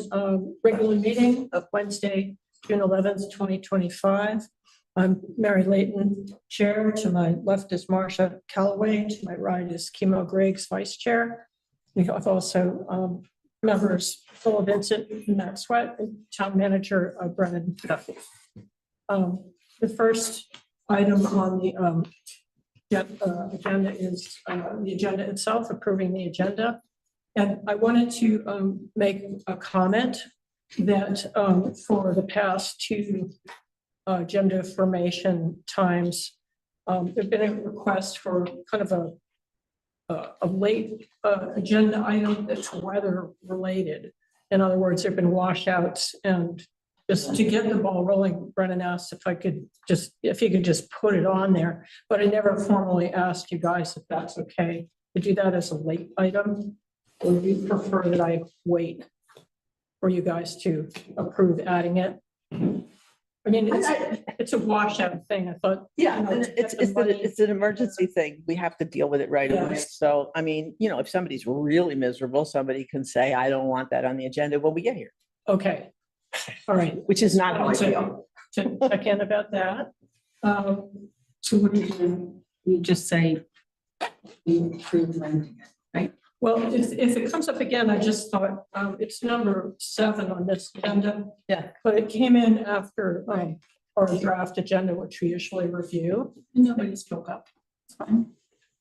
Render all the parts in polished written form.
Board regular meeting of Wednesday, June 11th, 2025. I'm Mary Layton, Chair. To my left is Marcia Calloway. To my right is Kimo Griggs, Vice Chair. We have also members Phil Vincent, Matt Sweat, and Town Manager Brennan Duffy. The first item on the agenda is the agenda itself, approving the agenda. And I wanted to make a comment that for the past two agenda formation times, there's been a request for kind of a late agenda item that's weather related. In other words, there've been washouts, and just to get the ball rolling, Brennan asked if he could just put it on there, but I never formally asked you guys if that's okay to do that as a late item, or do you prefer that I wait for you guys to approve adding it? I mean, it's a washout thing. I thought, yeah, it's an emergency thing. We have to deal with it right away. So, I mean, you know, if somebody's really miserable, somebody can say, I don't want that on the agenda when we get here. Okay. All right. Which is not how I feel. To check in about that. So what do you do? You just say you approve lending it, right? Well, if it comes up again, I just thought it's number 7 on this agenda. Yeah. But it came in after our draft agenda, which we usually review. Nobody spoke up. It's fine.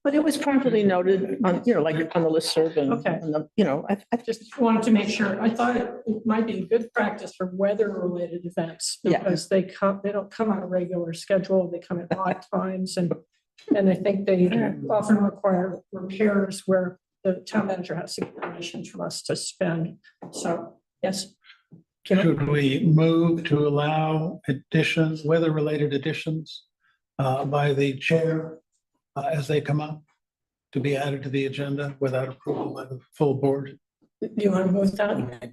But it was properly noted on, you know, like on the listserv and, okay. And the, you know, I just wanted to make sure. I thought it might be a good practice for weather-related events because they don't come on a regular schedule. They come at odd times, and I think they often require repairs where the town manager has to get permission from us to spend. So yes. Should we move to allow additions, weather-related additions by the chair as they come up to be added to the agenda without approval by the full board? Do you want to move that?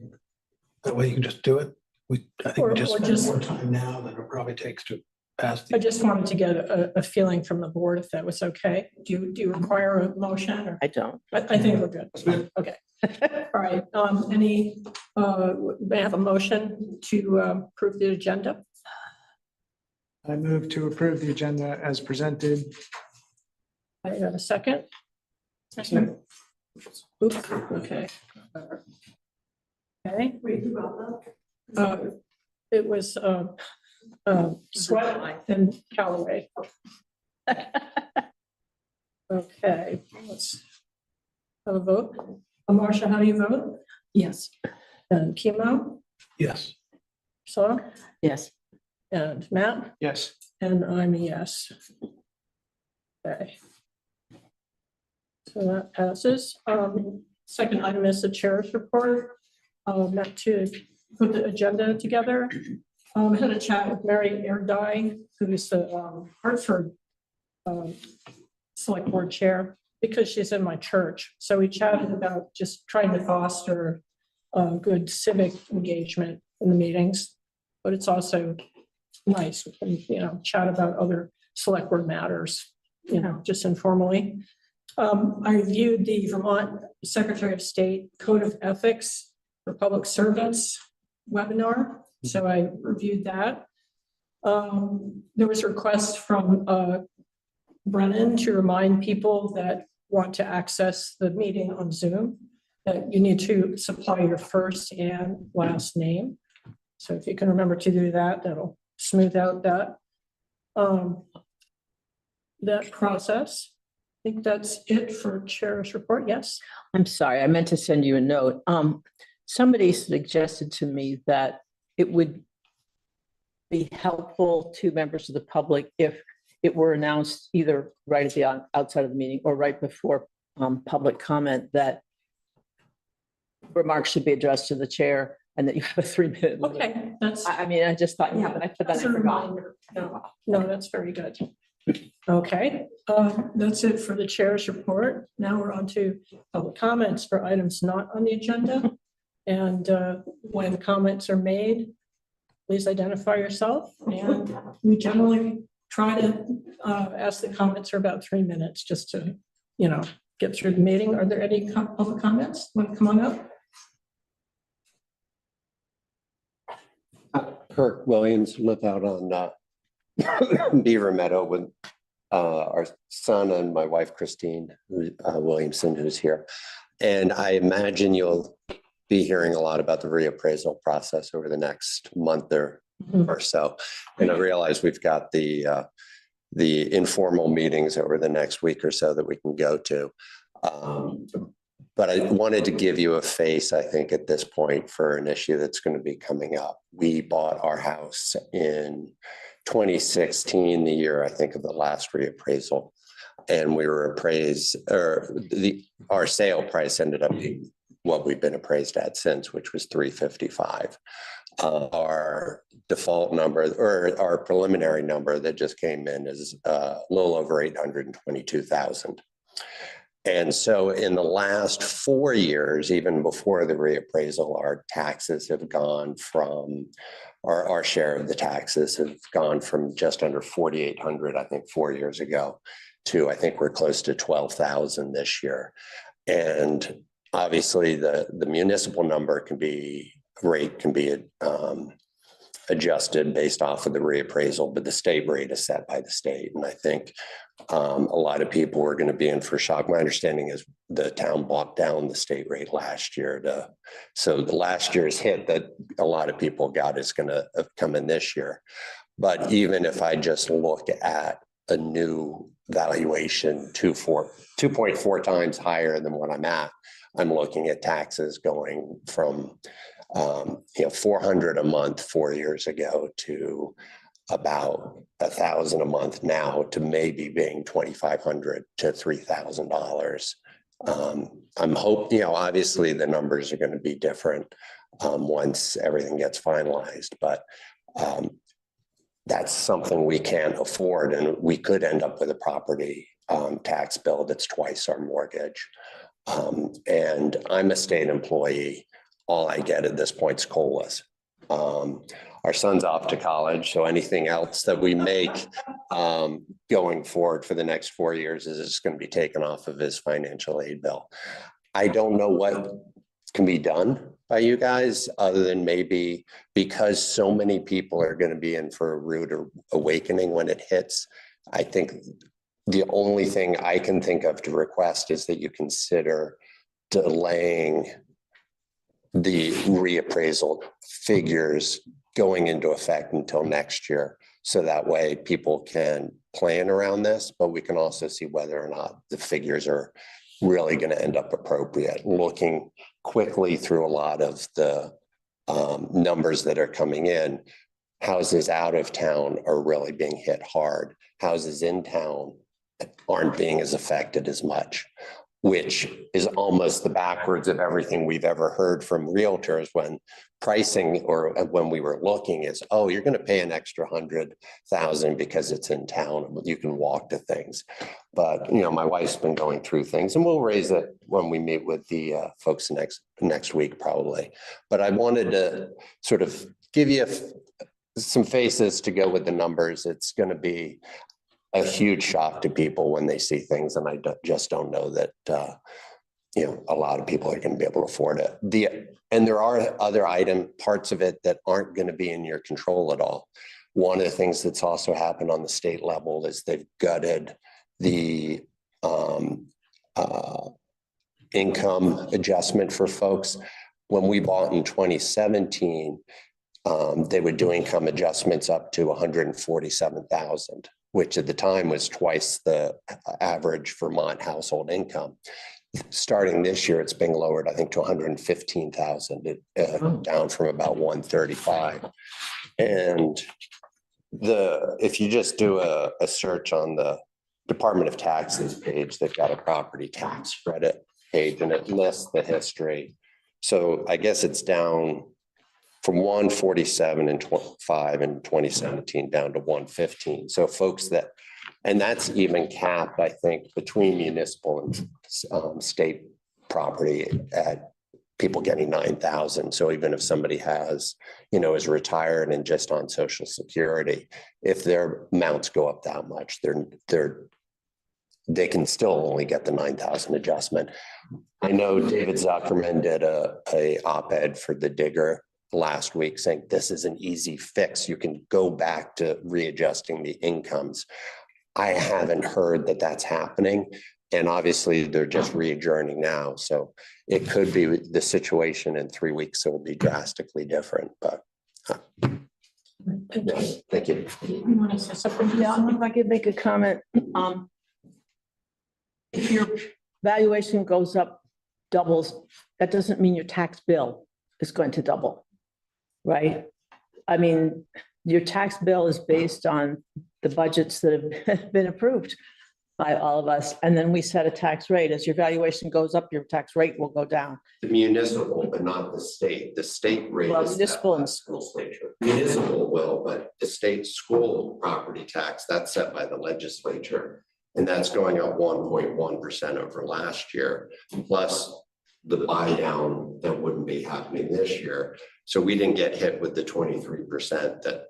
That way you can just do it. I think we just spend just more time now than it probably takes to pass the. I just wanted to get a feeling from the board if that was okay. Do you require a motion? Or? I don't. I think we're good. Okay. All right. May I have a motion to approve the agenda? I move to approve the agenda as presented. I have a second. Second. Oops. Okay. Okay. It was Sweat and Callaway. Okay. Let's have a vote. Marcia, how do you vote? Yes. And Kimo? Yes. So? Yes. And Matt? Yes. And I'm a yes. Okay. So that passes. Second item is the chair's report. Meant to put the agenda together. I had a chat with Mary Erdi, who's the Hartford Select Board Chair, because she's in my church. So we chatted about just trying to foster good civic engagement in the meetings, but it's also nice, you know, chat about other select board matters, you know, just informally. I reviewed the Vermont Secretary of State Code of Ethics for Public Servants webinar. So I reviewed that. There was a request from Brennan to remind people that want to access the meeting on Zoom that you need to supply your first and last name. So if you can remember to do that, that'll smooth out that that process. I think that's it for chair's report. Yes. I'm sorry, I meant to send you a note. Somebody suggested to me that it would be helpful to members of the public if it were announced either right at the outside of the meeting or right before public comment that remarks should be addressed to the chair and that you have a 3-minute limit. Okay, that's. I mean, I just thought, yeah, but I forgot. No, that's very good. Okay, that's it for the chair's report. Now we're on to public comments for items not on the agenda. And when comments are made, please identify yourself. And we generally try to ask the comments for about 3 minutes just to, you know, get through the meeting. Are there any public comments? Want to come on up? Kirk Williams, live out on Beaver Meadow with our son and my wife Christine Williamson, who's here. And I imagine you'll be hearing a lot about the reappraisal process over the next month or so. And I realize we've got the informal meetings over the next week or so that we can go to. But I wanted to give you a face, I think, at this point for an issue that's going to be coming up. We bought our house in 2016, the year, I think, of the last reappraisal. And we were appraised, or our sale price ended up being what we've been appraised at since, which was $355. Our default number, or our preliminary number that just came in, is a little over $822,000. And so in the last 4 years, even before the reappraisal, our taxes have gone from, our share of the taxes have gone from just under 4,800, I think 4 years ago, to I think we're close to 12,000 this year. And obviously the municipal number rate can be adjusted based off of the reappraisal, but the state rate is set by the state. And I think a lot of people are going to be in for shock. My understanding is the town bought down the state rate last year so the last year's hit that a lot of people got is going to come in this year. But even if I just look at a new valuation 2.4 times higher than what I'm at, I'm looking at taxes going from $400 a month 4 years ago to about $1,000 a month now, to maybe being $2,500 to $3,000. I'm hoping, obviously the numbers are going to be different once everything gets finalized, but that's something we can't afford, and we could end up with a property tax bill that's twice our mortgage. And I'm a state employee. All I get at this point is COLAs. Our son's off to college, so anything else that we make going forward for the next 4 years is just going to be taken off of his financial aid bill. I don't know what can be done by you guys other than maybe, because so many people are going to be in for a rude awakening when it hits. I think the only thing I can think of to request is that you consider delaying the reappraisal figures going into effect until next year. So that way people can plan around this, but we can also see whether or not the figures are really going to end up appropriate. Looking quickly through a lot of the numbers that are coming in, houses out of town are really being hit hard. Houses in town aren't being as affected as much, which is almost the backwards of everything we've ever heard from realtors when pricing, or when we were looking, is, oh, you're going to pay an extra $100,000 because it's in town. You can walk to things. But, my wife's been going through things, and we'll raise it when we meet with the folks next week, probably. But I wanted to sort of give you some faces to go with the numbers. It's going to be a huge shock to people when they see things, and I just don't know that a lot of people are going to be able to afford it. And there are other parts of it that aren't going to be in your control at all. One of the things that's also happened on the state level is they've gutted the income adjustment for folks. When we bought in 2017, they would do income adjustments up to $147,000. Which at the time was twice the average Vermont household income. Starting this year, it's being lowered, I think, to $115,000, down from about $135,000. And if you just do a search on the Department of Taxes page, they've got a property tax credit page, and it lists the history. So I guess it's down from 147 and 25 in 2017 down to 115. So folks and that's even capped, I think, between municipal and state property at people getting 9,000. So even if somebody is retired and just on Social Security, if their amounts go up that much, they can still only get the 9,000 adjustment. I know David Zuckerman did a op-ed for the Digger last week saying this is an easy fix. You can go back to readjusting the incomes. I haven't heard that that's happening. And obviously they're just re-adjourning now. So it could be the situation in 3 weeks. It will be drastically different, but yes, thank you. You want to say something? Yeah, if I could make a comment. If your valuation goes up, doubles, that doesn't mean your tax bill is going to double, right? I mean, your tax bill is based on the budgets that have been approved by all of us. And then we set a tax rate. As your valuation goes up, your tax rate will go down. The municipal, but not the state. The state rate Well, is set municipal by and- the school legislature. Municipal will, but the state school property tax, that's set by the legislature. And that's going up 1.1% over last year, plus the buy down that wouldn't be happening this year. So we didn't get hit with the 23% that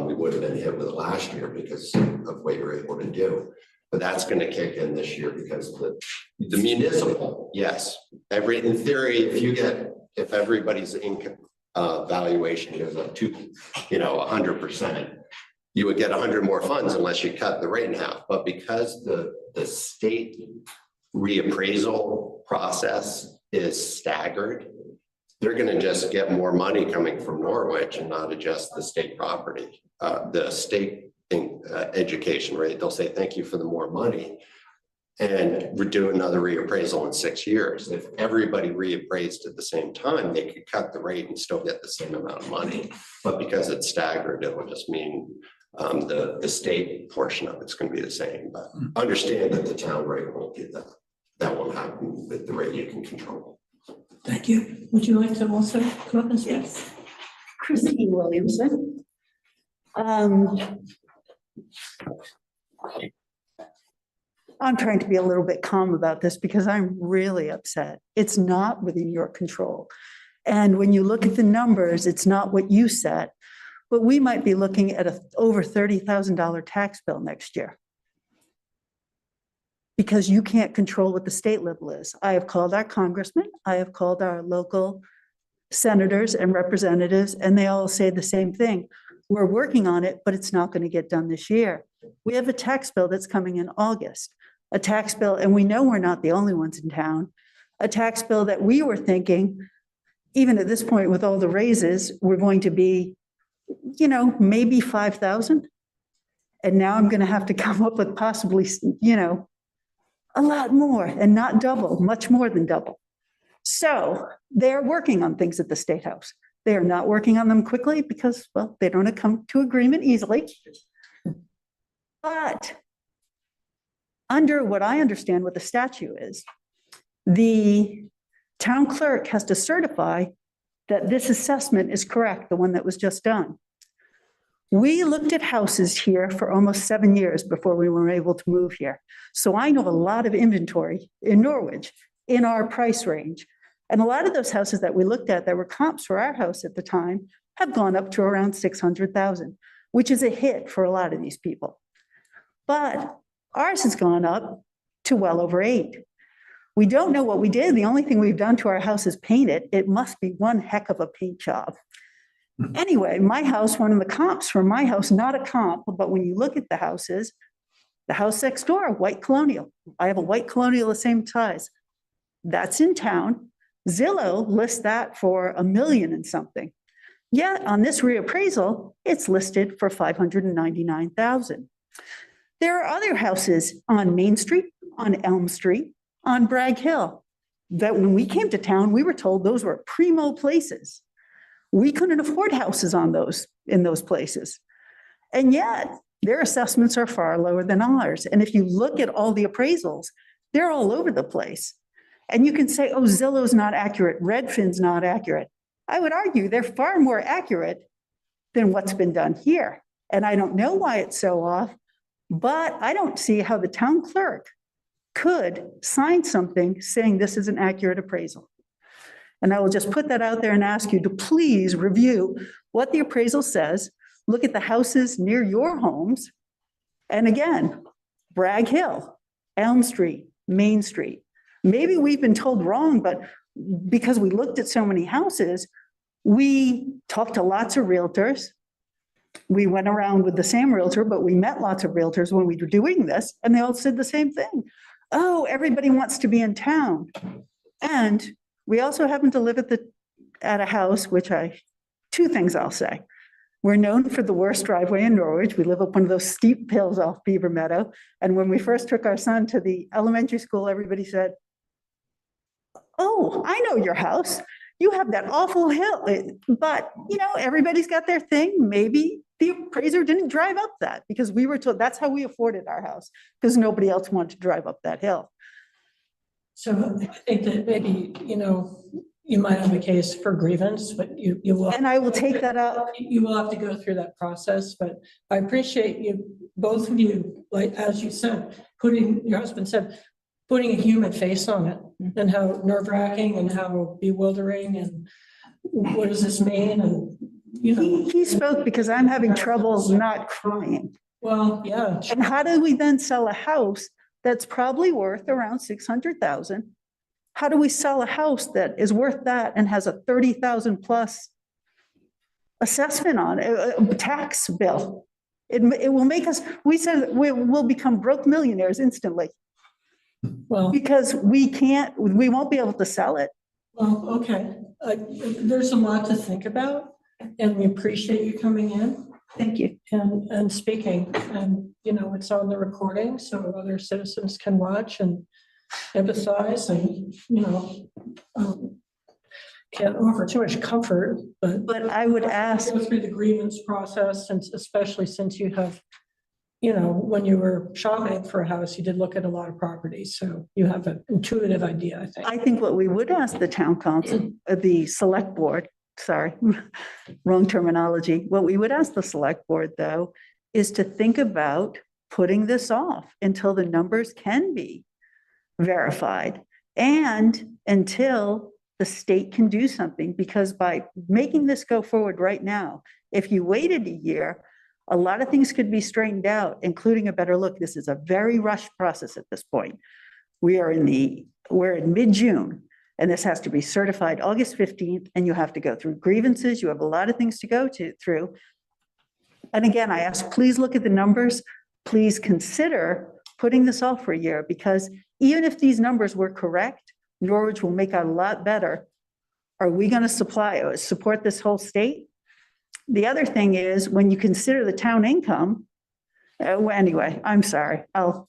we would have been hit with last year because of what you're able to do. But that's going to kick in this year because of the municipal, yes. In theory, if everybody's income valuation goes up to, 100%, you would get 100 more funds unless you cut the rate in half. But because the state reappraisal process is staggered, they're going to just get more money coming from Norwich and not adjust the state property, the state education rate. They'll say, thank you for the more money. And we do another reappraisal in 6 years. If everybody reappraised at the same time, they could cut the rate and still get the same amount of money. But because it's staggered, it will just mean the state portion of it's going to be the same. But understand that the town rate won't get that. That won't happen with the rate you can control. Thank you. Would you like to also come up and speak? Yes. Christine Williamson. I'm trying to be a little bit calm about this because I'm really upset. It's not within your control. And when you look at the numbers, it's not what you set, but we might be looking at over $30,000 tax bill next year. Because you can't control what the state level is. I have called our congressman, I have called our local senators and representatives, and they all say the same thing. We're working on it, but it's not going to get done this year. We have a tax bill that's coming in August, a tax bill, and we know we're not the only ones in town, a tax bill that we were thinking, even at this point with all the raises, we're going to be, maybe 5,000. And now I'm going to have to come up with possibly, a lot more and not double, much more than double. So they're working on things at the State House. They are not working on them quickly because, well, they don't come to agreement easily. But under what I understand what the statute is, the town clerk has to certify that this assessment is correct, the one that was just done. We looked at houses here for almost 7 years before we were able to move here. So I know a lot of inventory in Norwich in our price range. And a lot of those houses that we looked at that were comps for our house at the time have gone up to around 600,000, which is a hit for a lot of these people. But ours has gone up to well over 8. We don't know what we did. The only thing we've done to our house is paint it. It must be one heck of a paint job. Anyway, my house, one of the comps for my house, not a comp, but when you look at the houses, the house next door, white colonial. I have a white colonial the same size. That's in town. Zillow lists that for $1 million and something. Yet on this reappraisal, it's listed for $599,000. There are other houses on Main Street, on Elm Street, on Bragg Hill, that when we came to town, we were told those were primo places. We couldn't afford houses on those, in those places. And yet their assessments are far lower than ours. And if you look at all the appraisals, they're all over the place. And you can say, oh, Zillow's not accurate, Redfin's not accurate. I would argue they're far more accurate than what's been done here. And I don't know why it's so off, but I don't see how the town clerk could sign something saying this is an accurate appraisal. And I will just put that out there and ask you to please review what the appraisal says, look at the houses near your homes. And again, Bragg Hill, Elm Street, Main Street. Maybe we've been told wrong, but because we looked at so many houses, We talked to lots of realtors. We went around with the same realtor, but we met lots of realtors when we were doing this, and they all said the same thing. Oh, everybody wants to be in town. And we also happen to live at a house, two things I'll say. We're known for the worst driveway in Norwich. We live up one of those steep hills off Beaver Meadow. And when we first took our son to the elementary school, everybody said, oh, I know your house. You have that awful hill. But, everybody's got their thing. Maybe the appraiser didn't drive up that because we were told that's how we afforded our house because nobody else wanted to drive up that hill. So I think that maybe, you might have a case for grievance, but you will. And I will take that up. You will have to go through that process, but I appreciate you, both of you, like, as you said, your husband said, putting a human face on it and how nerve-wracking and how bewildering and what does this mean? And, He spoke because I'm having trouble not crying. Well, yeah. And how do we then sell a house that's probably worth around 600,000? How do we sell a house that is worth that and has a 30,000 plus assessment on it, a tax bill? It will make us, we said we'll become broke millionaires instantly. Well, because we won't be able to sell it. Well, okay. There's a lot to think about and we appreciate you coming in. Thank you. And speaking, and it's on the recording so other citizens can watch and empathize and, can't offer too much comfort, but I would ask. Go through the grievance process, and especially since you have, when you were shopping for a house, you did look at a lot of properties. So you have an intuitive idea, I think. I think what we would ask the town council, the select board, sorry, wrong terminology. What we would ask the select board, though, is to think about putting this off until the numbers can be verified and until the state can do something, because by making this go forward right now, if you waited a year, a lot of things could be straightened out, including a better look. This is a very rushed process at this point. We're in mid-June, and this has to be certified August 15th, and you have to go through grievances. You have a lot of things to go through. And again, I ask, please look at the numbers. Please consider putting this off for a year, because even if these numbers were correct, Norwich will make out a lot better. Are we going to support this whole state? The other thing is, when you consider the town income, anyway, I'm sorry. I'll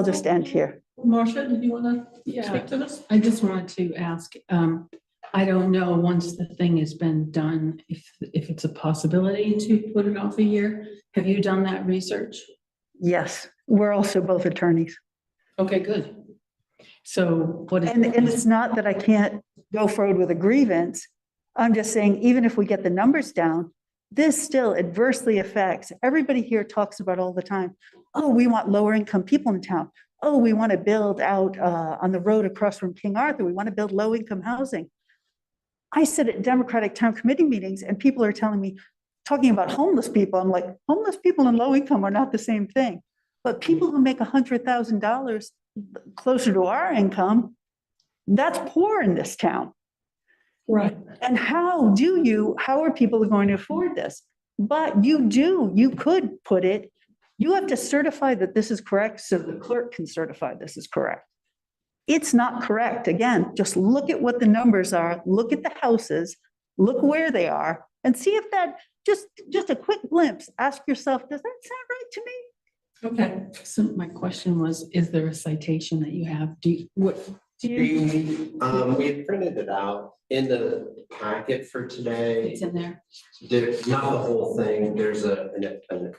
just end here. Marcia, did you want to speak to this? I just wanted to ask, I don't know, once the thing has been done, if it's a possibility to put it off a year. Have you done that research? Yes, we're also both attorneys. Okay, good. So what? And it's not that I can't go forward with a grievance. I'm just saying, even if we get the numbers down, this still adversely affects, everybody here talks about all the time, oh, we want lower income people in town. Oh, we want to build out on the road across from King Arthur. We want to build low income housing. I sit at Democratic town committee meetings and people are telling me, talking about homeless people. I'm like, homeless people and low income are not the same thing. But people who make $100,000 closer to our income, that's poor in this town. Right. And how are people going to afford this? But you could put it, you have to certify that this is correct so the clerk can certify this is correct. It's not correct. Again, just look at what the numbers are, look at the houses, look where they are, and see if that, just a quick glimpse, ask yourself, does that sound right to me? Okay, so my question was, is there a citation that you have? We had printed it out in the packet for today. It's in there. There's not the whole thing. There's an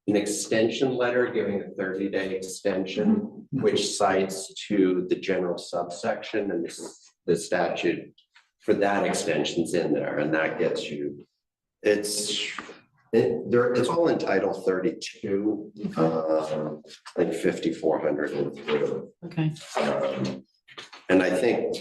extension letter giving a 30-day extension, which cites to the general subsection, and the statute for that extension's in there, and that gets you. It's all in Title 32, like 5,400. Okay. And I think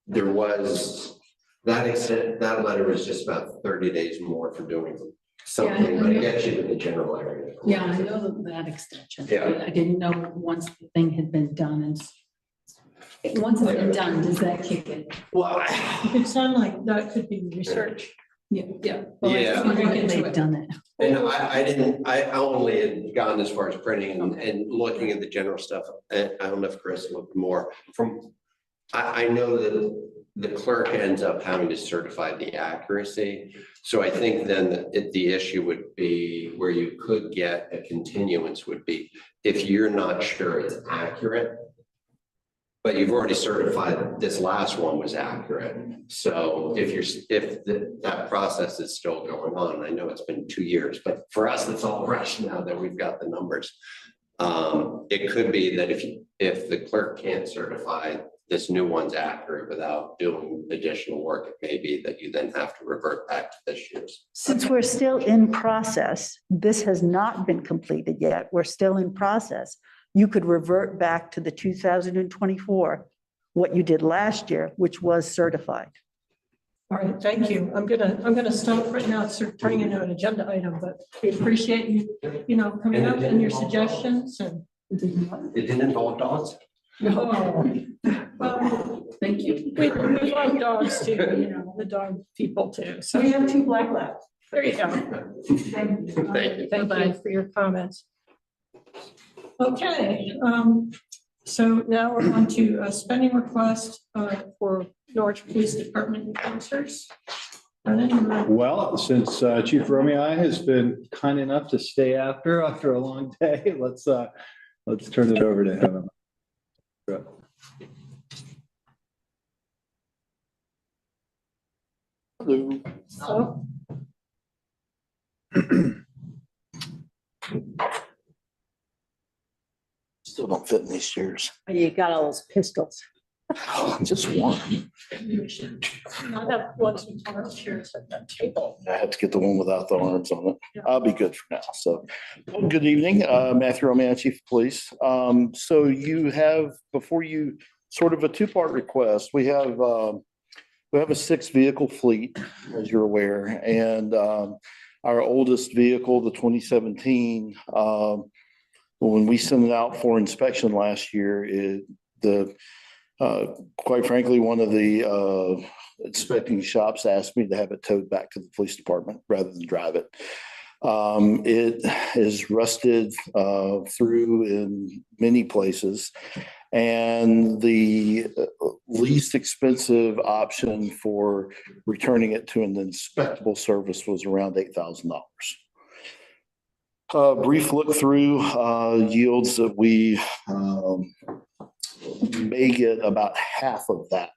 there was that letter was just about 30 days more for doing something, but it gets you to the general area. Yeah, I know that extension. Yeah. I didn't know once the thing had been done, and once it's been done, does that kick in? Well, It sounds like that could be research. Yeah. Well, I Yeah. just wanted to get into They've it. done it. And I only had gone as far as printing and looking at the general stuff. And I don't know if Chris looked more from, I know that the clerk ends up having to certify the accuracy. So I think then the issue would be where you could get a continuance would be if you're not sure it's accurate. But you've already certified that this last one was accurate. So if that process is still going on, I know it's been 2 years, but for us, it's all fresh now that we've got the numbers. It could be that if the clerk can't certify this new one's accurate without doing additional work, it may be that you then have to revert back to this year's. Since we're still in process, this has not been completed yet, we're still in process. You could revert back to the 2024, what you did last year, which was certified. All right, thank you. I'm gonna stop right now. It's sort of turning into an agenda item, but we appreciate you, coming up and your suggestions and. It didn't involve dogs? Oh, well, Thank you. we love dogs too, the dog people too. So We have 2 black labs. there you go. Thank you. Thank you for your comments. Okay, so now we're on to a spending request for Norwich Police Department officers. Well, since Chief Romeo has been kind enough to stay after a long day, let's turn it over to him. So, Still don't fit in these chairs. You got all those pistols. Just one. you should not have ones with arm chairs at that table. I have to get the one without the arms on it. Yeah. I'll be good for now. So, well, good evening, Matthew Romeo, Chief of Police. So you have before you sort of a 2-part request. We have a 6-vehicle fleet, as you're aware, and our oldest vehicle, the 2017. When we sent it out for inspection last year, quite frankly, one of the inspecting shops asked me to have it towed back to the police department rather than drive it. It is rusted through in many places, and the least expensive option for returning it to an inspectable service was around $8,000. Brief look through yields that we may get about half of that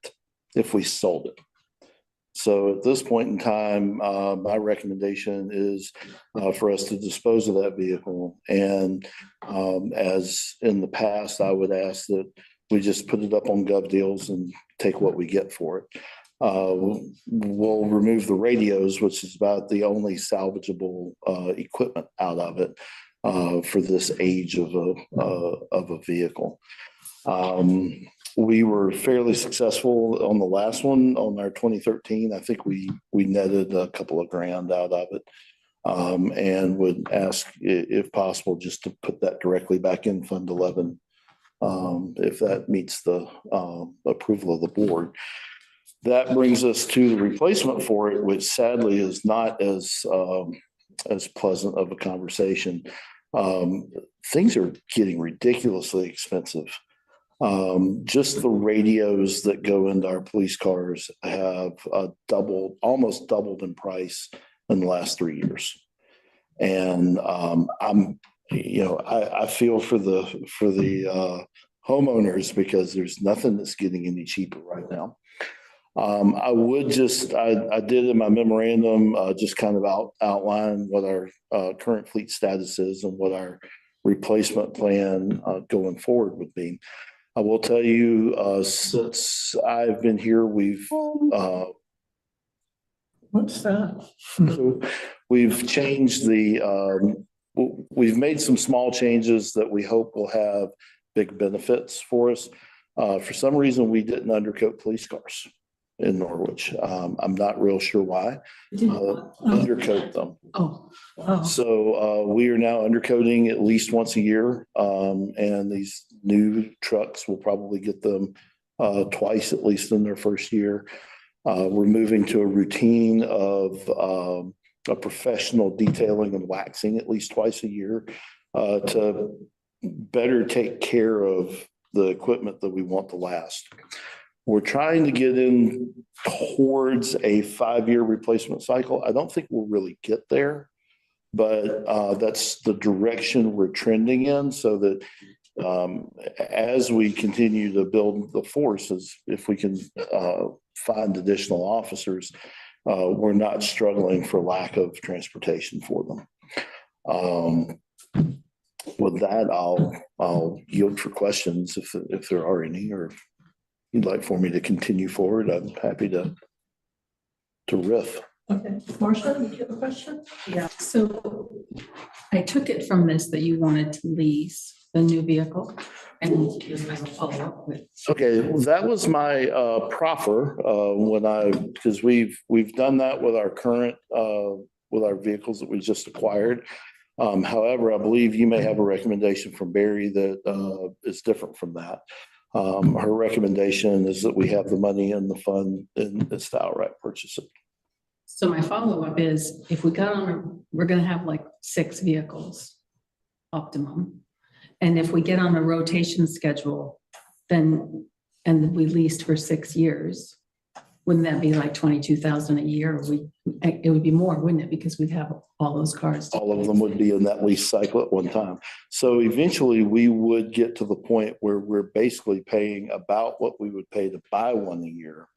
if we sold it. So at this point in time, my recommendation is for us to dispose of that vehicle. And as in the past, I would ask that we just put it up on Gov Deals and take what we get for it. We'll remove the radios, which is about the only salvageable equipment out of it for this age of a vehicle. We were fairly successful on the last one on our 2013. I think we netted a couple of grand out of it, and would ask if possible just to put that directly back in Fund 11 if that meets the approval of the board. That brings us to the replacement for it, which sadly is not as pleasant of a conversation. Things are getting ridiculously expensive. Just the radios that go into our police cars have almost doubled in price in the last 3 years. And I feel for the homeowners because there's nothing that's getting any cheaper right now. I did in my memorandum, just kind of outline what our current fleet status is and what our replacement plan going forward would be. I will tell you, since I've been here, we've What's that? we've changed we've made some small changes that we hope will have big benefits for us. For some reason, we didn't undercoat police cars in Norwich. I'm not real sure why. Undercoat them. So we are now undercoating at least once a year. And these new trucks will probably get them twice, at least in their first year. We're moving to a routine of a professional detailing and waxing at least twice a year to better take care of the equipment that we want to last. We're trying to get in towards a 5-year replacement cycle. I don't think we'll really get there, but that's the direction we're trending in, so that as we continue to build the forces, if we can find additional officers, we're not struggling for lack of transportation for them. With that, I'll yield for questions if there are any, or if you'd like for me to continue forward, I'm happy to riff. Okay, Marcia, you have a question? Yeah, so I took it from this that you wanted to lease the new vehicle, and just have a follow-up with. Okay, well, that was my proffer because we've done that with our current with our vehicles that we just acquired. However, I believe you may have a recommendation from Barry that is different from that. Her recommendation is that we have the money in the fund and it's to outright purchase it. So my follow-up is, if we got on, we're gonna have like 6 vehicles optimum. And if we get on a rotation schedule, then, and we leased for 6 years, wouldn't that be like 22,000 a year? Or it would be more, wouldn't it? Because we'd have all those cars. All of them would be in that lease cycle at one time. So eventually we would get to the point where we're basically paying about what we would pay to buy one a year.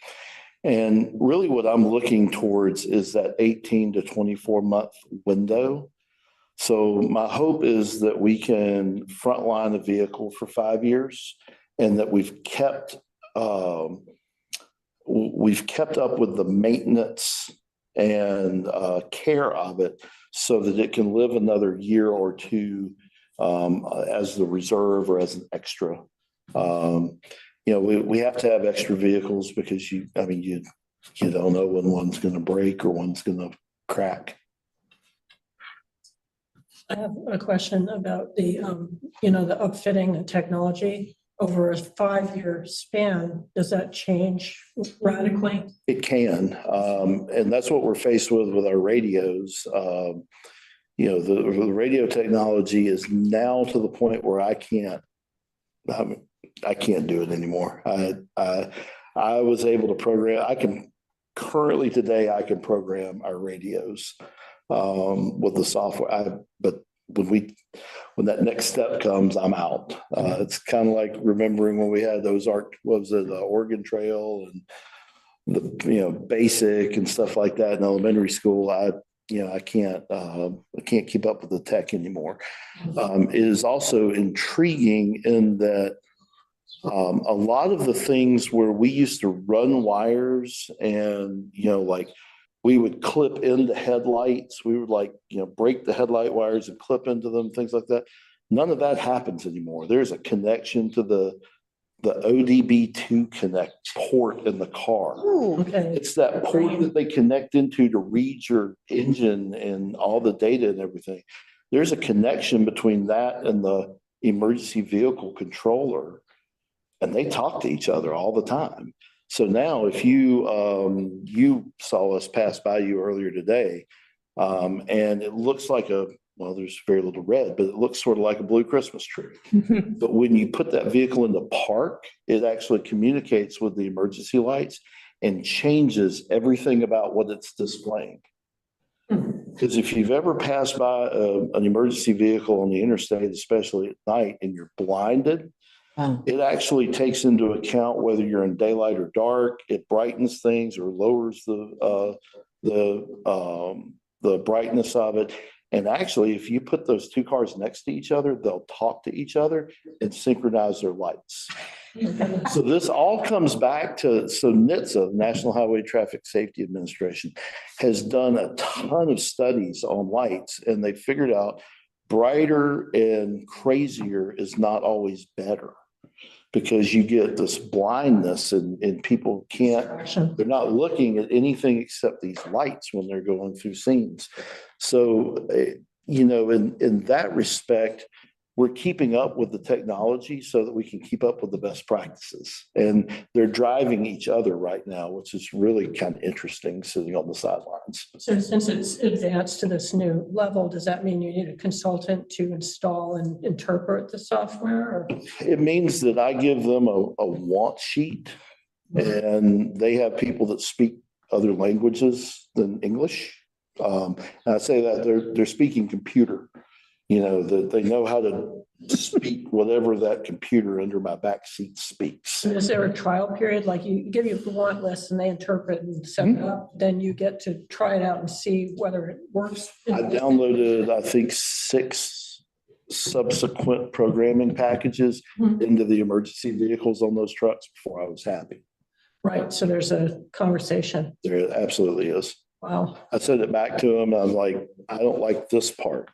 And really what I'm looking towards is that 18 to 24 month window. So my hope is that we can frontline a vehicle for 5 years, and that we've kept up with the maintenance and care of it so that it can live another year or two as the reserve or as an extra. We have to have extra vehicles because you don't know when one's going to break or one's going to crack. I have a question about the, the upfitting and technology over a 5-year span. Does that change radically? It can, and that's what we're faced with our radios. The radio technology is now to the point where I can't do it anymore. I was able to program. Currently today I can program our radios with the software. But when that next step comes, I'm out. It's kind of like remembering when we had those the Oregon Trail and the basic and stuff like that in elementary school. I can't keep up with the tech anymore. It is also intriguing in that a lot of the things where we used to run wires and like we would clip into headlights, we would break the headlight wires and clip into them, things like that. None of that happens anymore. There's a connection to the ODB2 connect port in the car. Ooh, okay. It's that port that they connect into to read your engine and all the data and everything. There's a connection between that and the emergency vehicle controller, and they talk to each other all the time. So now if you saw us pass by you earlier today, and it looks like there's very little red, but it looks sort of like a blue Christmas tree. But when you put that vehicle in the park, it actually communicates with the emergency lights and changes everything about what it's displaying. Because if you've ever passed by an emergency vehicle on the interstate, especially at night, and you're blinded, it actually takes into account whether you're in daylight or dark. It brightens things or lowers the brightness of it. And actually, if you put those two cars next to each other, they'll talk to each other and synchronize their lights. So this all comes back to, NHTSA, National Highway Traffic Safety Administration, has done a ton of studies on lights, and they figured out brighter and crazier is not always better, because you get this blindness and people they're not looking at anything except these lights when they're going through scenes. So, in that respect, we're keeping up with the technology so that we can keep up with the best practices. And they're driving each other right now, which is really kind of interesting sitting on the sidelines. So since it's advanced to this new level, does that mean you need a consultant to install and interpret the software? Or? It means that I give them a want sheet, and they have people that speak other languages than English. And I say that they're speaking computer, that they know how to speak whatever that computer under my back seat speaks. Is there a trial period? Like you give you the want list and they interpret and set it up, then you get to try it out and see whether it works? I downloaded, I think, 6 subsequent programming packages into the emergency vehicles on those trucks before I was happy. Right, so there's a conversation. There absolutely is. Wow. I sent it back to him. I was like, I don't like this part.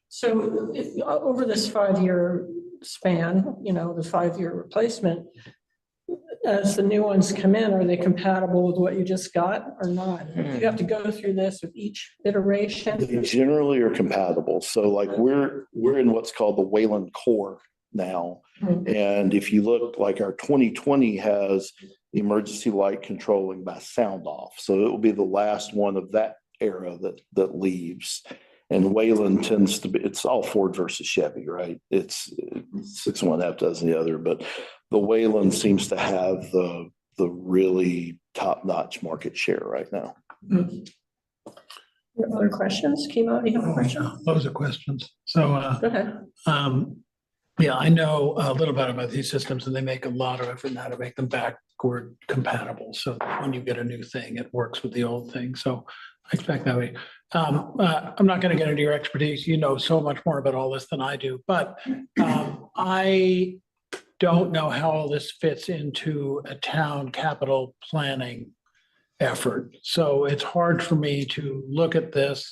So over this 5-year span, the 5-year replacement, as the new ones come in, are they compatible with what you just got or not? You have to go through this with each iteration. They generally are compatible. So like we're in what's called the Wayland Core now. And if you look, like our 2020 has emergency light controlling by sound off. So it will be the last one of that era that leaves. And Wayland tends to be, it's all Ford versus Chevy, right? It's 6 one, half dozen the other, but the Wayland seems to have the really top-notch market share right now. Other questions? Kimo, do you have a question? Those are questions. So, Go ahead. yeah, I know a little bit about these systems, and they make a lot of effort now to make them backward compatible. So when you get a new thing, it works with the old thing. So I expect that way. I'm not going to get into your expertise. You know so much more about all this than I do, but I don't know how all this fits into a town capital planning effort. So it's hard for me to look at this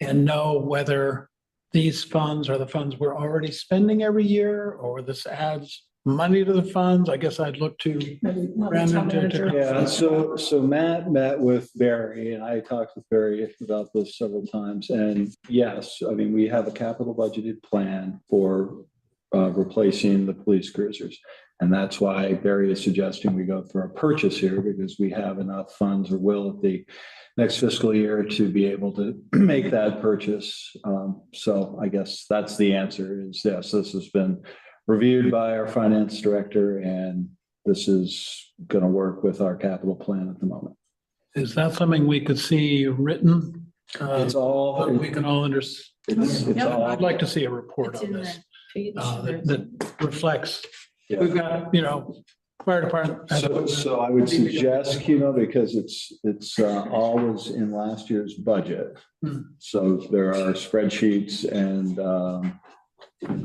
and know whether these funds are the funds we're already spending every year, or this adds money to the funds. I guess I'd look to Brandon to. Yeah, so Matt met with Barry, and I talked with Barry about this several times. And yes, I mean, we have a capital budgeted plan for replacing the police cruisers. And that's why Barry is suggesting we go for a purchase here, because we have enough funds, or will at the next fiscal year, to be able to make that purchase. So I guess that's the answer is yes, this has been reviewed by our finance director, and this is going to work with our capital plan at the moment. Is that something we could see written? It's all, that we can all understand. it's all. I'd like to see a report It's on in this the that reflects, Yeah. we've got, fire department. So I would suggest, because it's always in last year's budget. So there are spreadsheets and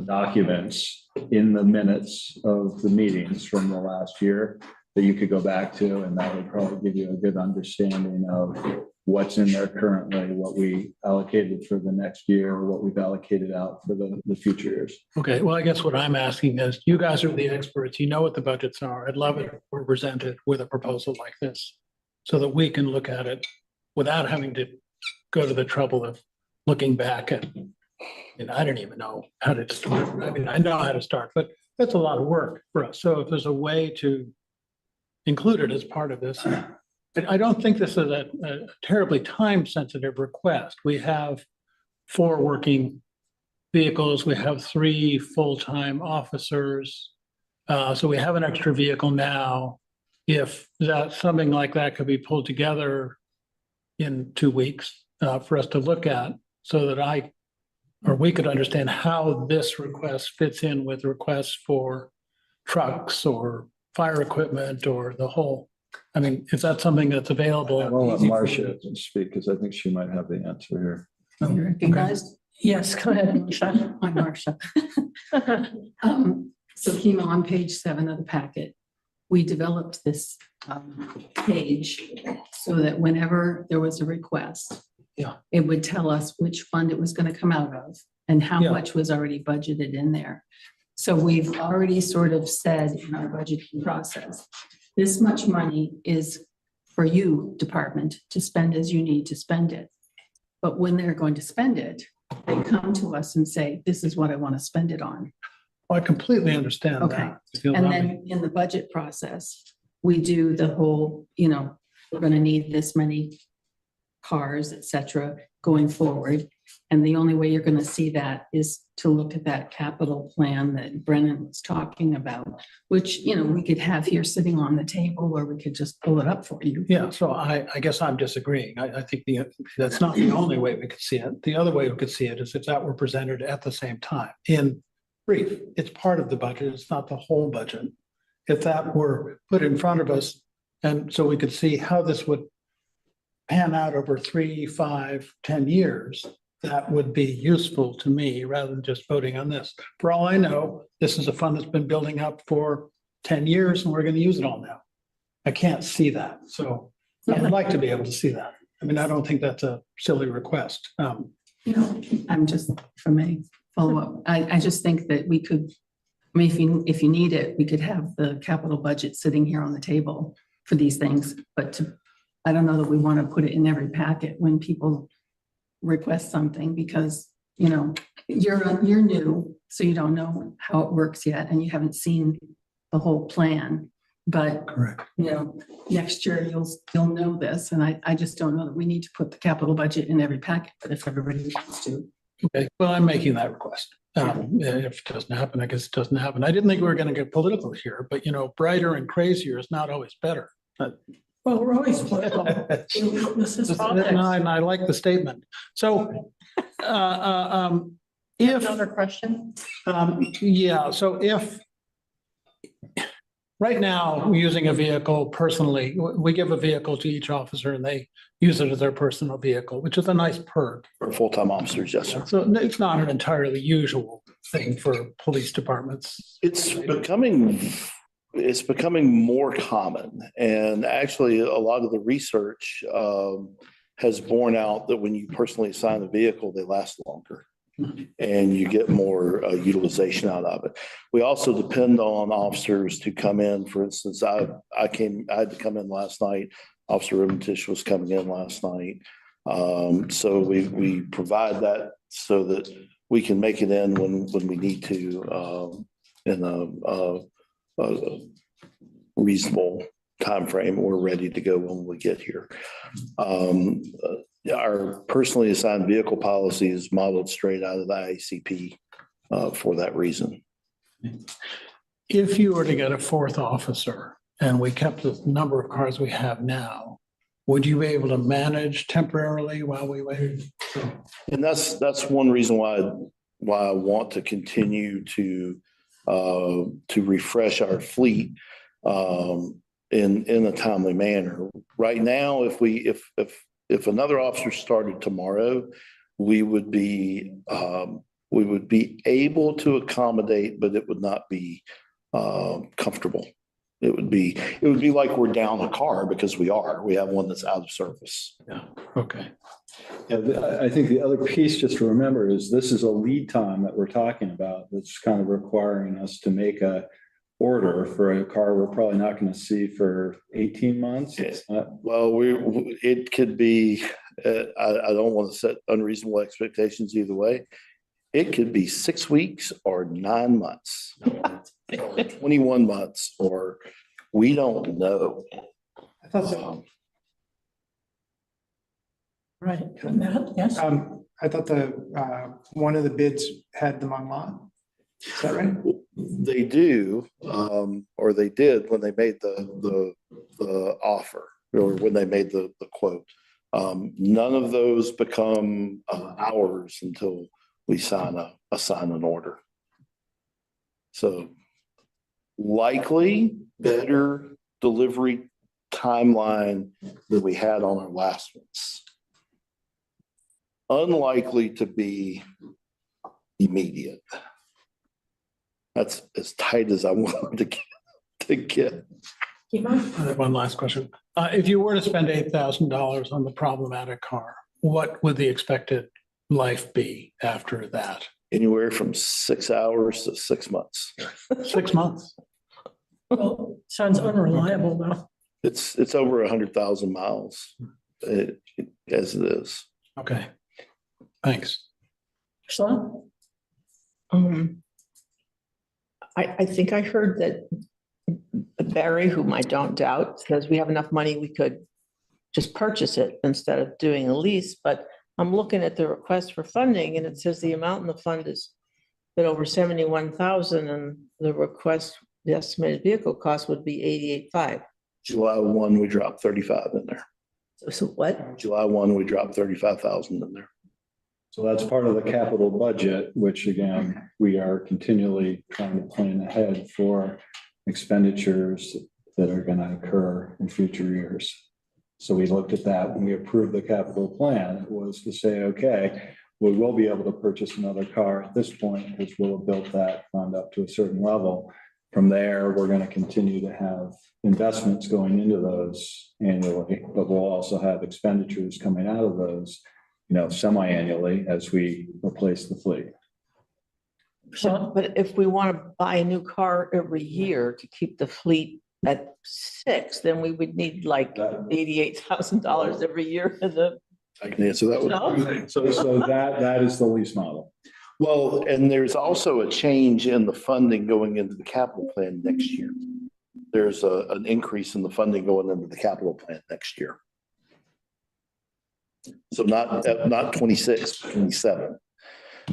documents in the minutes of the meetings from the last year that you could go back to, and that would probably give you a good understanding of what's in there currently, what we allocated for the next year, what we've allocated out for the future years. Okay, well, I guess what I'm asking is, you guys are the experts, you know what the budgets are. I'd love it if we're presented with a proposal like this so that we can look at it without having to go to the trouble of looking back at, I don't even know how to start. I mean, I know how to start, but that's a lot of work for us. So if there's a way to include it as part of this, but I don't think this is a terribly time-sensitive request. We have 4 working vehicles. We have 3 full-time officers. So we have an extra vehicle now. If that something like that could be pulled together in 2 weeks for us to look at, so that we could understand how this request fits in with requests for trucks or fire equipment or the whole. I mean, is that something that's available? I'll let Marcia speak, because I think she might have the answer here. You recognized? Yes, go ahead, Marsha. I'm Marcia. So Kimo, on page 7 of the packet, we developed this page so that whenever there was a request, it would tell us which fund it was going to come out of and how much was already budgeted in there. So we've already sort of said in our budgeting process, this much money is for you, department, to spend as you need to spend it. But when they're going to spend it, they come to us and say, this is what I want to spend it on. I completely understand Okay. that. If you'll And allow me. then in the budget process, we do the whole, we're going to need this many cars, et cetera, going forward. And the only way you're going to see that is to look at that capital plan that Brennan was talking about, which, we could have here sitting on the table, or we could just pull it up for you. Yeah, so I guess I'm disagreeing. I think that's not the only way we could see it. The other way we could see it is if that were presented at the same time. In brief, it's part of the budget, it's not the whole budget. If that were put in front of us, and so we could see how this would pan out over 3, 5, 10 years, that would be useful to me rather than just voting on this. For all I know, this is a fund that's been building up for 10 years and we're going to use it all now. I can't see that. So I would like to be able to see that. I mean, I don't think that's a silly request. I'm just, from a follow-up, I just think that we could, if you need it, we could have the capital budget sitting here on the table for these things, but I don't know that we want to put it in every packet when people request something, because, you're new, so you don't know how it works yet, and you haven't seen the whole plan. But, Correct. next year you'll know this, and I just don't know that we need to put the capital budget in every packet, but if everybody wants to. Okay, well, I'm making that request. If it doesn't happen, I guess it doesn't happen. I didn't think we were going to get political here, but brighter and crazier is not always better. Well, we're always political. This is politics. And I like the statement. So, if, Another question? yeah, so if, right now, we're using a vehicle personally, we give a vehicle to each officer and they use it as their personal vehicle, which is a nice perk. For full-time officers, yes, sir. So it's not an entirely usual thing for police departments. It's becoming more common. And actually, a lot of the research has borne out that when you personally assign a vehicle, they last longer. And you get more utilization out of it. We also depend on officers to come in. For instance, I had to come in last night. Officer Rubentish was coming in last night. So we provide that so that we can make it in when we need to in a reasonable timeframe. We're ready to go when we get here. Our personally assigned vehicle policy is modeled straight out of the IACP for that reason. If you were to get a fourth officer and we kept the number of cars we have now, would you be able to manage temporarily while we wait? And that's one reason why I want to continue to refresh our fleet in a timely manner. Right now, if another officer started tomorrow, we would be able to accommodate, but it would not be comfortable. It would be like we're down a car because we have one that's out of service. Yeah. Okay. Yeah, I think the other piece just to remember is this is a lead time that we're talking about that's kind of requiring us to make a order for a car we're probably not going to see for 18 months. Well, it could be, I don't want to set unreasonable expectations either way. It could be 6 weeks or 9 months, 21 months, or we don't know. I thought so. Right, Matt, yes? I thought one of the bids had them on lot. Is that right? They do, or they did when they made the offer, or when they made the quote. None of those become ours until we assign an order. So likely better delivery timeline than we had on our last ones. Unlikely to be immediate. That's as tight as I want to get. I have one last question. If you were to spend $8,000 on the problematic car, what would the expected life be after that? Anywhere from 6 hours to 6 months. 6 months. Well, sounds unreliable though. It's over 100,000 miles as it is. Okay. Thanks. Excellent. I think I heard that Barry, whom I don't doubt, says we have enough money, we could just purchase it instead of doing a lease, but I'm looking at the request for funding and it says the amount in the fund is bit over 71,000 and the request, the estimated vehicle cost would be 88.5. July 1, we dropped 35 in there. So what? July 1, we dropped 35,000 in there. So that's part of the capital budget, which again, we are continually trying to plan ahead for expenditures that are going to occur in future years. So we looked at that when we approved the capital plan. It was to say, okay, we will be able to purchase another car at this point because we'll have built that fund up to a certain level. From there, we're going to continue to have investments going into those annually, but we'll also have expenditures coming out of those, semi-annually as we replace the fleet. But if we want to buy a new car every year to keep the fleet at 6, then we would need like $88,000 every year for the. I can answer that one. So that is the lease model. Well, and there's also a change in the funding going into the capital plan next year. There's an increase in the funding going into the capital plan next year. So not 26, 27.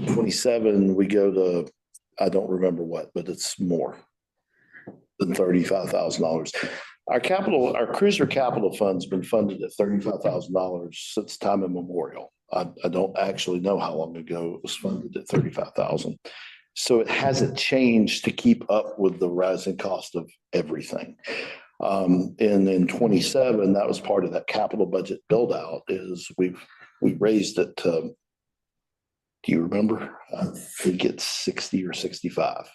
27, we go to, I don't remember what, but it's more than $35,000. Our cruiser capital fund's been funded at $35,000 since time immemorial. I don't actually know how long ago it was funded at $35,000. So it hasn't changed to keep up with the rising cost of everything. And in 27, that was part of that capital budget build out is we raised it to, do you remember? I think it's 60 or 65.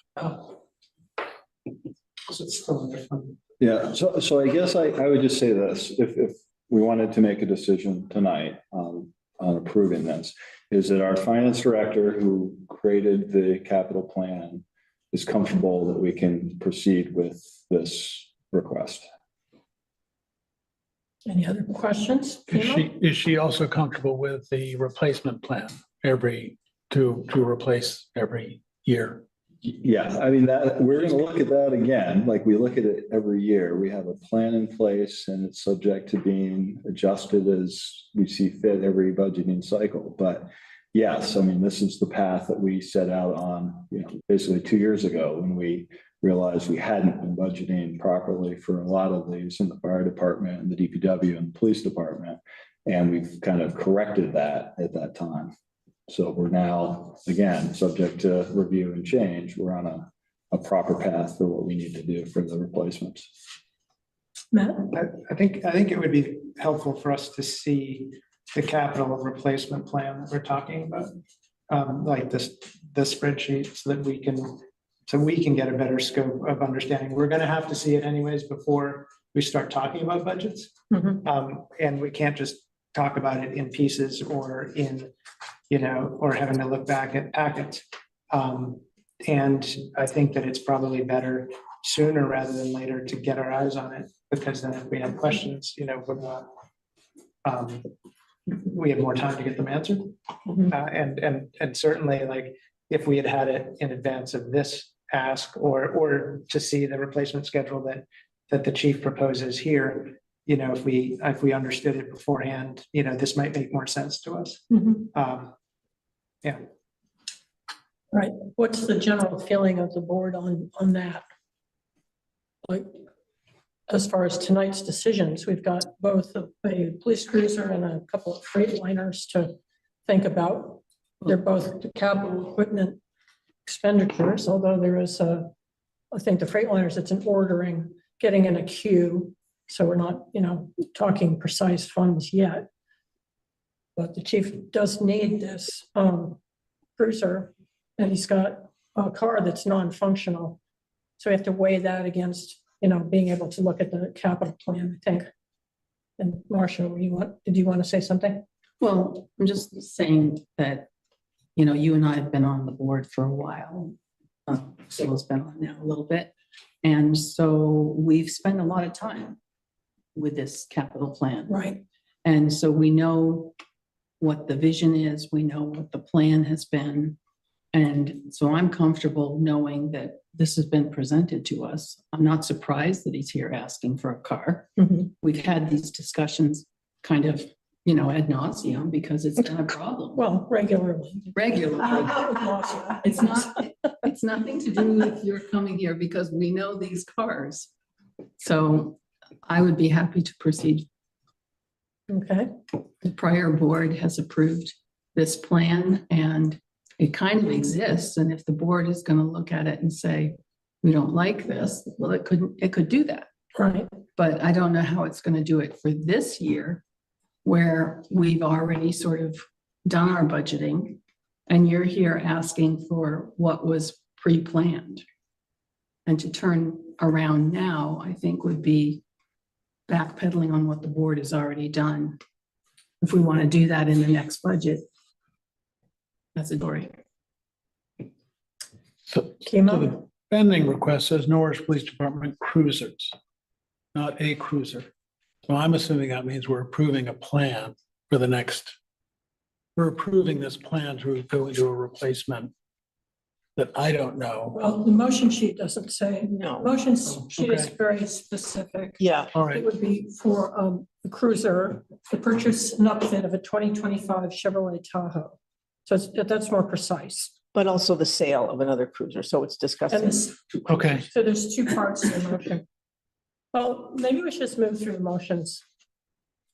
Yeah, so I guess I would just say this, if we wanted to make a decision tonight on approving this, is that our finance director who created the capital plan is comfortable that we can proceed with this request. Any other questions? Is she also comfortable with the replacement plan to replace every year? Yeah, I mean, that we're going to look at that again, like we look at it every year. We have a plan in place and it's subject to being adjusted as we see fit every budgeting cycle. But yes, I mean, this is the path that we set out on, basically 2 years ago when we realized we hadn't been budgeting properly for a lot of these in the fire department and the DPW and the police department. And we've kind of corrected that at that time. So we're now, again, subject to review and change. We're on a proper path for what we need to do for the replacements. Matt? I think it would be helpful for us to see the capital replacement plan that we're talking about, like the spreadsheet, so that we can get a better scope of understanding. We're going to have to see it anyways before we start talking about budgets. Mm-hmm. And we can't just talk about it in pieces or or having to look back at packets. And I think that it's probably better sooner rather than later to get our eyes on it, because then if we have questions, we're not, we have more time to get them answered. Mm-hmm. And certainly, like, if we had it in advance of this ask or to see the replacement schedule that the chief proposes here, if we understood it beforehand, this might make more sense to us. Mm-hmm. Yeah. Right. What's the general feeling of the board on that? Like, as far as tonight's decisions, we've got both a police cruiser and a couple of Freightliners to think about. They're both capital equipment expenditures, although there is I think the Freightliners, it's an ordering, getting in a queue. So we're not, talking precise funds yet. But the chief does need this cruiser, and he's got a car that's non-functional. So we have to weigh that against, being able to look at the capital plan, I think. And Marcia, did you want to say something? Well, I'm just saying that, you and I have been on the board for a while. Sybil's been on now a little bit. And so we've spent a lot of time with this capital plan. Right. And so we know what the vision is, we know what the plan has been. And so I'm comfortable knowing that this has been presented to us. I'm not surprised that he's here asking for a car. Mhm. We've had these discussions kind of, ad nauseum because it's been a problem Well, regularly. regularly. It's nothing to do with your coming here because we know these cars. So I would be happy to proceed. Okay, The prior board has approved this plan and it kind of exists. And if the board is going to look at it and say, we don't like this, well, it could do that. right. But I don't know how it's going to do it for this year where we've already sort of done our budgeting and you're here asking for what was pre-planned. And to turn around now, I think would be backpedaling on what the board has already done. If we want to do that in the next budget, that's a story. So Kimo? the pending request says Norwich Police Department cruisers, not a cruiser. So I'm assuming that means we're approving a plan for the next, we're approving this plan to go into a replacement that I don't know. Well, the motion sheet doesn't say, No. motion sheet is Okay. very specific. Yeah, All It right, would be for the cruiser, to purchase an upfit of a 2025 Chevrolet Tahoe. So that's more precise. but also the sale of another cruiser, so it's And discussing. this, okay. so there's two parts to the motion. Well, maybe we should just move through the motions.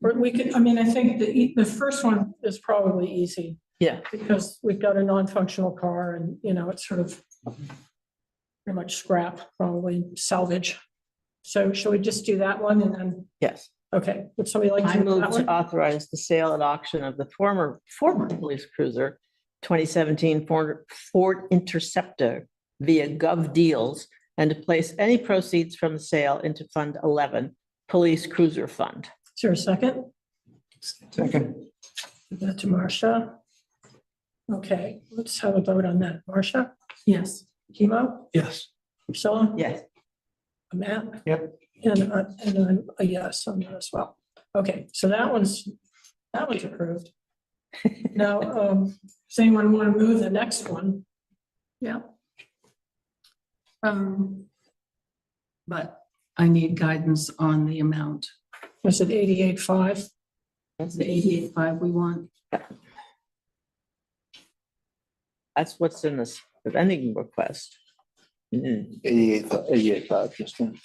Or we could, I mean, I think the first one is probably easy. Yeah. Because we've got a non-functional car and, it's sort of pretty much scrap, probably salvage. So shall we just do that one and then, Yes. okay, would somebody like I to do move that to one? authorize the sale at auction of the former police cruiser, 2017 Ford Interceptor via Gov Deals, and to place any proceeds from the sale into Fund 11, Police Cruiser Fund. Is there a second? Second. Give that to Marcia. Okay, let's have a vote on that. Marcia, Yes. Kimo, Yes, Priscilla? Yes. Matt? Yep. And I'm a yes on that as well. Okay, so that one's approved. Now, does anyone want to move the next one? Yeah. But I need guidance on the amount. Was it 88.5? That's the 88.5 we want. That's what's in this vending request. Mm. 88.5, just in.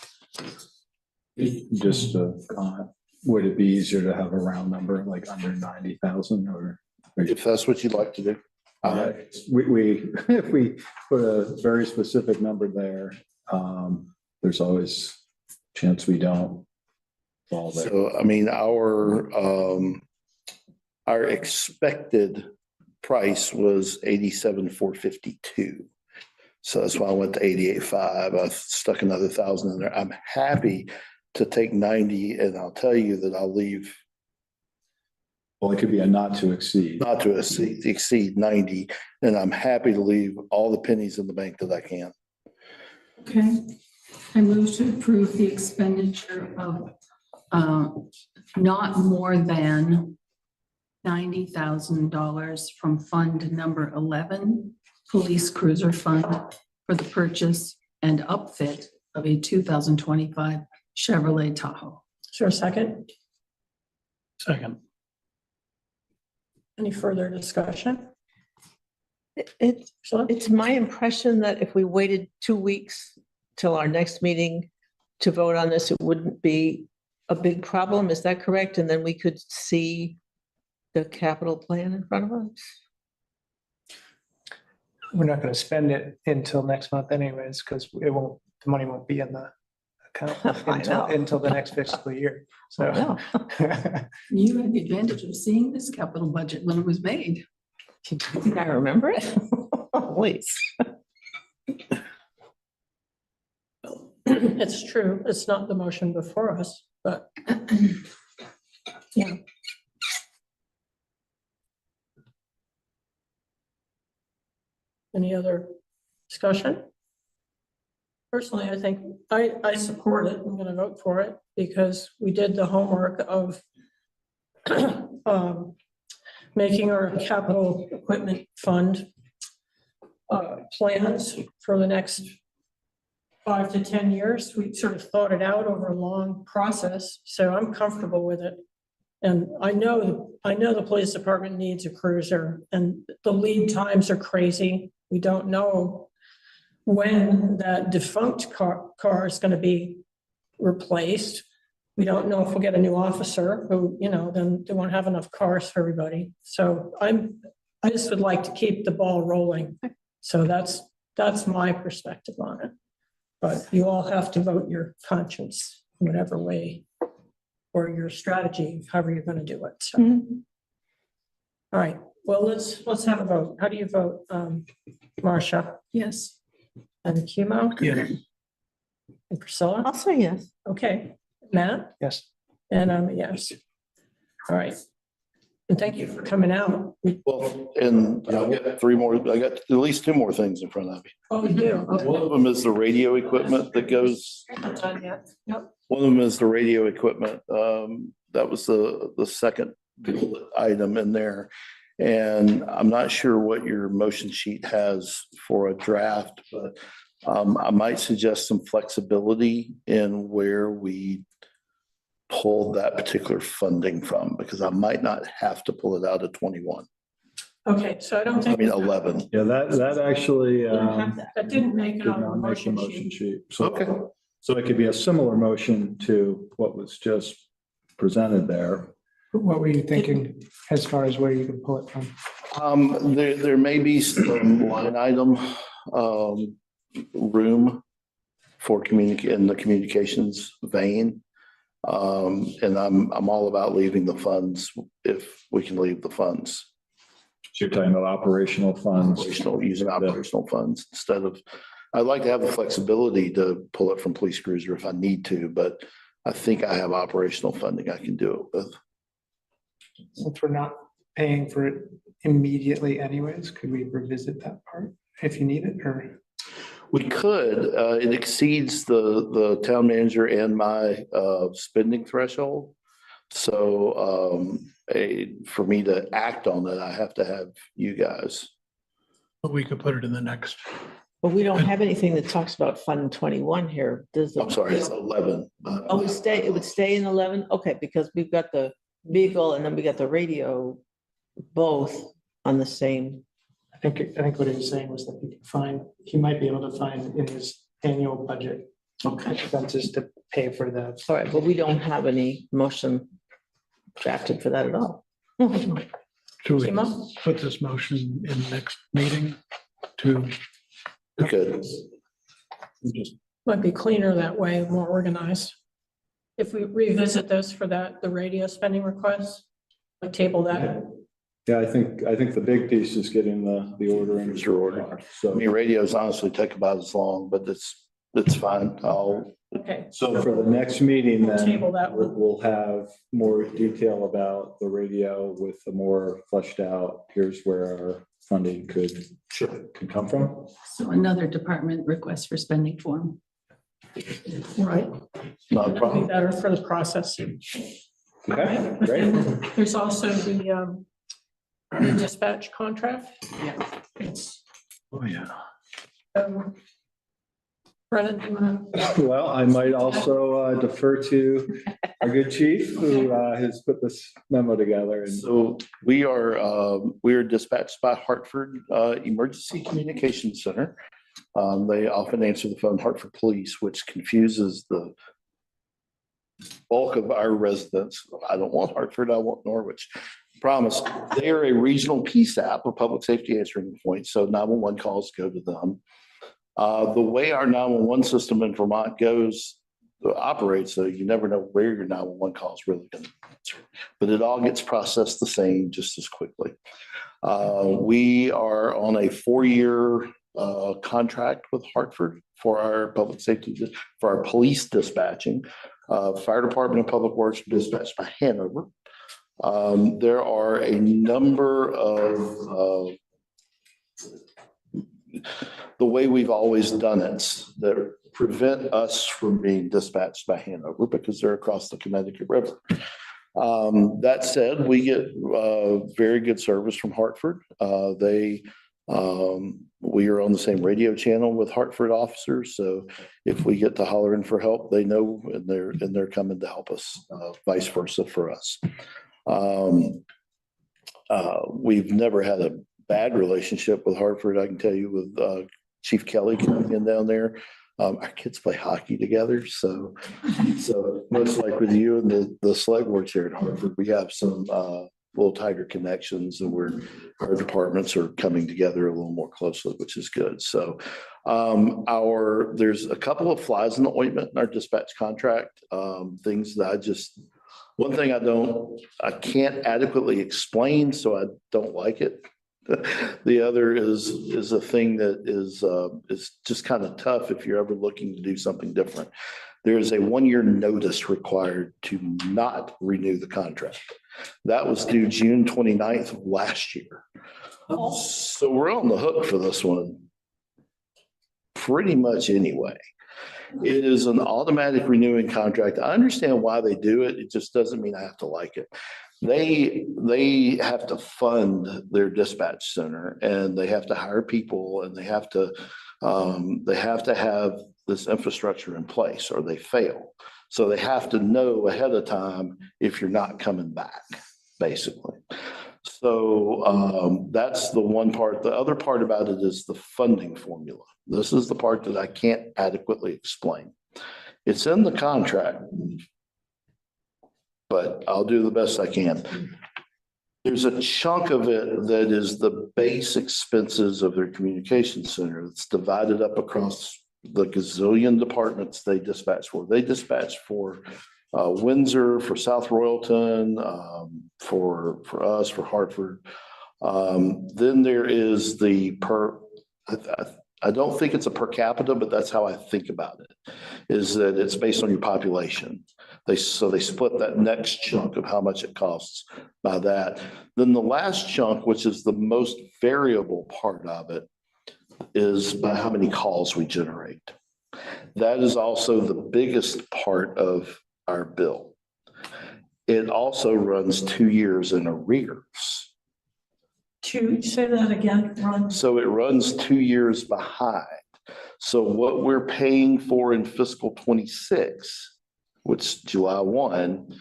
Just a comment, would it be easier to have a round number, like under 90,000 or? If that's what you'd like to do. We, if we put a very specific number there, there's always a chance we don't fall there. So, I mean, our expected price was 87,452. So that's why I went to 88.5. I stuck another 1,000 in there. I'm happy to take 90, and I'll tell you that I'll leave Well, it could be a not to exceed. not to exceed 90, and I'm happy to leave all the pennies in the bank that I can. Okay. I move to approve the expenditure of not more than $90,000 from Fund number 11, Police Cruiser Fund, for the purchase and upfit of a 2025 Chevrolet Tahoe. Is there a second? second. Any further discussion? Priscilla? It's my impression that if we waited 2 weeks till our next meeting to vote on this, it wouldn't be a big problem. Is that correct? And then we could see the capital plan in front of us? We're not gonna spend it until next month anyways, because the money won't be in the account I know. until the next fiscal year. So. No. You had the advantage of seeing this capital budget when it was made. Do you think I remember it? Wait. It's true, it's not the motion before us, but yeah. Any other discussion? Personally, I think I support it. I'm gonna vote for it because we did the homework of making our capital equipment fund plans for the next 5 to 10 years. We sort of thought it out over a long process, so I'm comfortable with it. And I know the police department needs a cruiser, and the lead times are crazy. We don't know when that defunct car is going to be replaced. We don't know if we'll get a new officer who, then they won't have enough cars for everybody. So I just would like to keep the ball rolling. So that's my perspective on it. But you all have to vote your conscience, whatever way, or your strategy, however you're going to do it. So, all right. Well, let's have a vote. How do you vote, Marcia? Yes. And Kimo? Yeah. And Priscilla? I'll say yes. Okay. Matt? Yes. And I'm a yes. All right. And thank you for coming out. Well, and I got at least 2 more things in front of me. Oh, you do? Okay. One of them is the radio equipment that goes, Not done yet. Yep. one of them is the radio equipment. That was the second item in there. And I'm not sure what your motion sheet has for a draft, but I might suggest some flexibility in where we pull that particular funding from, because I might not have to pull it out of 21. Okay, so I don't I think. mean, 11. Yeah, that actually That didn't make it did on the not make the motion motion sheet. sheet. So, Okay. so it could be a similar motion to what was just presented there. What were you thinking as far as where you can pull it from? There may be some line item room for in the communications vein. And I'm all about leaving the funds if we can leave the funds. So you're talking about operational funds. Using operational funds instead of, I'd like to have the flexibility to pull it from police cruiser if I need to, but I think I have operational funding I can do it with. Since we're not paying for it immediately anyways, could we revisit that part if you need it, or? We could, it exceeds the town manager and my spending threshold. So for me to act on it, I have to have you guys. But we could put it in the next. But we don't have anything that talks about Fund 21 here, does it? I'm sorry, it's 11. Oh, it would stay in 11? Okay, because we've got the vehicle and then we got the radio both on the same. I think what he was saying was that he might be able to find in his annual budget expenses to pay for the. All right, but we don't have any motion drafted for that at all. Should we Kimo? put this motion in the next meeting to? Good. Might be cleaner that way, more organized. If we revisit this for the radio spending request, like table that. Yeah, I think the big piece is getting the order in. Your order. I So, mean, radios honestly take about as long, but it's fine. Okay. so for the next meeting, We'll then table that one. we'll have more detail about the radio with a more fleshed out, here's where our funding could come from. So another department request for spending form. Right. Not a That'd be problem. better for the process. Okay, great. There's also the dispatch contract. Yeah. It's, Oh, yeah. Brennan, do you want to? Well, I might also defer to our good chief who has put this memo together. And So we are dispatched by Hartford Emergency Communications Center. They often answer the phone, Hartford Police, which confuses the bulk of our residents. I don't want Hartford, I want Norwich. Promise. They are a regional PSAP, a public safety answering point, so 911 calls go to them. The way our 911 system in Vermont operates, so you never know where your 911 call is really going to answer, but it all gets processed the same just as quickly. We are on a 4-year contract with Hartford for our public safety, for our police dispatching. Fire Department and Public Works are dispatched by Hanover. There are a number of the way we've always done it that prevent us from being dispatched by Hanover because they're across the Connecticut River. That said, we get very good service from Hartford. We are on the same radio channel with Hartford officers, so if we get to hollering for help, they know and they're coming to help us, vice versa for us. We've never had a bad relationship with Hartford, I can tell you, with Chief Kelly coming in down there. Our kids play hockey together, so much like with you and the select board chair at Hartford, we have some little tighter connections, and our departments are coming together a little more closely, which is good. So there's a couple of flies in the ointment in our dispatch contract, things that one thing I can't adequately explain, so I don't like it. The other is a thing that is just kind of tough if you're ever looking to do something different. There is a 1-year notice required to not renew the contract. That was due June 29th of last year. So we're on the hook for this one pretty much anyway. It is an automatic renewing contract. I understand why they do it. It just doesn't mean I have to like it. They have to fund their dispatch center, and they have to hire people, and they have to have this infrastructure in place or they fail. So they have to know ahead of time if you're not coming back, basically. So that's the one part. The other part about it is the funding formula. This is the part that I can't adequately explain. It's in the contract, but I'll do the best I can. There's a chunk of it that is the base expenses of their communication center. It's divided up across the gazillion departments they dispatch for. They dispatch for Windsor, for South Royalton, for us, for Hartford. Then there is the I don't think it's a per capita, but that's how I think about it, is that it's based on your population. So they split that next chunk of how much it costs by that. Then the last chunk, which is the most variable part of it, is by how many calls we generate. That is also the biggest part of our bill. It also runs 2 years in arrears. Say that again, Ron. So it runs 2 years behind. So what we're paying for in fiscal 26, which July 1,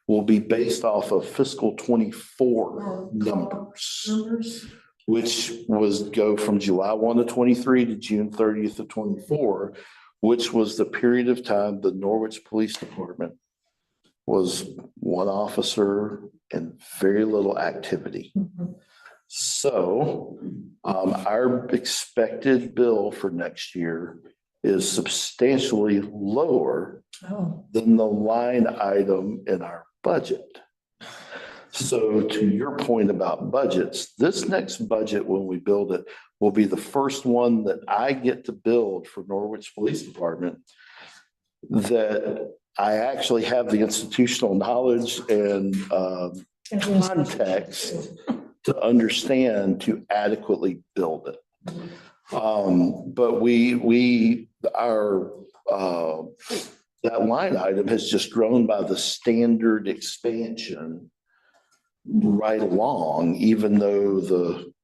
will be based off of fiscal 24 numbers, which go from July 1 of 23 to June 30th of 24, which was the period of time the Norwich Police Department was one officer and very little activity. Mm-hmm. So our expected bill for next year is substantially lower than the line item in our budget. So to your point about budgets, this next budget, when we build it, will be the first one that I get to build for Norwich Police Department that I actually have the institutional knowledge and context to understand to adequately build it. But that line item has just grown by the standard expansion right along, even though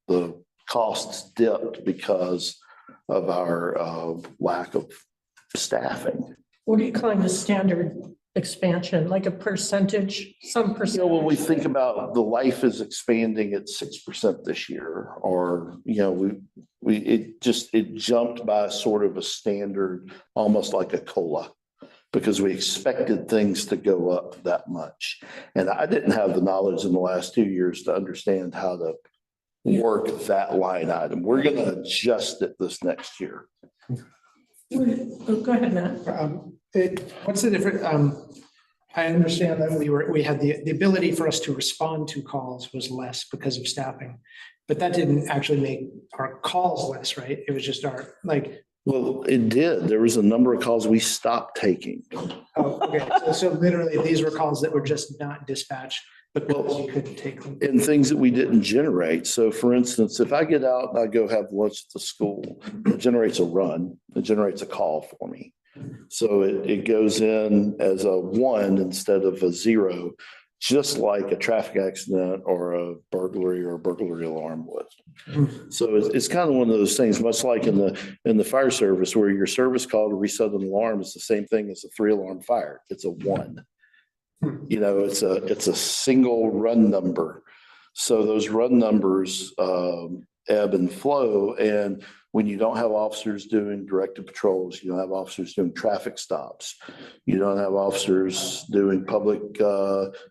the costs dipped because of our lack of staffing. What do you call the standard expansion, like a percentage, some percentage? When we think about the life is expanding at 6% this year, or, it jumped by sort of a standard, almost like a COLA, because we expected things to go up that much. And I didn't have the knowledge in the last 2 years to understand how to work that line item. We're going to adjust it this next year. Go ahead, Matt. What's the difference? I understand that we had the ability for us to respond to calls was less because of staffing, but that didn't actually make our calls less, right? It was just Well, it did. There was a number of calls we stopped taking. Oh, okay. So literally these were calls that were just not dispatched, but you couldn't take them. And things that we didn't generate. So for instance, if I get out and I go have lunch at the school, it generates a run, it generates a call for me. So it goes in as a 1 instead of a 0, just like a traffic accident or a burglary or a burglary alarm would. So it's kind of one of those things, much like in the fire service, where your service call to reset an alarm is the same thing as a 3-alarm fire. It's a 1. You know, it's a single run number. So those run numbers ebb and flow. And when you don't have officers doing directed patrols, you don't have officers doing traffic stops, you don't have officers doing public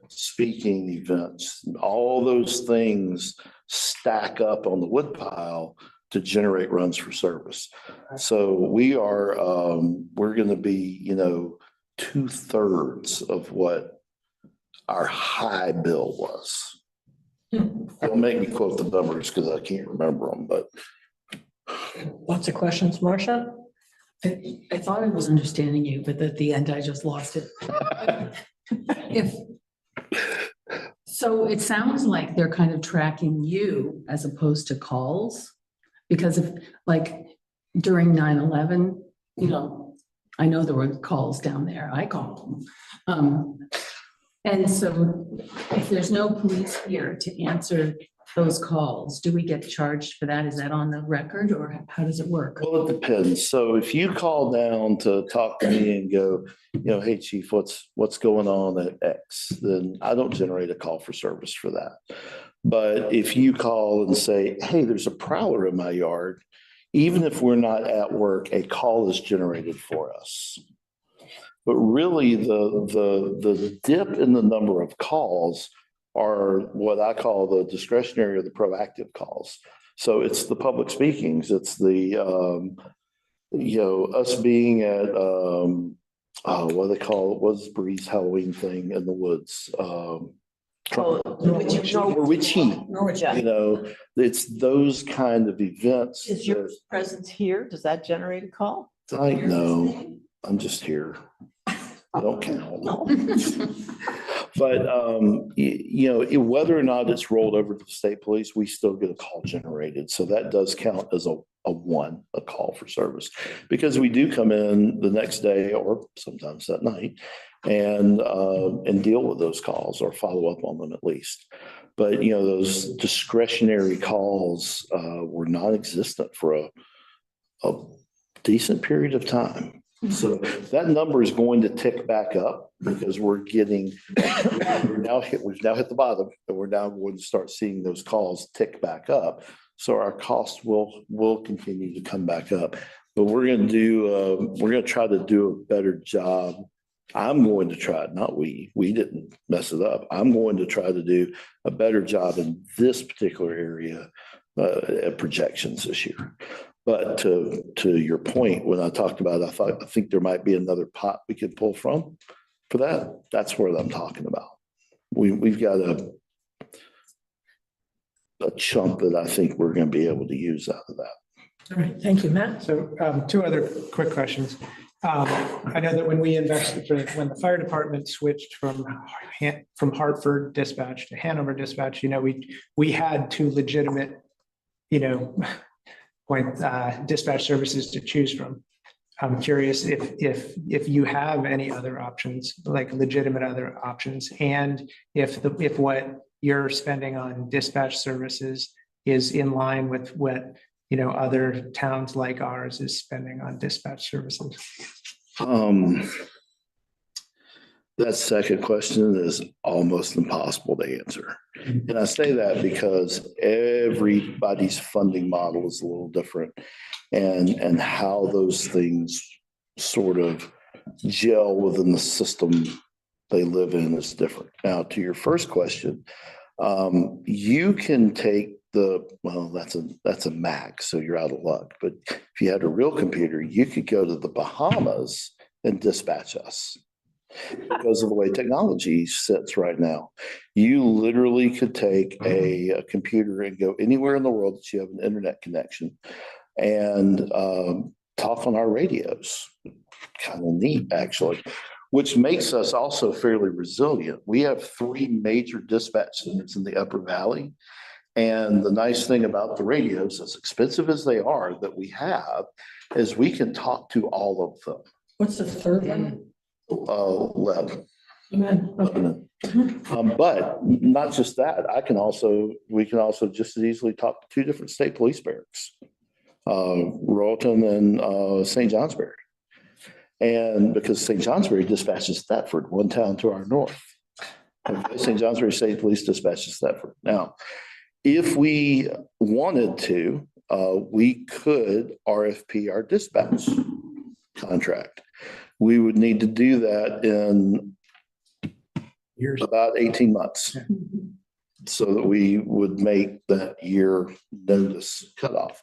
speaking events, all those things stack up on the woodpile to generate runs for service. So we're going to be, you know, 2/3 of what our high bill was. Don't make me quote the numbers because I can't remember them, but. Lots of questions, Marcia? I thought I was understanding you, but at the end, I just lost it. So it sounds like they're kind of tracking you as opposed to calls. Because if, like, during 9/11, you know, I know there were calls down there, I called them. And so if there's no police here to answer those calls, do we get charged for that? Is that on the record, or how does it work? Well, it depends. So if you call down to talk to me and go, you know, hey, chief, what's going on at X, then I don't generate a call for service for that. But if you call and say, hey, there's a prowler in my yard, even if we're not at work, a call is generated for us. But really, the dip in the number of calls are what I call the discretionary or the proactive calls. So it's the public speakings. It's the, you know, us being at, what do they call it? What's Bree's Halloween thing in the woods? Norwich. Norwich, Yeah. You know, it's those kind of events. Is your presence here? Does that generate a call? I know, I'm just here. I don't count. But, you know, whether or not it's rolled over to the state police, we still get a call generated. So that does count as a call for service, because we do come in the next day or sometimes that night and deal with those calls or follow up on them at least. But, you know, those discretionary calls were non-existent for a decent period of time. So that number is going to tick back up because we've now hit the bottom, and we're now going to start seeing those calls tick back up. So our costs will continue to come back up, but we're going to try to do a better job. I'm going to try, not we didn't mess it up. I'm going to try to do a better job in this particular area at projections this year. But to your point, when I talked about, I think there might be another pot we could pull from for that. That's what I'm talking about. We've got a chunk that I think we're going to be able to use out of that. all right, thank you, Matt. So 2 other quick questions. I know that when the fire department switched from Hartford dispatch to Hanover dispatch, you know, we had 2 legitimate, you know, dispatch services to choose from. I'm curious if you have any other options, like legitimate other options, and if what you're spending on dispatch services is in line with what, you know, other towns like ours is spending on dispatch services. That second question is almost impossible to answer. And I say that because everybody's funding model is a little different, and how those things sort of gel within the system they live in is different. Now, to your first question, you can take that's a Mac, so you're out of luck. But if you had a real computer, you could go to the Bahamas and dispatch us. Because of the way technology sits right now, you literally could take a computer and go anywhere in the world that you have an internet connection and talk on our radios. Kind of neat, actually, which makes us also fairly resilient. We have 3 major dispatch centers in the Upper Valley. And the nice thing about the radios, as expensive as they are, that we have, is we can talk to all of them. What's the third one? Lebanon. Okay. But not just that, we can also just as easily talk to two different state police barracks, Royalton and St. Johnsbury. And because St. Johnsbury dispatches Thetford, one town to our north. St. Johnsbury State Police dispatches Thetford. Now, if we wanted to, we could RFP our dispatch contract. We would need to do that in about 18 months. So that we would make that year notice cutoff.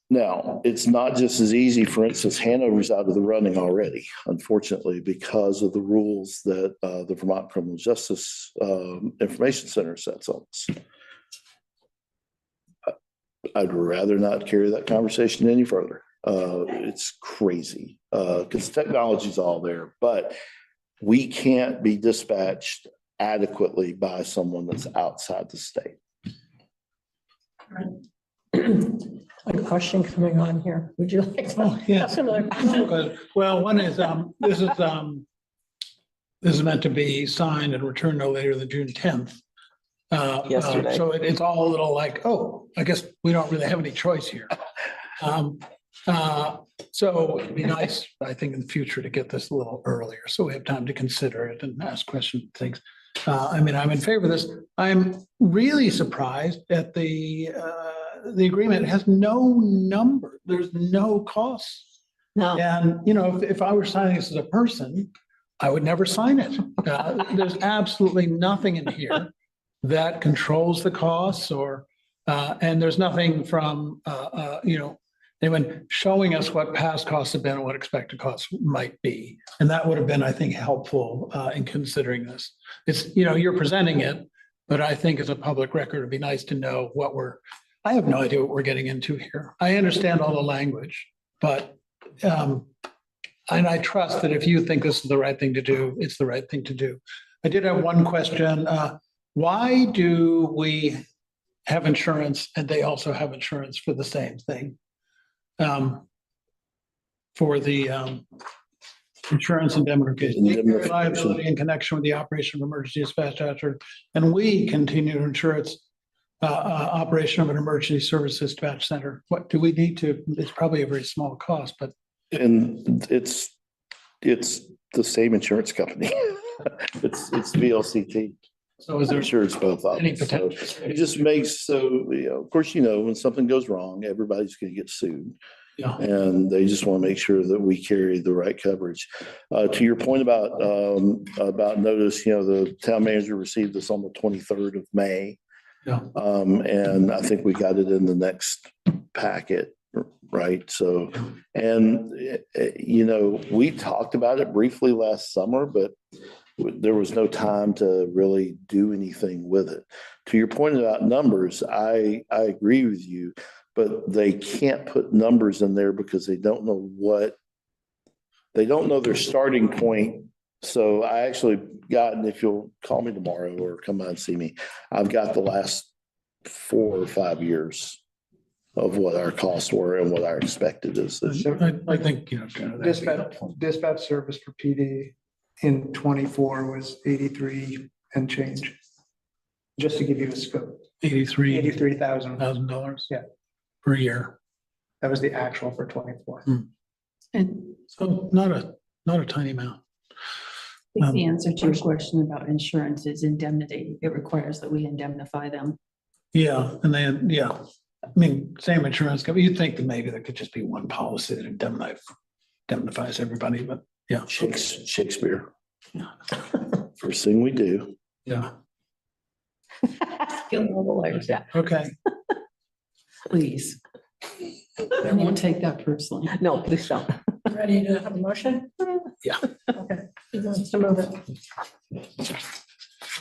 Now, it's not just as easy. For instance, Hanover's out of the running already, unfortunately, because of the rules that the Vermont Criminal Justice Information Center sets on us. I'd rather not carry that conversation any further. It's crazy because technology's all there, but we can't be dispatched adequately by someone that's outside the state. A question coming on here. Would you like to? Oh, yes. Well, one is, this is meant to be signed and returned no later than June 10th. Yesterday. So it's all a little like, oh, I guess we don't really have any choice here. So it'd be nice, I think, in the future to get this a little earlier, so we have time to consider it and ask questions and things. I mean, I'm in favor of this. I'm really surprised at the agreement. It has no number. There's no costs. No, And, you know, if I were signing this as a person, I would never sign it. There's absolutely nothing in here that controls the costs or, and there's nothing from, you know, anyone showing us what past costs have been and what expected costs might be. And that would have been, I think, helpful in considering this. It's, you know, you're presenting it, but I think as a public record, it'd be nice to know what I have no idea what we're getting into here. I understand all the language, but, and I trust that if you think this is the right thing to do, it's the right thing to do. I did have one question. Why do we have insurance and they also have insurance for the same thing? For the insurance indemnification, liability in connection with the operation of emergency dispatch after, and we continue to insure its operation of an emergency service dispatch center. What do we need to? It's probably a very small cost, but And it's the same insurance company. It's VLCT. so is there I'm sure it's both of any them. So potential? it just makes, so, you know, of course, you know, when something goes wrong, everybody's going to get sued. Yeah. And they just want to make sure that we carry the right coverage. To your point about notice, you know, the town manager received this on the 23rd of May. Yeah. And I think we got it in the next packet, right? So, and, you know, we talked about it briefly last summer, but there was no time to really do anything with it. To your point about numbers, I agree with you, but they can't put numbers in there because they don't know their starting point. So I actually got, and if you'll call me tomorrow or come by and see me, I've got the last 4 or 5 years of what our costs were and what our expected is. I think, you know, that'd be helpful. Dispatch service for PD in 24 was 83 and change. Just to give you a scope, $83,000. $83,000. Yeah. Per year. That was the actual for 24. And So not a tiny amount. I think the answer to your question about insurance is indemnity. It requires that we indemnify them. Yeah, and then, yeah, I mean, same insurance company. You'd think that maybe there could just be one policy that indemnifies everybody, but yeah. Shakespeare. First thing we do. Yeah, Kill all the lawyers, yeah. okay. Please. I won't take that personally. No, please don't. Ready to have a motion? Yeah. Okay. Who wants to move it?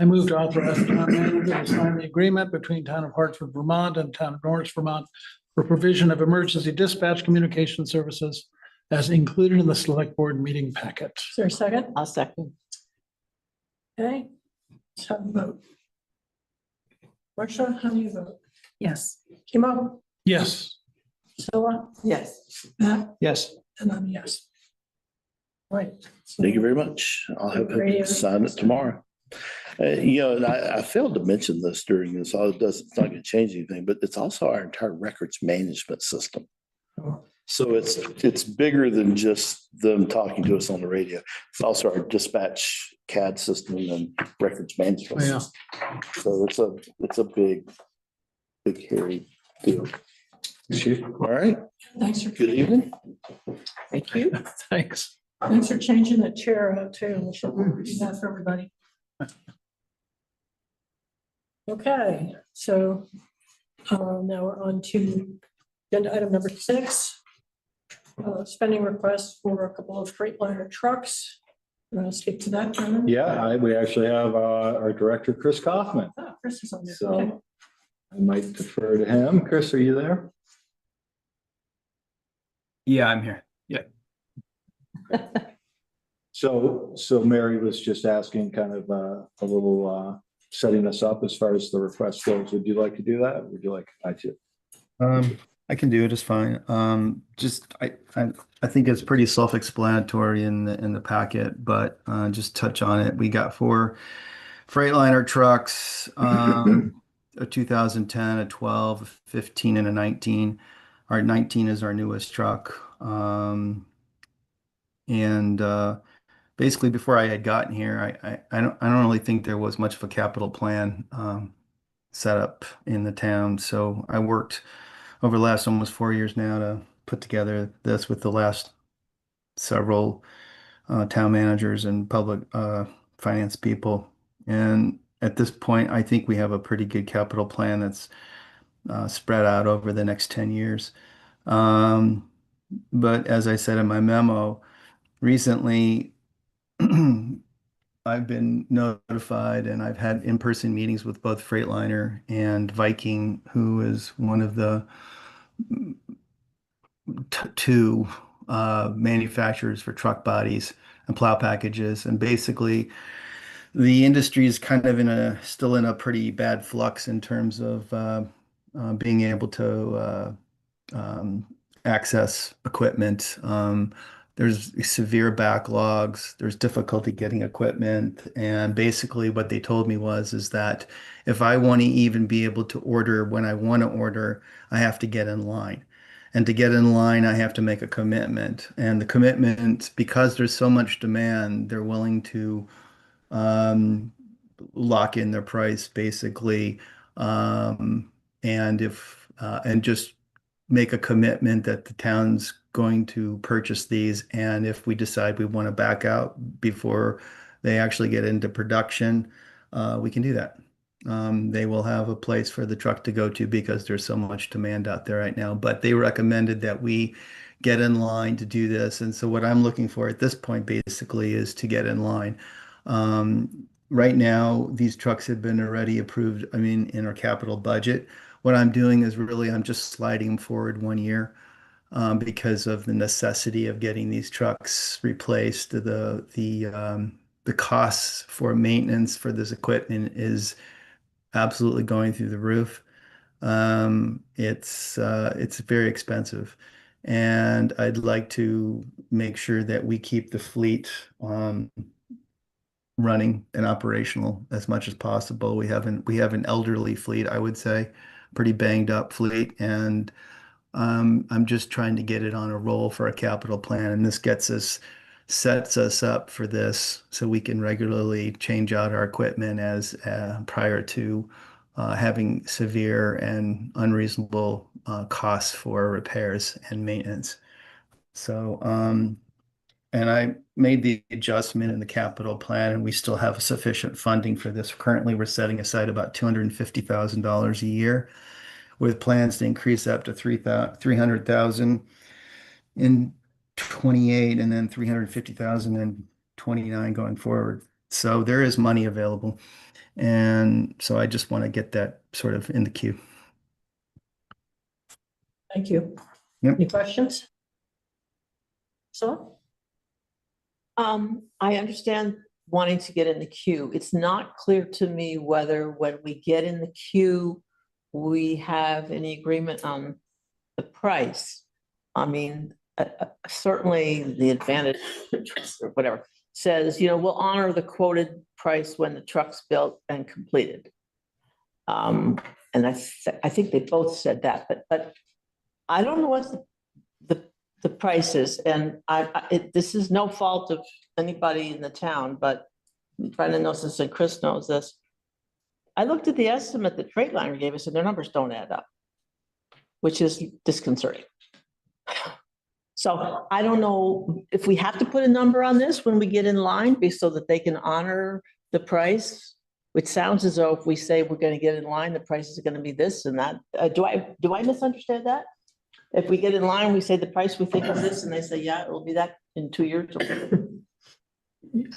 I move to authorize the town manager to sign the agreement between Town of Hartford, Vermont and Town of Norwich, Vermont for provision of emergency dispatch communication services as included in the select board meeting packet. Is there a second? I'll second. Okay. Let's have a vote. Marcia, how do you vote? Yes. Kimo? Yes. Priscilla? Yes. Matt? Yes. And I'm yes. Right. Thank you very much. I'll have him sign it tomorrow. And I failed to mention this during this, it's not going to change anything, but it's also our entire records management system. So it's bigger than just them talking to us on the radio. It's also our dispatch CAD system and records management Yeah. system. So it's a big, hairy deal. All right. Thanks for, Good evening. Thank you. Thanks. thanks for changing the chair out too. We should do that for everybody. Okay, so now we're on to agenda item number 6. Spending requests for a couple of Freightliner trucks. You want to speak to that, Brennan? Yeah, we actually have our director, Chris Kaufman. Oh, Chris is on there. Okay. So I might defer to him. Chris, are you there? Yeah, I'm here. Yeah. So Mary was just asking kind of a little setting us up as far as the request goes. Would you like to do that? Or would you like I to? I can do it. It's fine. Just I think it's pretty self-explanatory in the packet, but just touch on it. We got 4 Freightliner trucks, a 2010, a 12, a 15, and a 19. Our 19 is our newest truck. Basically before I had gotten here, I don't really think there was much of a capital plan set up in the town. So I worked over the last almost 4 years now to put together this with the last several town managers and public finance people. And at this point, I think we have a pretty good capital plan that's spread out over the next 10 years. But as I said in my memo, recently I've been notified and I've had in-person meetings with both Freightliner and Viking, who is one of the 2 manufacturers for truck bodies and plow packages. And basically the industry is kind of still in a pretty bad flux in terms of being able to access equipment. There's severe backlogs, there's difficulty getting equipment. And basically what they told me is that if I want to even be able to order when I want to order, I have to get in line. And to get in line, I have to make a commitment. And the commitment, because there's so much demand, they're willing to lock in their price basically. And just make a commitment that the town's going to purchase these. And if we decide we want to back out before they actually get into production, we can do that. They will have a place for the truck to go to because there's so much demand out there right now. But they recommended that we get in line to do this. And so what I'm looking for at this point basically is to get in line. Right now, these trucks have been already approved, in our capital budget. What I'm doing is really, I'm just sliding them forward 1 year because of the necessity of getting these trucks replaced. The costs for maintenance for this equipment is absolutely going through the roof. It's very expensive, and I'd like to make sure that we keep the fleet running and operational as much as possible. We have an elderly fleet, I would say, pretty banged up fleet, and I'm just trying to get it on a roll for a capital plan, and this sets us up for this so we can regularly change out our equipment as prior to having severe and unreasonable costs for repairs and maintenance. So and I made the adjustment in the capital plan, and we still have sufficient funding for this. Currently, we're setting aside about $250,000 a year, with plans to increase up to $300,000 in 28, and then $350,000 in 29 going forward. So there is money available, and so I just want to get that sort of in the queue. Thank you. Yep. Any questions? So, I understand wanting to get in the queue. It's not clear to me whether when we get in the queue, we have any agreement on the price. Certainly the advantage or whatever says, we'll honor the quoted price when the truck's built and completed. And I think they both said that, but I don't know what the price is, and this is no fault of anybody in the town, but Brenda knows this and Chris knows this. I looked at the estimate that Freightliner gave us and their numbers don't add up, which is disconcerting. So I don't know if we have to put a number on this when we get in line so that they can honor the price, which sounds as though if we say we're going to get in line, the price is going to be this and that. Do I misunderstand that? If we get in line, we say the price we think is this, and they say, yeah, it'll be that in 2 years.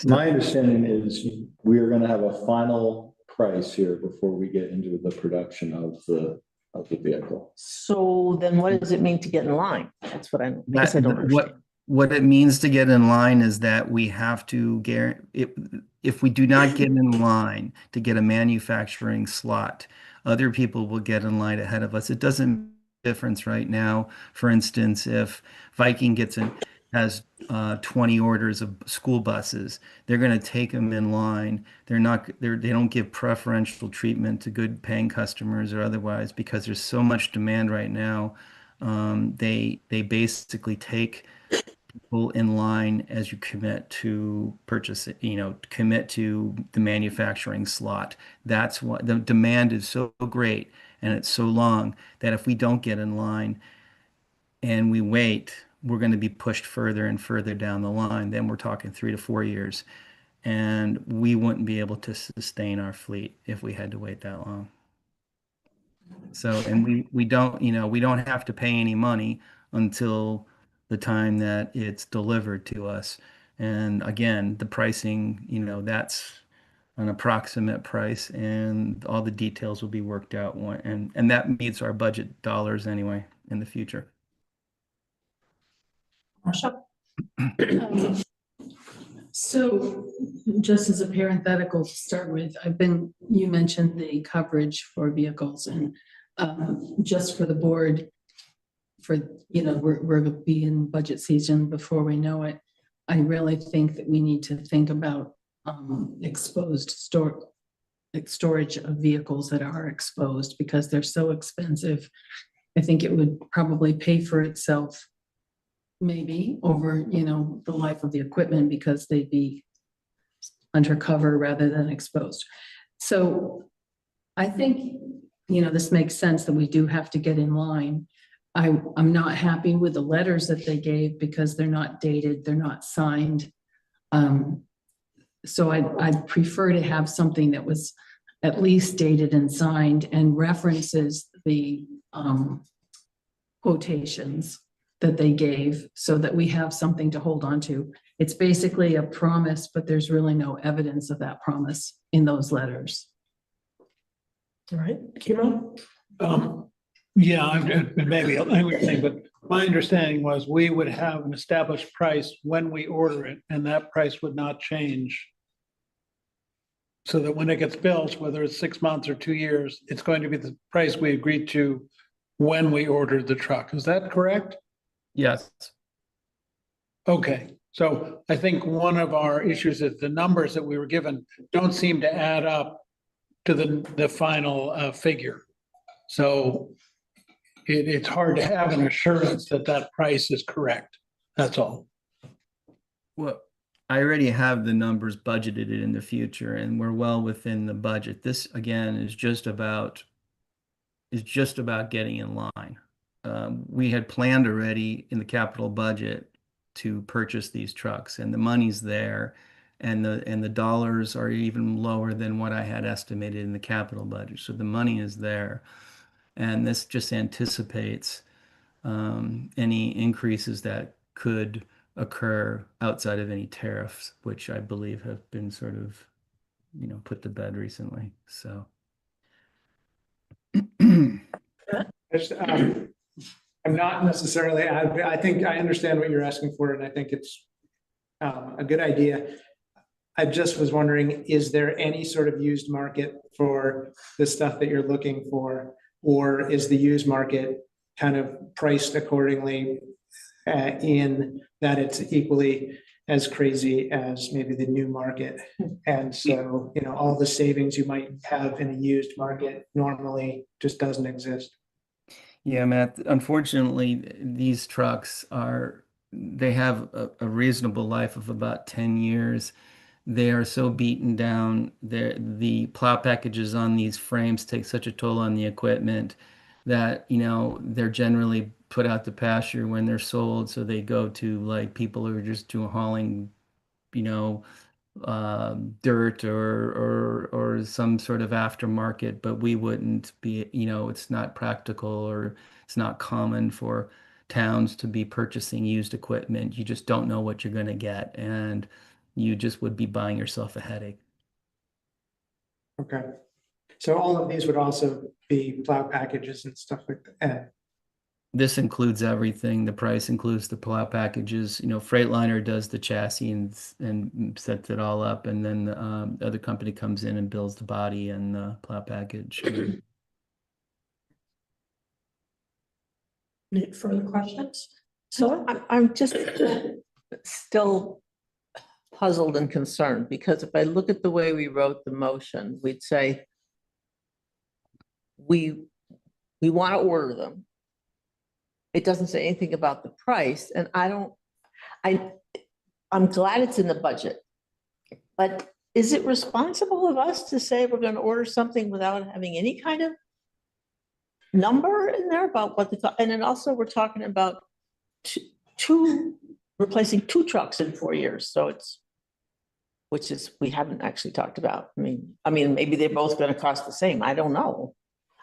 My understanding is we are gonna have a final price here before we get into the production of the vehicle. So then what does it mean to get in line? That's what I guess I don't understand. What it means to get in line is that we have to guarantee, if we do not get in line to get a manufacturing slot, other people will get in line ahead of us. It doesn't make a difference right now. For instance, if Viking has 20 orders of school buses, they're going to take them in line. They don't give preferential treatment to good paying customers or otherwise because there's so much demand right now. They basically take people in line as you commit to purchase it, commit to the manufacturing slot. That's what the demand is so great and it's so long that if we don't get in line and we wait, we're going to be pushed further and further down the line. Then we're talking 3 to 4 years, and we wouldn't be able to sustain our fleet if we had to wait that long. So, and we don't have to pay any money until the time that it's delivered to us. And again, the pricing, that's an approximate price, and all the details will be worked out. And that meets our budget dollars anyway in the future. So just as a parenthetical to start with, you mentioned the coverage for vehicles and just for the board, we're going to be in budget season before we know it. I really think that we need to think about exposed storage of vehicles that are exposed because they're so expensive. I think it would probably pay for itself maybe over, the life of the equipment because they'd be undercover rather than exposed. So I think, this makes sense that we do have to get in line. I'm not happy with the letters that they gave because they're not dated, they're not signed. So I'd prefer to have something that was at least dated and signed and references the quotations that they gave so that we have something to hold on to. It's basically a promise, but there's really no evidence of that promise in those letters. All right, Kimo? Yeah, maybe, but my understanding was we would have an established price when we order it, and that price would not change. So that when it gets built, whether it's 6 months or 2 years, it's going to be the price we agreed to when we ordered the truck. Is that correct? Yes. Okay, so I think one of our issues is the numbers that we were given don't seem to add up to the final figure. So it's hard to have an assurance that that price is correct. That's all. Well, I already have the numbers budgeted in the future, and we're well within the budget. This again is just about getting in line. We had planned already in the capital budget to purchase these trucks, and the money's there, and the dollars are even lower than what I had estimated in the capital budget. So the money is there, and this just anticipates any increases that could occur outside of any tariffs, which I believe have been sort of, put to bed recently. So. I'm not necessarily, I think I understand what you're asking for, and I think it's a good idea. I just was wondering, is there any sort of used market for the stuff that you're looking for? Or is the used market kind of priced accordingly in that it's equally as crazy as maybe the new market. And so, you know, all the savings you might have in a used market normally just doesn't exist. Yeah, Matt, unfortunately, these trucks they have a reasonable life of about 10 years. They are so beaten down. The plow packages on these frames take such a toll on the equipment that, you know, they're generally put out to pasture when they're sold. So they go to like people who are just doing hauling, you know, dirt or some sort of aftermarket, but we wouldn't be, you know, it's not practical or it's not common for towns to be purchasing used equipment. You just don't know what you're going to get, and you just would be buying yourself a headache. Okay. So all of these would also be plow packages and stuff like that. This includes everything. The price includes the plow packages. You know, Freightliner does the chassis and sets it all up, and then the other company comes in and builds the body and the plow package. Any further questions? So I'm just still puzzled and concerned, because if I look at the way we wrote the motion, we'd say we want to order them. It doesn't say anything about the price, and I'm glad it's in the budget, but is it responsible of us to say we're going to order something without having any kind of number in there about what and then also we're talking about replacing 2 trucks in 4 years. So which is, we haven't actually talked about. I mean, maybe they're both going to cost the same. I don't know.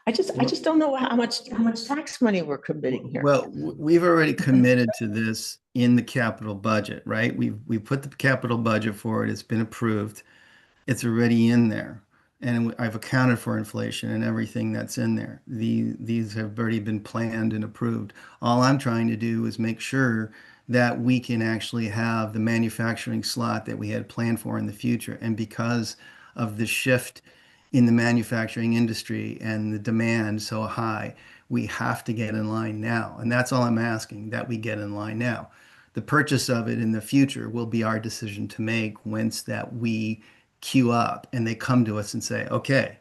I just don't know how much tax money we're committing here. Well, we've already committed to this in the capital budget, right? We put the capital budget for it. It's been approved. It's already in there. And I've accounted for inflation and everything that's in there. These have already been planned and approved. All I'm trying to do is make sure that we can actually have the manufacturing slot that we had planned for in the future. And because of the shift in the manufacturing industry and the demand so high, we have to get in line now. And that's all I'm asking, that we get in line now. The purchase of it in the future will be our decision to make once that we queue up and they come to us and say, okay,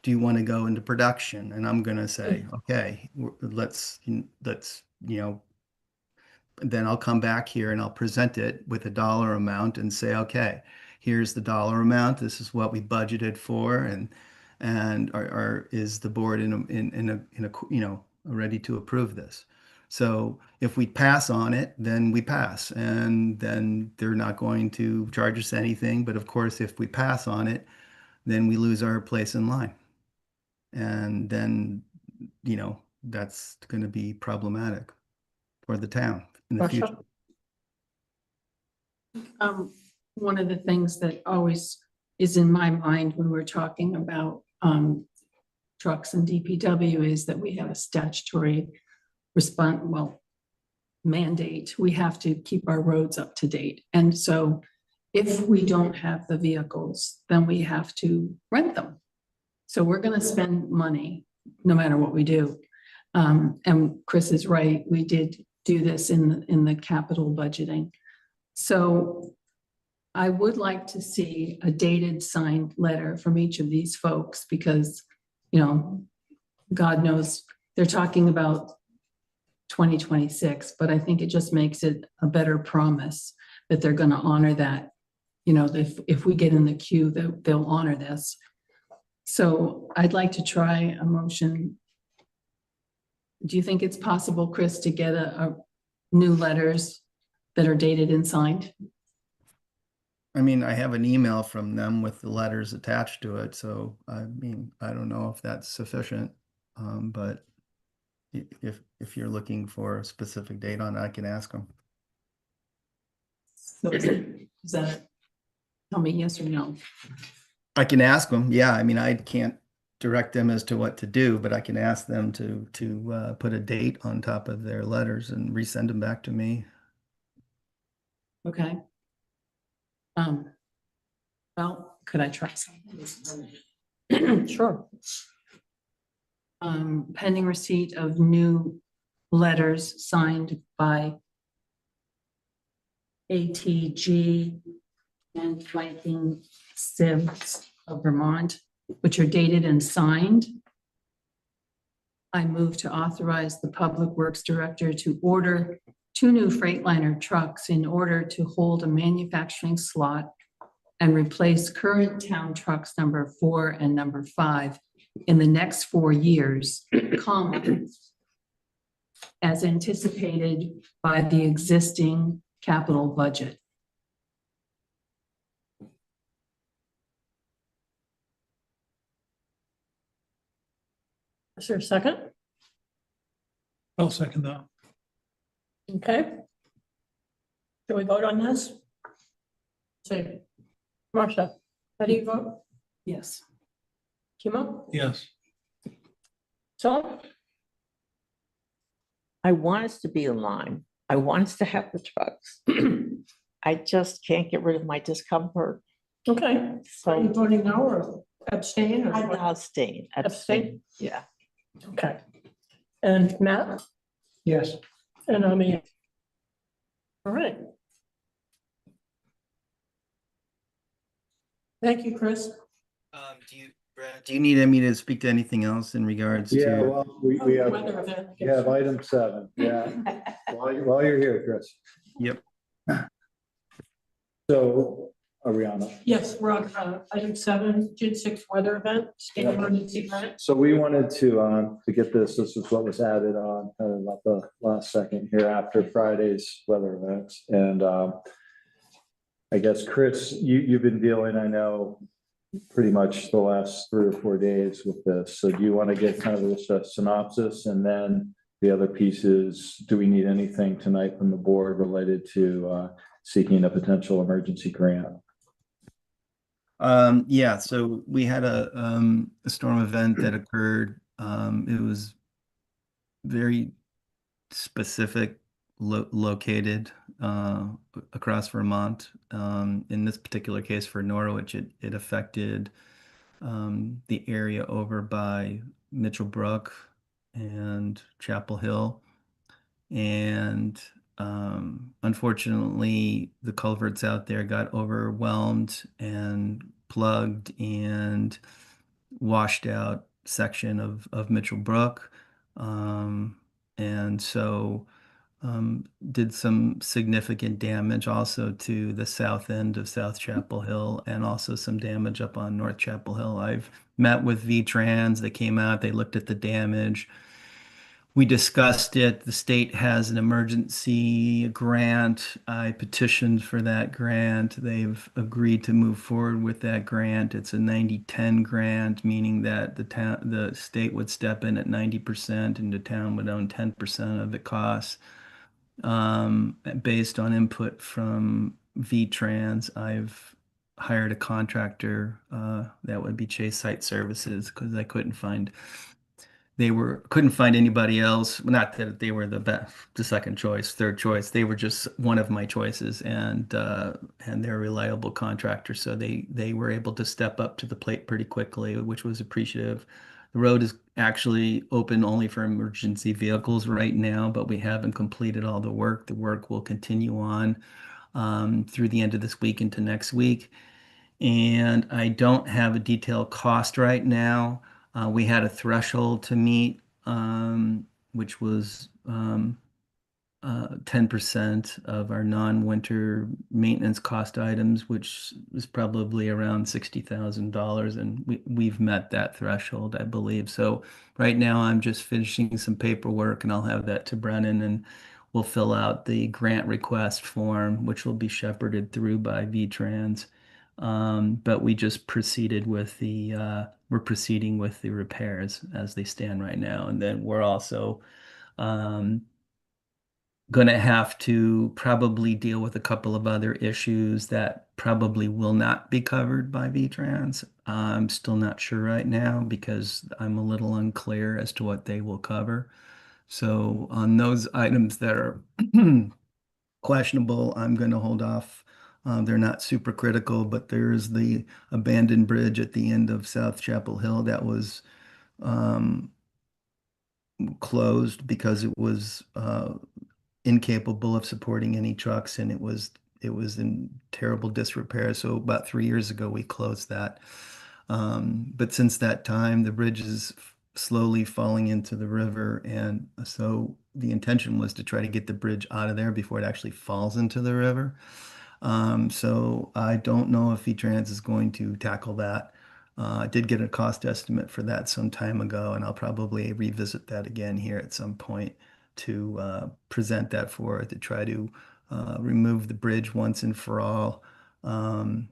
do you want to go into production? And I'm going to say, okay, let's, you know, then I'll come back here and I'll present it with a dollar amount and say, okay, here's the dollar amount. This is what we budgeted for, and is the board in a you know, ready to approve this? So if we pass on it, then we pass, and then they're not going to charge us anything. But of course, if we pass on it, then we lose our place in line, and then, you know, that's going to be problematic for the town in the future. One of the things that always is in my mind when we're talking about trucks and DPW is that we have a statutory mandate. We have to keep our roads up to date. And so if we don't have the vehicles, then we have to rent them. So we're going to spend money no matter what we do. And Chris is right. We did do this in the capital budgeting. So I would like to see a dated signed letter from each of these folks, because, you know, God knows they're talking about 2026, but I think it just makes it a better promise that they're going to honor that. You know, if we get in the queue, they'll honor this. So I'd like to try a motion. Do you think it's possible, Chris, to get a new letters that are dated and signed? I mean, I have an email from them with the letters attached to it. So, I mean, I don't know if that's sufficient. But if you're looking for a specific date on it, I can ask them. So is that, tell me yes or no? I can ask them. Yeah. I mean, I can't direct them as to what to do, but I can ask them to put a date on top of their letters and resend them back to me. Okay. Well, could I try something? sure. Pending receipt of new letters signed by ATG, and Viking Sieves of Vermont, which are dated and signed. I move to authorize the Public Works Director to order 2 new Freightliner trucks in order to hold a manufacturing slot and replace current town trucks number 4 and number 5 in the next 4 years, comma, as anticipated by the existing capital budget. Is there a second? I'll second that. Okay. Shall we vote on this? Say, Marcia, how do you vote? Yes. Kimo? Yes. So, I want us to be in line. I want us to have the trucks. I just can't get rid of my discomfort. okay, are you So voting no or abstain? or I'm what? abstain. Abstain? Yeah. Okay. And Matt? Yes. And I mean. All right. Thank you, Chris. Brad, do you need me to speak to anything else in regards Yeah, to? well, we have, Weather event. we have item 7, yeah. While you're here, Chris. Yep. So, are we on it? Yes, we're on item 7, June 6th weather event, state Yeah. emergency grant. So we wanted to get this is what was added on kind of at the last second here after Friday's weather events. And I guess, Chris, you've been dealing, I know, pretty much the last 3 or 4 days with this. So do you want to get kind of just a synopsis, and then the other pieces, do we need anything tonight from the board related to seeking a potential emergency grant? Yeah, so we had a storm event that occurred. It was very specific, located across Vermont. In this particular case for Norwich, it affected the area over by Mitchell Brook and Chapel Hill. And unfortunately, the culverts out there got overwhelmed and plugged and washed out section of Mitchell Brook. And so did some significant damage also to the south end of South Chapel Hill, and also some damage up on North Chapel Hill. I've met with V-Trans. They came out, they looked at the damage. We discussed it. The state has an emergency grant. I petitioned for that grant. They've agreed to move forward with that grant. It's a 90-10 grant, meaning that the state would step in at 90% and the town would own 10% of the costs. Based on input from V-Trans, I've hired a contractor that would be Chase Site Services, because I couldn't find anybody else. Not that they were the second choice, third choice. They were just one of my choices, and they're a reliable contractor. So they were able to step up to the plate pretty quickly, which was appreciative. The road is actually open only for emergency vehicles right now, but we haven't completed all the work. The work will continue on through the end of this week into next week. And I don't have a detailed cost right now. We had a threshold to meet, which was 10% of our non-winter maintenance cost items, which is probably around $60,000. And we've met that threshold, I believe. So right now I'm just finishing some paperwork, and I'll have that to Brennan, and we'll fill out the grant request form, which will be shepherded through by V-Trans. But we just proceeded with we're proceeding with the repairs as they stand right now. And then we're also going to have to probably deal with a couple of other issues that probably will not be covered by V-Trans. I'm still not sure right now, because I'm a little unclear as to what they will cover. So on those items that are questionable, I'm going to hold off. They're not super critical, but there is the abandoned bridge at the end of South Chapel Hill that was closed because it was incapable of supporting any trucks, and it was in terrible disrepair. So about 3 years ago, we closed that. But since that time, the bridge is slowly falling into the river. And so the intention was to try to get the bridge out of there before it actually falls into the river. So I don't know if V-Trans is going to tackle that. I did get a cost estimate for that some time ago, and I'll probably revisit that again here at some point to present that forward to try to remove the bridge once and for all, and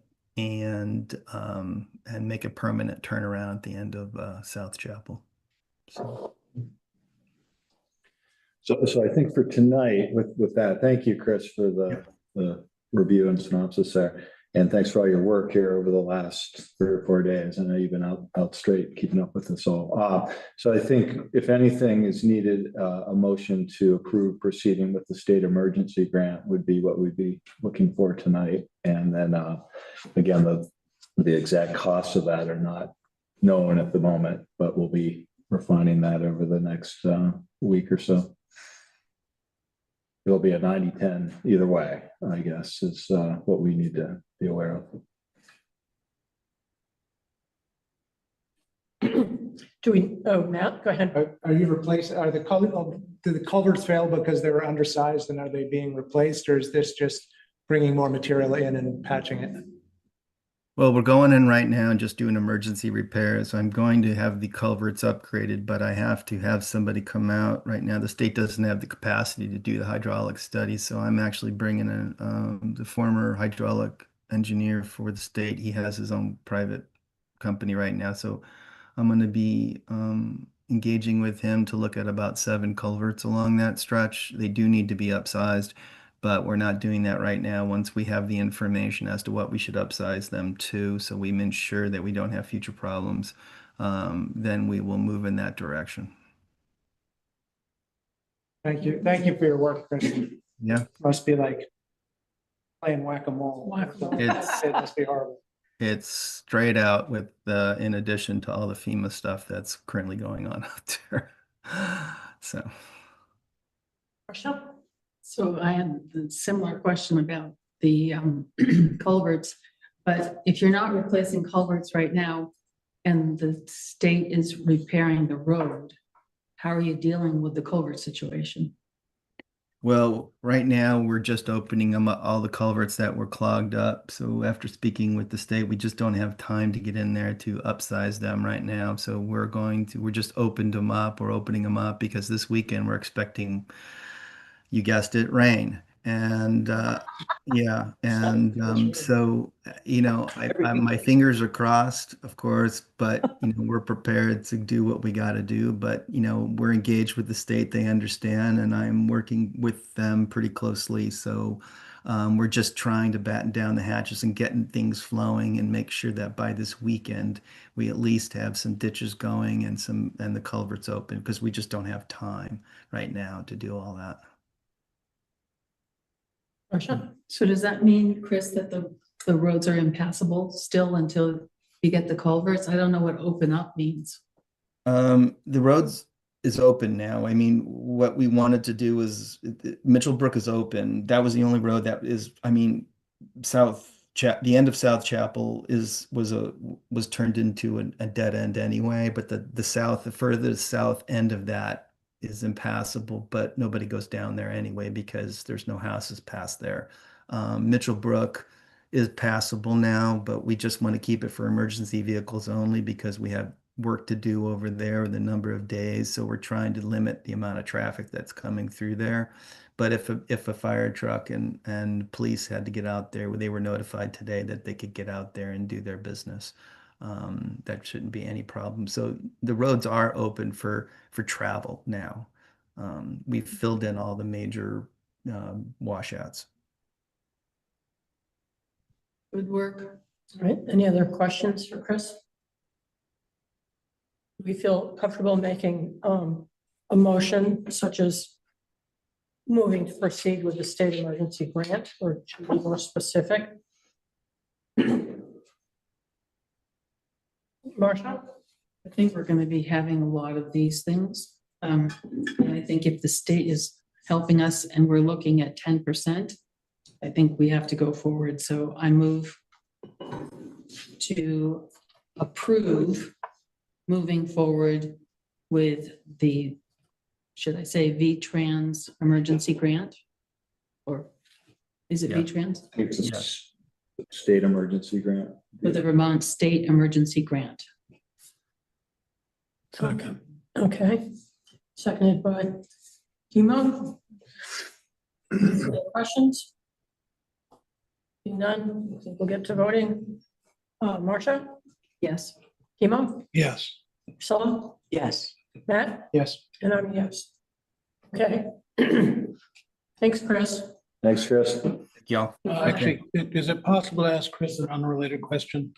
make a permanent turnaround at the end of South Chapel. So. So I think for tonight with that, thank you, Chris, for the review and synopsis there. And thanks for all your work here over the last 3 or 4 days. I know you've been out straight keeping up with this all. So I think if anything is needed, a motion to approve proceeding with the state emergency grant would be what we'd be looking for tonight. And then again, the exact costs of that are not known at the moment, but we'll be refining that over the next week or so. It'll be a 90-10 either way, I guess, is what we need to be aware of. Matt, go ahead. Are you replacing, do the culverts fail because they were undersized and are they being replaced, or is this just bringing more material in and patching it? Well, we're going in right now and just doing emergency repairs. I'm going to have the culverts upgraded, but I have to have somebody come out right now. The state doesn't have the capacity to do the hydraulic study, so I'm actually bringing in the former hydraulic engineer for the state. He has his own private company right now, so I'm going to be engaging with him to look at about 7 culverts along that stretch. They do need to be upsized, but we're not doing that right now. Once we have the information as to what we should upsize them to, so we ensure that we don't have future problems, then we will move in that direction. Thank you. Thank you for your work, Chris. Yeah. Must be like playing whack-a-mole. It's- It must be horrible. It's straight out with in addition to all the FEMA stuff that's currently going on out there. So. Marcia? So I had a similar question about the culverts, but if you're not replacing culverts right now and the state is repairing the road, how are you dealing with the culvert situation? Well, right now we're just opening them up, all the culverts that were clogged up. So after speaking with the state, we just don't have time to get in there to upsize them right now. So we're just opened them up. We're opening them up because this weekend we're expecting, you guessed it, rain. And yeah, and so my fingers are crossed, of course, but we're prepared to do what we got to do. But we're engaged with the state; they understand, and I'm working with them pretty closely. So we're just trying to batten down the hatches and getting things flowing, and make sure that by this weekend we at least have some ditches going and the culverts open, because we just don't have time right now to do all that. Marcia? So does that mean, Chris, that the roads are impassable still until you get the culverts? I don't know what open up means. The roads is open now. I mean, what we wanted to do is Mitchell Brook is open. That was the only road that is, the end of South Chapel was turned into a dead end anyway, but the furthest south end of that is impassable, but nobody goes down there anyway because there's no houses past there. Mitchell Brook is passable now, but we just want to keep it for emergency vehicles only because we have work to do over there the number of days. So we're trying to limit the amount of traffic that's coming through there. But if a fire truck and police had to get out there, they were notified today that they could get out there and do their business. That shouldn't be any problem. So the roads are open for travel now. We've filled in all the major washouts. Good work. All right, any other questions for Chris? We feel comfortable making a motion such as moving to proceed with the state emergency grant, or should be more specific? Marcia? I think we're going to be having a lot of these things. And I think if the state is helping us and we're looking at 10%, I think we have to go forward. So I move to approve moving forward with the, should I say V-Trans emergency grant? Or is it Yeah. V-Trans? I think it's a Yes. state emergency grant. With the Vermont State Emergency Grant. Second. Okay, seconded by Kimo. Any questions? Seeing none, I think we'll get to voting. Marcia, Yes. Kimo, Yes. Priscilla, Yes. Matt, Yes. and I'm a yes. Okay. Thanks, Chris. Thanks, Chris. Thank y'all. Actually, is it possible to ask Chris an unrelated question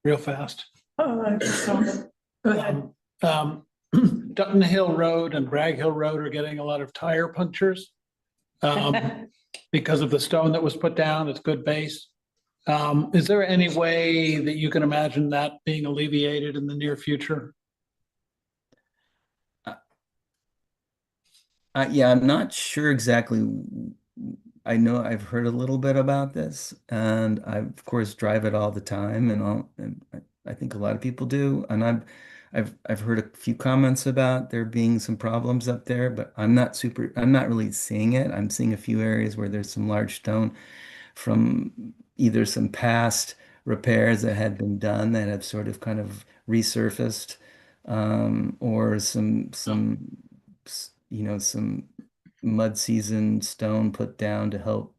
real fast? So, go ahead. Dutton Hill Road and Bragg Hill Road are getting a lot of tire punctures. Because of the stone that was put down, it's good base. Is there any way that you can imagine that being alleviated in the near future? Yeah, I'm not sure exactly. I know I've heard a little bit about this, and I, of course, drive it all the time, and I think a lot of people do. And I've heard a few comments about there being some problems up there, but I'm not really seeing it. I'm seeing a few areas where there's some large stone from either some past repairs that had been done that have sort of kind of resurfaced, or some some mud season stone put down to help,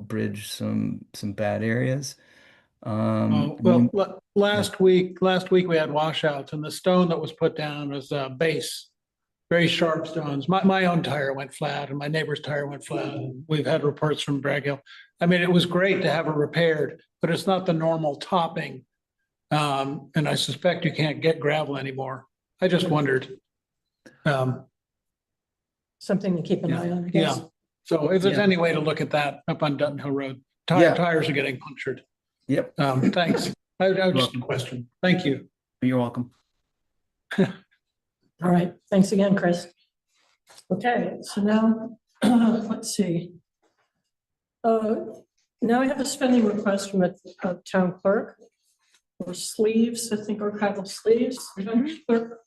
bridge some bad areas. Last week we had washouts and the stone that was put down was a base, very sharp stones. My own tire went flat and my neighbor's tire went flat. We've had reports from Bragg Hill. I mean, it was great to have it repaired, but it's not the normal topping. And I suspect you can't get gravel anymore. I just wondered. Something to keep an eye on, I guess. Yeah. So if there's Yeah. any way to look at that up on Dutton Hill Road, Yeah. tires are getting punctured. Yep, Thanks. I just welcome. a question. Thank you. you're welcome. All right, thanks again, Chris. Okay, so now, let's see. Now I have a spending request from a town clerk for sleeves, I think archival sleeves. Clerk,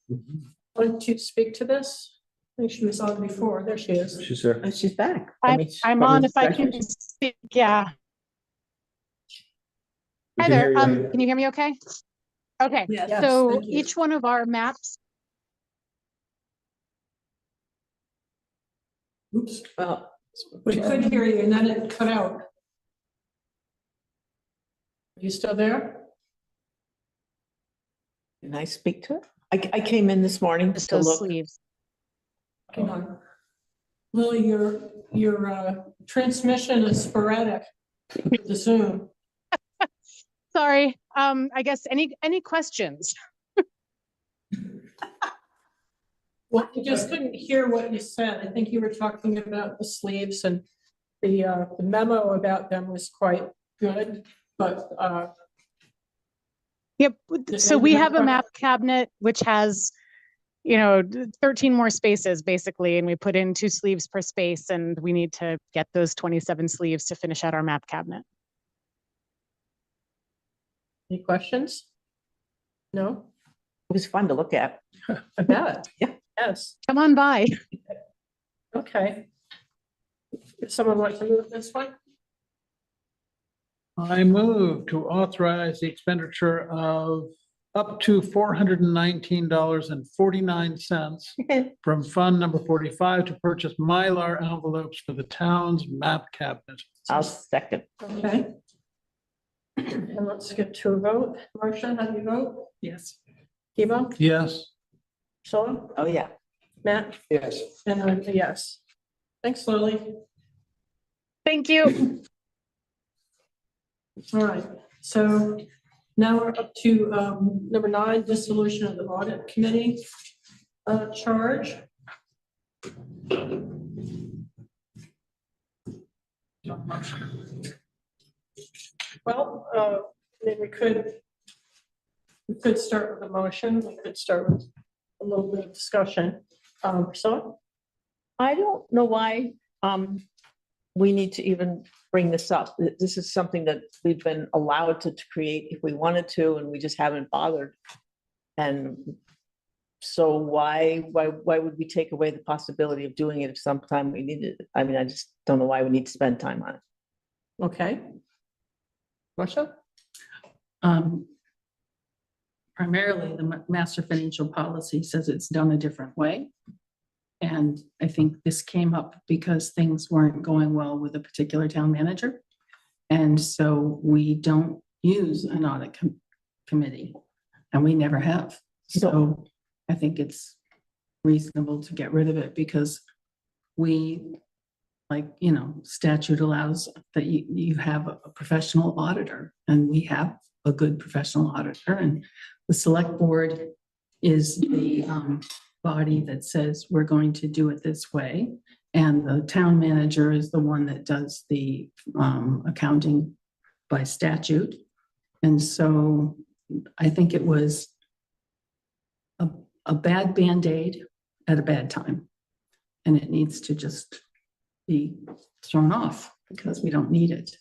want to speak to this? I think she was on before. There she is. She's there. And she's back. I'm on if I can speak, yeah. We Hi can there, hear you. can you hear me okay? Okay, Yes, so thank you. each one of our maps, Oops, Well, we could hear you and then it cut out. Are you still there? can I speak to it? I came in this morning just to those look. sleeves. Hang on. Lily, your transmission is sporadic with the Zoom. Sorry, I guess any questions? Well, I just couldn't hear what you said. I think you were talking about the sleeves and the memo about them was quite good, but Yep, Does so we anybody have a have- map cabinet which has, 13 more spaces basically, and we put in 2 sleeves per space, and we need to get those 27 sleeves to finish out our map cabinet. any questions? No? It was fun to look at. I bet. Yeah. Yes, Come on by. okay. If someone wants to move this one? I move to authorize the expenditure of up to $419.49 from Fund Number 45 to purchase Mylar envelopes for the town's map cabinet. I'll second. Okay. And let's get to a vote. Marcia, how do you vote? Yes. Kibo, Yes. Priscilla, Oh, yeah. Matt, Yes. and I'm a yes. Thanks, Lily. Thank you. All right, so now we're up to number 9, dissolution of the audit committee charge. Well, I mean, we could start with a motion. We could start with a little bit of discussion. So I don't know why, we need to even bring this up. This is something that we've been allowed to create if we wanted to, and we just haven't bothered. And so why would we take away the possibility of doing it if sometime we needed it? I mean, I just don't know why we need to spend time on it. Okay. Marcia? Primarily, the master financial policy says it's done a different way. And I think this came up because things weren't going well with a particular town manager. And so we don't use an audit committee, and we never have. So I think it's reasonable to get rid of it because we, like, you know, statute allows that you have a professional auditor, and we have a good professional auditor, and the select board is the body that says we're going to do it this way. And the town manager is the one that does the accounting by statute. And so I think it was a bad Band-Aid at a bad time. And it needs to just be thrown off because we don't need it.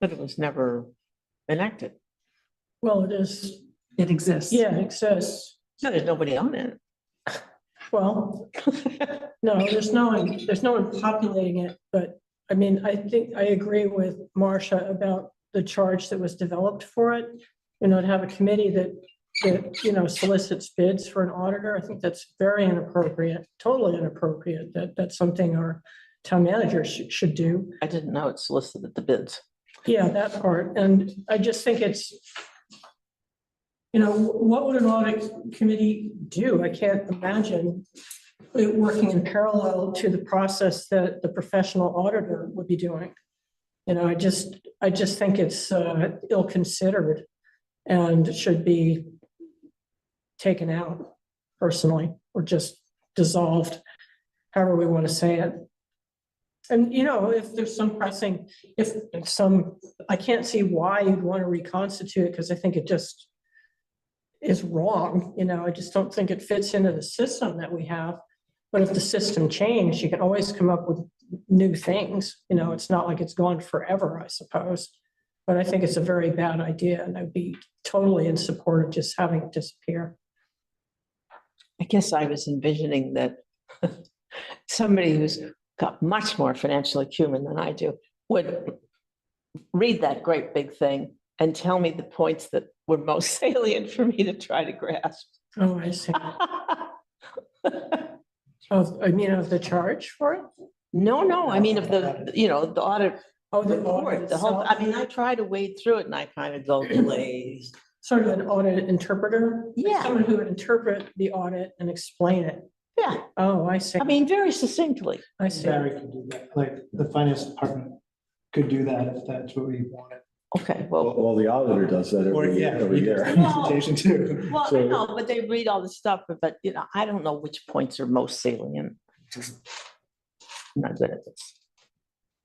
But it was never enacted. Well, it is, It exists. yeah, it exists. No, there's nobody on it. Well, no, there's no one populating it, but I mean, I think I agree with Marcia about the charge that was developed for it. You know, to have a committee that, you know, solicits bids for an auditor, I think that's very inappropriate, totally inappropriate. That's something our town manager should do. I didn't know it solicited the bids. Yeah, that part. And I just think it's, you know, what would an audit committee do? I can't imagine it working in parallel to the process that the professional auditor would be doing. You know, I just think it's ill-considered and should be taken out personally, or just dissolved, however we want to say it. And, you know, if there's some pressing, I can't see why you'd want to reconstitute it, because I think it just is wrong. You know, I just don't think it fits into the system that we have. But if the system changed, you can always come up with new things. You know, it's not like it's gone forever, I suppose. But I think it's a very bad idea, and I'd be totally in support of just having it disappear. I guess I was envisioning that somebody who's got much more financial acumen than I do would read that great big thing and tell me the points that were most salient for me to try to grasp. Oh, I see. I mean, of the charge for it? No, I mean, of the, you know, the audit. Oh, the report, audit the whole, I itself? mean, I try to wade through it and I kind of go glazed. Sort of an audit interpreter? Like Yeah. someone who would interpret the audit and explain it. Yeah, Oh, I see. I mean, very succinctly. I see. Barry could do that, like the finance department could do that if that's what we wanted. Okay, well, Well, the auditor does that Or, every yeah, every he does year. the presentation too. well, I So- know, but they read all the stuff, but you know, I don't know which points are most salient. I'm not good at this.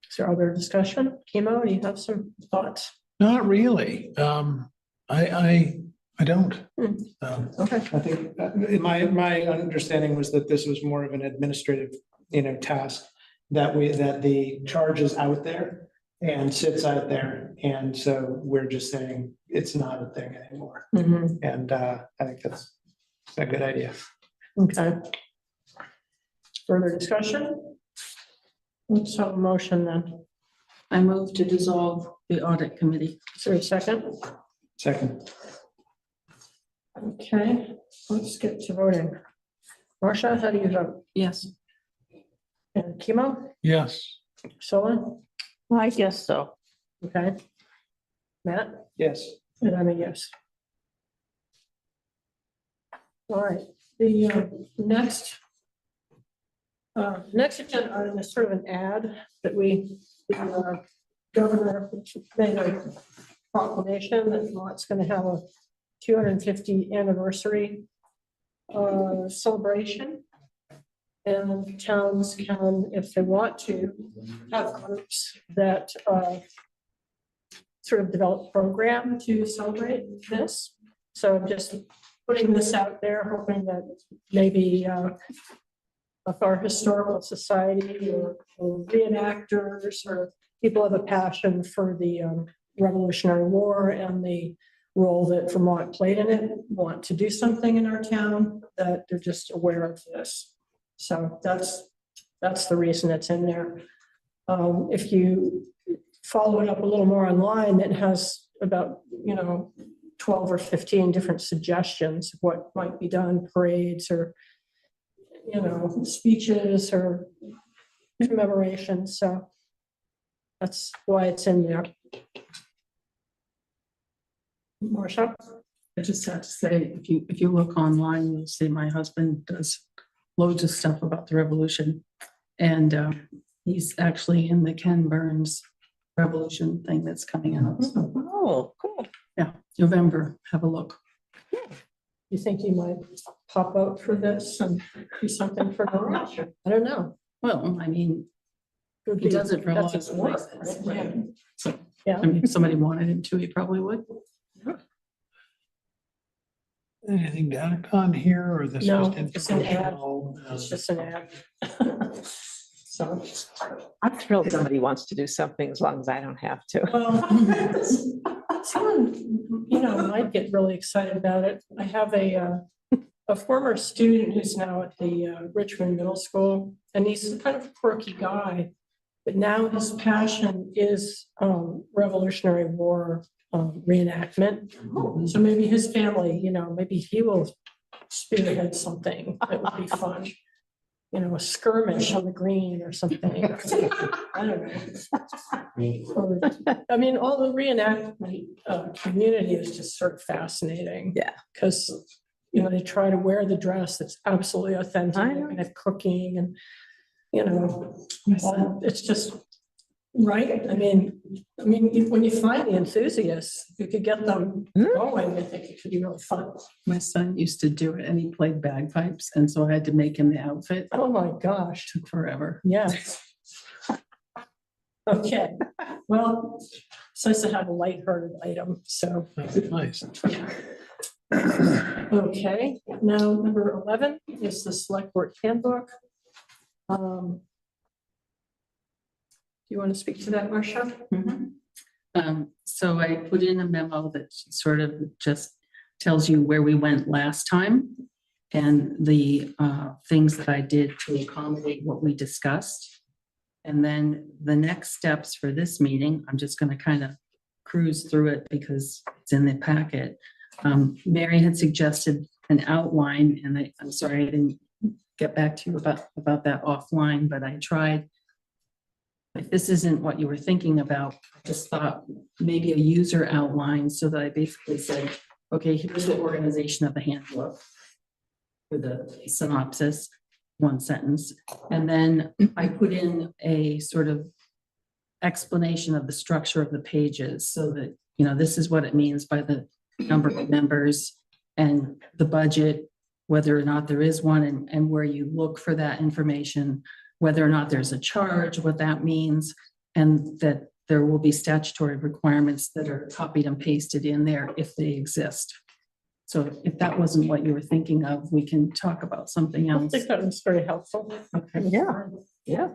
Is there other discussion? Chemo, do you have some thoughts? Not really. I don't. Okay. I think my understanding was that this was more of an administrative, you know, task that the charge is out there and sits out there. And so we're just saying it's not a thing anymore. Mhm. And I think that's a good idea. Okay. Further discussion? Let's have a motion then. I move to dissolve the audit committee. Is there a second? Second, Okay, let's get to voting. Marcia, how do you vote? Yes. And Chemo? Yes. Solon? I guess so. Okay. Matt? yes. And I'm a yes. All right, the next agenda item is sort of an ad that the governor made a proclamation that Vermont's going to have a 250th anniversary celebration. And towns can, if they want to, have groups that sort of develop program to celebrate this. So I'm just putting this out there, hoping that maybe if our historical society or reenactors or people have a passion for the Revolutionary War and the role that Vermont played in it, want to do something in our town, that they're just aware of this. So that's the reason it's in there. If you follow it up a little more online, it has about, 12 or 15 different suggestions of what might be done, parades or, speeches or commemorations. So that's why it's in there. Marcia? I just have to say, if you look online, you'll see my husband does loads of stuff about the Revolution. And he's actually in the Ken Burns Revolution thing that's coming out. So, Oh, cool. yeah, November, have a look. You think you might pop out for this and do something for Norwich? I don't know. Well, I mean, Would he be- does it for that's lots of his work, places. right? Yeah. So, Yeah. I mean, if somebody wanted him to, he probably would. Anything on here or this? No, just it's an ad. informational? It's just an ad. So, I'm thrilled somebody wants to do something as long as I don't have to. well, someone, might get really excited about it. I have a former student who's now at the Richmond Middle School, and he's kind of a quirky guy, but now his passion is Revolutionary War reenactment. So maybe his family, maybe he will spearhead something that would be fun. A skirmish on the green or something. I don't know. Or, I mean, all the reenactment community is just sort of fascinating. Yeah. Because, they try to wear the dress that's absolutely authentic I know. and have cooking and, it's just, right? I mean, when you find the enthusiasts, you could get them going, I think it could be really fun. My son used to do it and he played bagpipes. And so I had to make him the outfit. Oh, my gosh. Took forever. Yes. Okay, well, it's nice to have a lighthearted item, so. Nice. Okay, now number 11 is the Selectboard Handbook. Do you want to speak to that, Marcia? So I put in a memo that sort of just tells you where we went last time and the things that I did to accommodate what we discussed. And then the next steps for this meeting, I'm just going to kind of cruise through it because it's in the packet. Mary had suggested an outline, and I'm sorry I didn't get back to you about that offline, but I tried. If this isn't what you were thinking about, I just thought maybe a user outline so that I basically said, okay, here's the organization of the handbook with a synopsis, one sentence. And then I put in a sort of explanation of the structure of the pages so that, this is what it means by the number of members and the budget, whether or not there is one and where you look for that information, whether or not there's a charge, what that means, and that there will be statutory requirements that are copied and pasted in there if they exist. So if that wasn't what you were thinking of, we can talk about something I else. think that was very helpful. Okay. Yeah.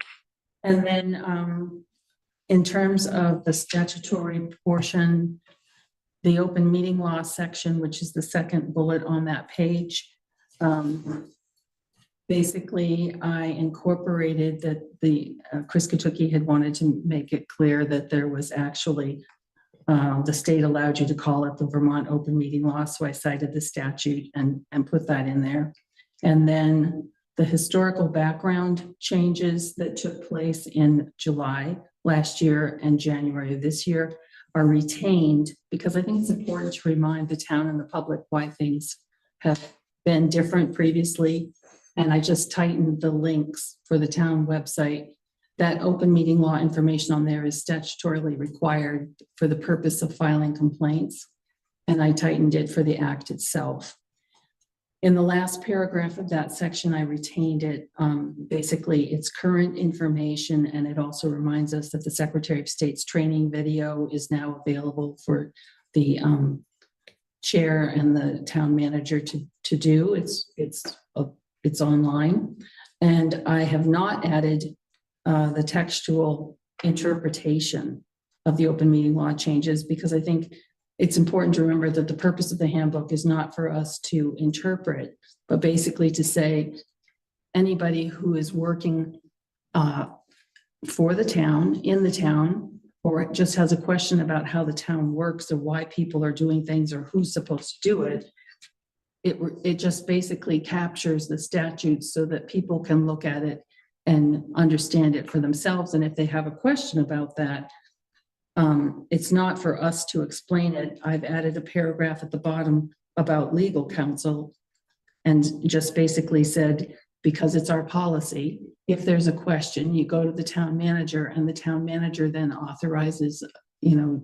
And then in terms of the statutory portion, the open meeting law section, which is the second bullet on that page, basically, I incorporated that the Chris Katuki had wanted to make it clear that there was actually the state allowed you to call it the Vermont open meeting law. So I cited the statute and put that in there. And then the historical background changes that took place in July last year and January of this year are retained because I think it's important to remind the town and the public why things have been different previously. And I just tightened the links for the town website. That open meeting law information on there is statutorily required for the purpose of filing complaints. And I tightened it for the act itself. In the last paragraph of that section, I retained it. Basically, it's current information, and it also reminds us that the Secretary of State's training video is now available for the chair and the town manager to do. It's online. And I have not added the textual interpretation of the open meeting law changes, because I think it's important to remember that the purpose of the handbook is not for us to interpret, but basically to say anybody who is working for the town, in the town, or just has a question about how the town works or why people are doing things or who's supposed to do it, it just basically captures the statutes so that people can look at it and understand it for themselves. And if they have a question about that, it's not for us to explain it. I've added a paragraph at the bottom about legal counsel and just basically said, because it's our policy, if there's a question, you go to the town manager, and the town manager then authorizes,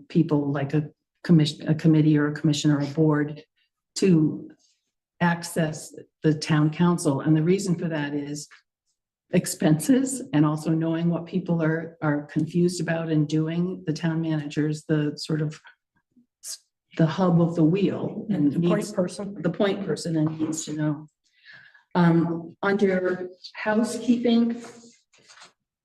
people like a committee or a commission or a board to access the town council. And the reason for that is expenses, and also knowing what people are confused about and doing. The town manager's the sort of the hub of the wheel, and The point person. the point person, and needs to know. Under housekeeping,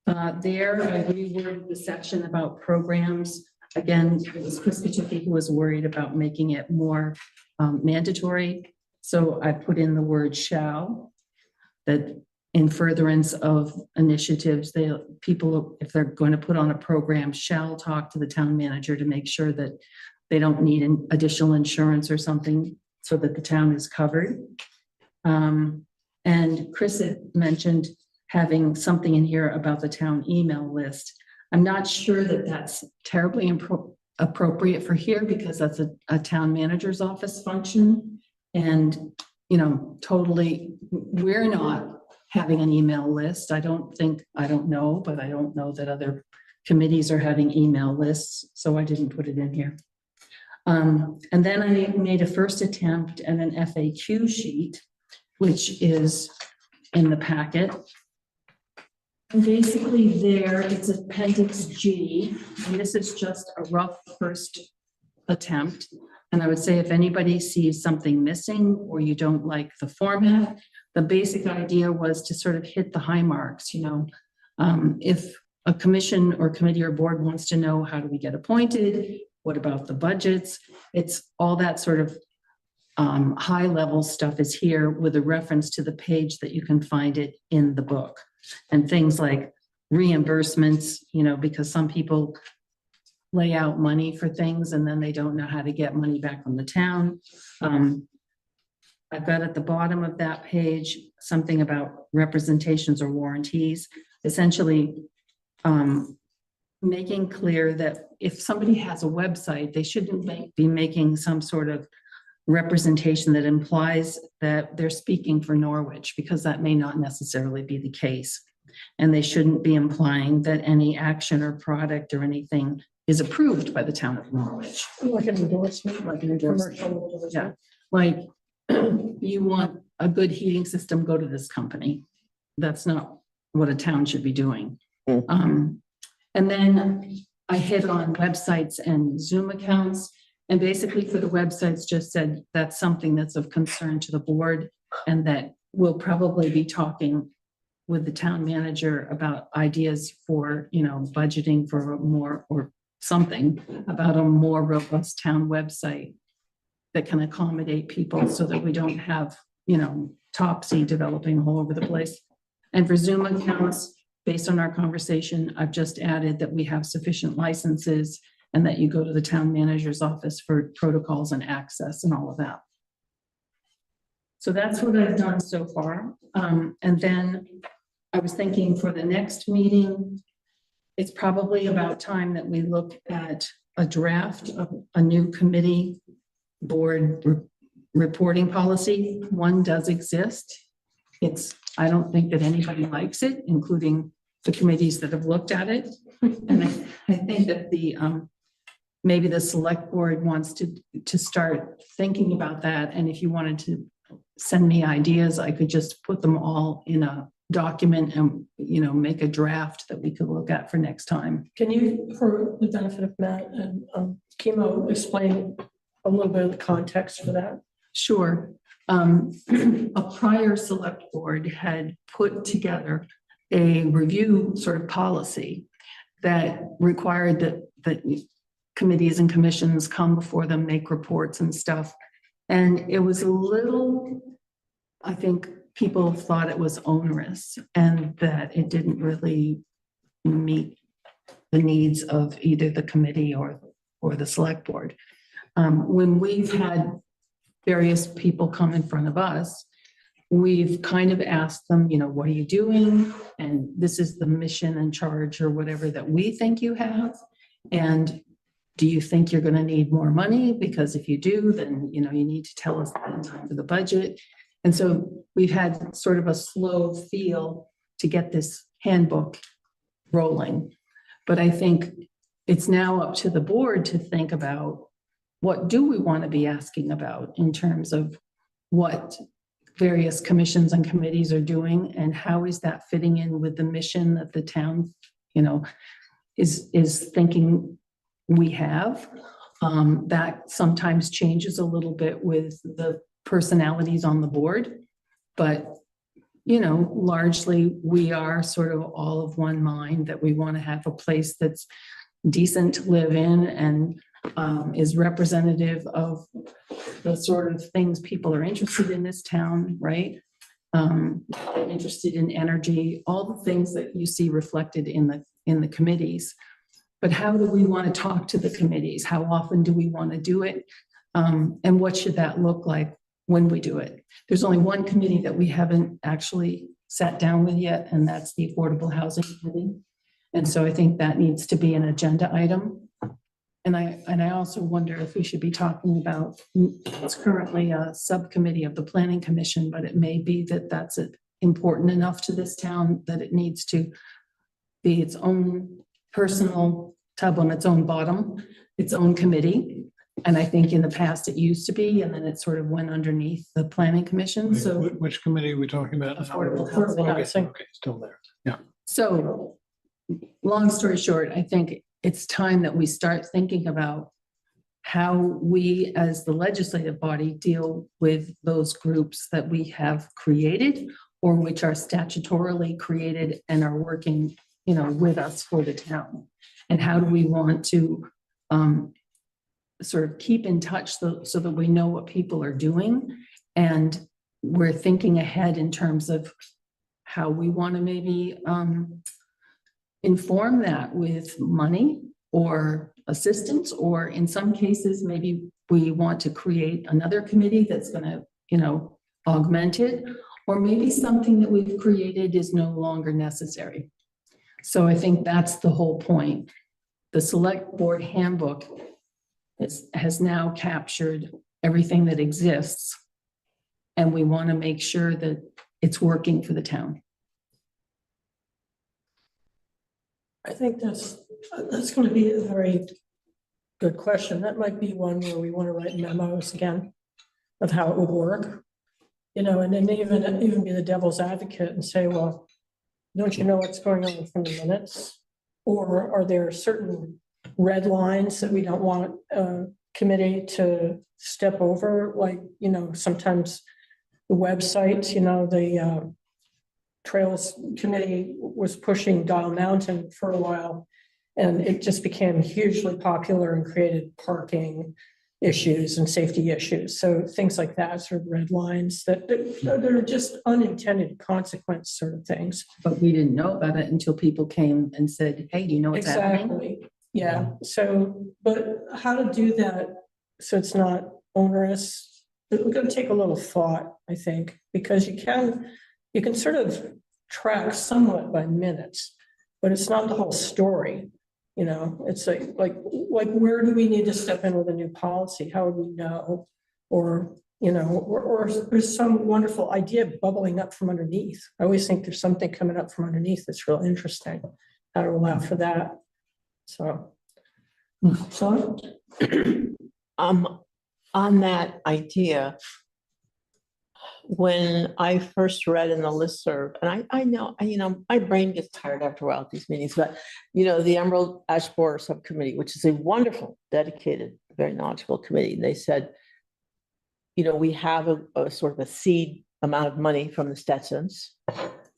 there I reworded the section about programs. Again, it was Chris Kachuki who was worried about making it more mandatory. So I put in the word shall, that in furtherance of initiatives, people, if they're going to put on a program, shall talk to the town manager to make sure that they don't need an additional insurance or something, so that the town is covered. And Chris had mentioned having something in here about the town email list. I'm not sure that that's terribly appropriate for here, because that's a town manager's office function. And, totally, we're not having an email list. I don't know, but I don't know that other committees are having email lists, so I didn't put it in here. And then I made a first attempt at an FAQ sheet, which is in the packet. And basically there, it's Appendix G, and this is just a rough first attempt. And I would say if anybody sees something missing or you don't like the format, the basic idea was to sort of hit the high marks. If a commission or committee or board wants to know, how do we get appointed? What about the budgets? It's all that sort of high level stuff is here, with a reference to the page that you can find it in the book. And things like reimbursements, because some people lay out money for things and then they don't know how to get money back from the town. I've got at the bottom of that page something about representations or warranties, essentially making clear that if somebody has a website, they shouldn't be making some sort of representation that implies that they're speaking for Norwich, because that may not necessarily be the case. And they shouldn't be implying that any action or product or anything is approved by the town of Norwich. Like an endorsement. Like an endorsement. Commercial endorsement. Yeah, like you want a good heating system, go to this company. That's not what a town should be doing. And then I hit on websites and Zoom accounts. And basically for the websites, just said that's something that's of concern to the board, and that we'll probably be talking with the town manager about ideas for, budgeting for more, or something about a more robust town website that can accommodate people, so that we don't have, Topsy developing all over the place. And for Zoom accounts, based on our conversation, I've just added that we have sufficient licenses, and that you go to the town manager's office for protocols and access and all of that. So that's what I've done so far. And then I was thinking for the next meeting, it's probably about time that we look at a draft of a new committee board reporting policy. One does exist. I don't think that anybody likes it, including the committees that have looked at it. And I think that maybe the select board wants to start thinking about that. And if you wanted to send me ideas, I could just put them all in a document and, make a draft that we could look at for next time. Can you, for the benefit of Matt and Kimo, explain a little bit of the context for that? Sure. A prior select board had put together a review sort of policy that required that committees and commissions come before them, make reports and stuff. And it was a little, I think people thought it was onerous and that it didn't really meet the needs of either the committee or the select board. When we've had various people come in front of us, we've kind of asked them, you know, what are you doing? And this is the mission and charge or whatever that we think you have. And do you think you're going to need more money? Because if you do, then, you know, you need to tell us that in time for the budget. And so we've had sort of a slow feel to get this handbook rolling. But I think it's now up to the board to think about what do we want to be asking about in terms of what various commissions and committees are doing and how is that fitting in with the mission that the town, you know, is thinking we have. That sometimes changes a little bit with the personalities on the board, but you know, largely we are sort of all of one mind that we want to have a place that's decent to live in and is representative of the sort of things people are interested in this town, right? Interested in energy, all the things that you see reflected in the committees. But how do we want to talk to the committees? How often do we want to do it? And what should that look like when we do it? There's only one committee that we haven't actually sat down with yet, and that's the Affordable Housing Committee. And so I think that needs to be an agenda item. And I also wonder if we should be talking about, it's currently a subcommittee of the Planning Commission, but it may be that that's important enough to this town that it needs to be its own personal tub on its own bottom, its own committee. And I think in the past it used to be, and then it sort of went underneath the Planning Commission. So Which committee are we talking about? Affordable Housing. Okay, still there. Yeah. So long story short, I think it's time that we start thinking about how we as the legislative body deal with those groups that we have created or which are statutorily created and are working, you know, with us for the town. And how do we want to sort of keep in touch so that we know what people are doing and we're thinking ahead in terms of how we want to maybe inform that with money or assistance, or in some cases, maybe we want to create another committee that's going to, you know, augment it, or maybe something that we've created is no longer necessary. So I think that's the whole point. The Select Board Handbook has now captured everything that exists, and we want to make sure that it's working for the town. I think that's going to be a very good question. That might be one where we want to write memos again of how it would work, you know, and then even be the devil's advocate and say, well, don't you know what's going on from the minutes? Or are there certain red lines that we don't want a committee to step over? Like, you know, sometimes the websites, you know, the Trails Committee was pushing Dial Mountain for a while, and it just became hugely popular and created parking issues and safety issues. So things like that, sort of red lines that are just unintended consequence sort of things. But we didn't know about it until people came and said, hey, do you know what's happening? Exactly. Yeah. So, but how to do that so it's not onerous? We're going to take a little thought, I think, because you can sort of track somewhat by minutes, but it's not the whole story. You know, it's like where do we need to step in with a new policy? How would we know? Or, you know, or there's some wonderful idea bubbling up from underneath. I always think there's something coming up from underneath that's real interesting. How to allow for that. So, On that idea, when I first read in the listserv, and I know, you know, my brain gets tired after a while at these meetings, but, you know, the Emerald Ash Borer Subcommittee, which is a wonderful, dedicated, very knowledgeable committee, they said, we have a sort of a seed amount of money from the Stetsons.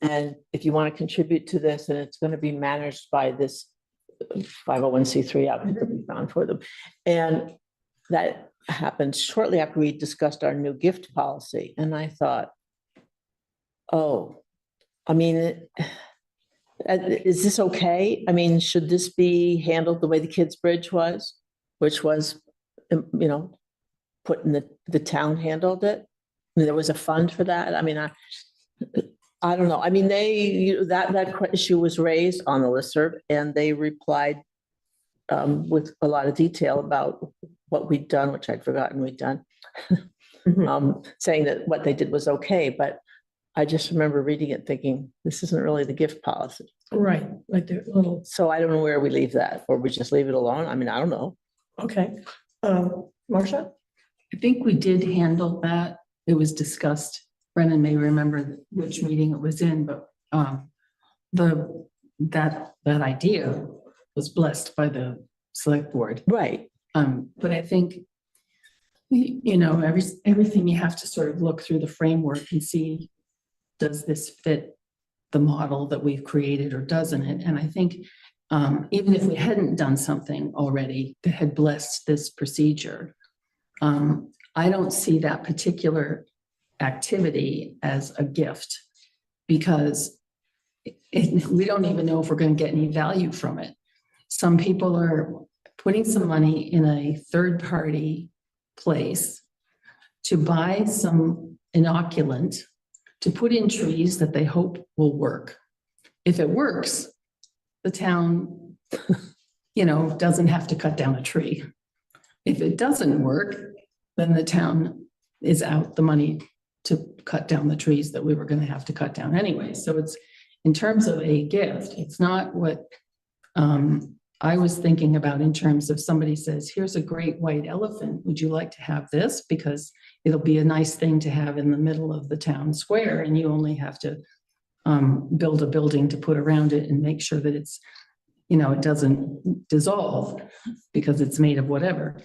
And if you want to contribute to this, and it's going to be managed by this 501c3 outfit that we found for them. And that happened shortly after we discussed our new gift policy. And I thought, oh, I mean, is this okay? I mean, should this be handled the way the Kids Bridge was, which was, put in the town handled it? I mean, there was a fund for that. I mean, I don't know. I mean, that issue was raised on the listserv, and they replied with a lot of detail about what we'd done, which I'd forgotten we'd done, saying that what they did was okay. But I just remember reading it thinking, this isn't really the gift policy. Right, like the little, So I don't know where we leave that, or we just leave it alone. I mean, I don't know. okay. Marcia? I think we did handle that. It was discussed. Brennan may remember which meeting it was in, but that idea was blessed by the select board. Right. But I think, everything you have to sort of look through the framework and see, does this fit the model that we've created or doesn't it? And I think even if we hadn't done something already that had blessed this procedure, I don't see that particular activity as a gift, because we don't even know if we're going to get any value from it. Some people are putting some money in a third-party place to buy some inoculant to put in trees that they hope will work. If it works, the town, doesn't have to cut down a tree. If it doesn't work, then the town is out the money to cut down the trees that we were going to have to cut down anyway. So it's, in terms of a gift, it's not what I was thinking about in terms of somebody says, here's a great white elephant. Would you like to have this? Because it'll be a nice thing to have in the middle of the town square, and you only have to build a building to put around it and make sure that it's, it doesn't dissolve because it's made of whatever.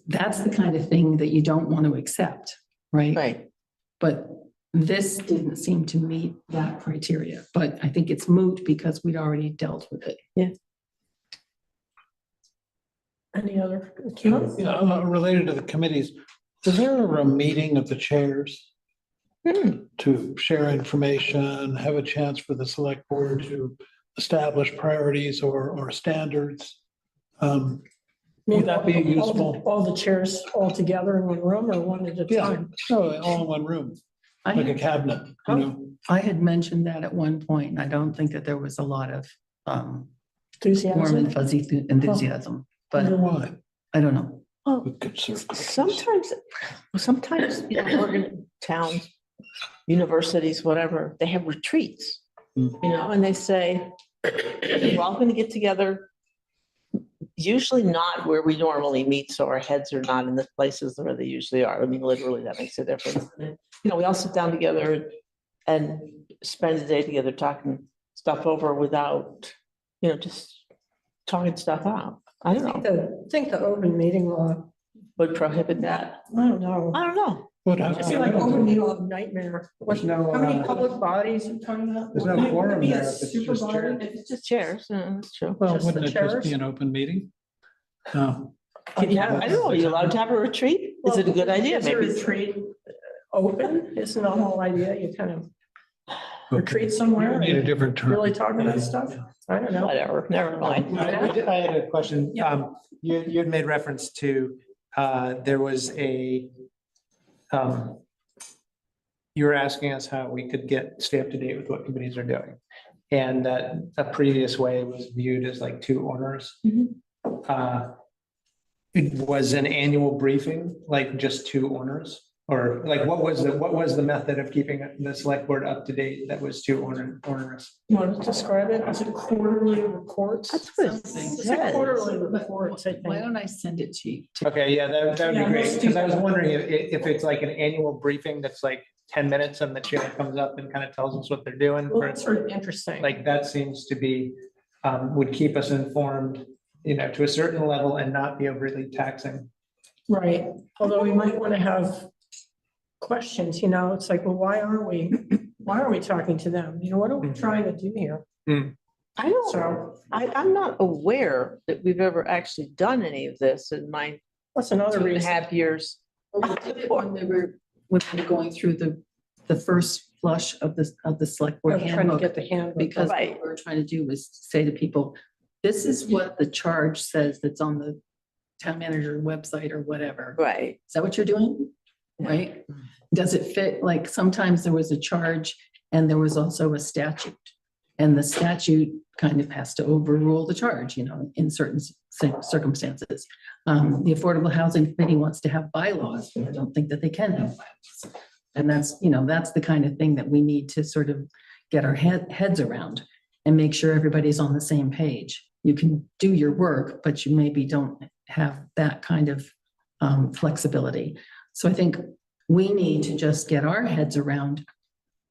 That's the kind of thing that you don't want to accept, right? Right. But this didn't seem to meet that criteria, but I think it's moot because we'd already dealt with it. Yeah. Any other? Related to the committees, is there a meeting of the chairs to share information, have a chance for the select board to establish priorities or standards? Would that be useful? All the chairs all together in one room, or one at a Yeah, time? no, all in one room, like a cabinet, I had mentioned that at one point, and I don't think that there was a lot of warm Enthusiasm? and fuzzy enthusiasm, Wonder but why? I don't know. Well, We could serve cookies. sometimes, towns, universities, whatever, they have retreats, and they say, we're all going to get together, usually not where we normally meet, so our heads are not in the places where they usually are. I mean, literally, that makes a difference. We all sit down together and spend the day together talking stuff over without, just talking stuff out. I don't know. I think the open meeting law, Would prohibit that. I don't know. I don't know. What I happens? feel like open meeting law nightmare. There's no, How many public bodies are you talking about? There's no Would it quorum be a there if it's super just body? chairs. If it's just chairs, that's true. Well, Just wouldn't the it just chairs? be an open meeting? No. Can you have, I don't know, are you allowed to have a retreat? Is it a good idea? Is a Maybe. retreat open? Isn't the whole idea you kind of retreat somewhere Need a and different term. really talk about stuff? I don't know. Whatever, never mind. I had a question. Yeah. You had made reference to, there was a, you were asking us how we could stay up to date with what committees are doing. And that a previous way was viewed as like two owners. It was an annual briefing, like just two owners? Or like, what was the method of keeping the select board up to date that was too onerous? You want to describe it? Is it quarterly reports? That's what it It's a says. quarterly reports, I Why think. don't I send it to you? Okay, yeah, that would Yeah, be great, let's do because I was that. wondering if it's like an annual briefing that's like 10 minutes and the chair comes up and kind of tells us what they're doing. Well, or that's sort of interesting. like, that seems to be, would keep us informed, to a certain level and not be overly taxing. Right, although we might want to have questions, it's like, well, why are we talking to them? What are we trying to do here? I don't, So I'm not aware that we've ever actually done any of this in my that's another 2.5 reason. years. When they were, when they were going through the first flush of the select board I'm trying to handbook. get the handbook. Because Right. what we were trying to do was say to people, this is what the charge says that's on the town manager website or whatever. Right. Is that what you're doing? Right? Does it fit? Like sometimes there was a charge and there was also a statute. And the statute kind of has to overrule the charge, in certain circumstances. The Affordable Housing Committee wants to have bylaws, but I don't think that they can have bylaws. And that's the kind of thing that we need to sort of get our heads around and make sure everybody's on the same page. You can do your work, but you maybe don't have that kind of flexibility. So I think we need to just get our heads around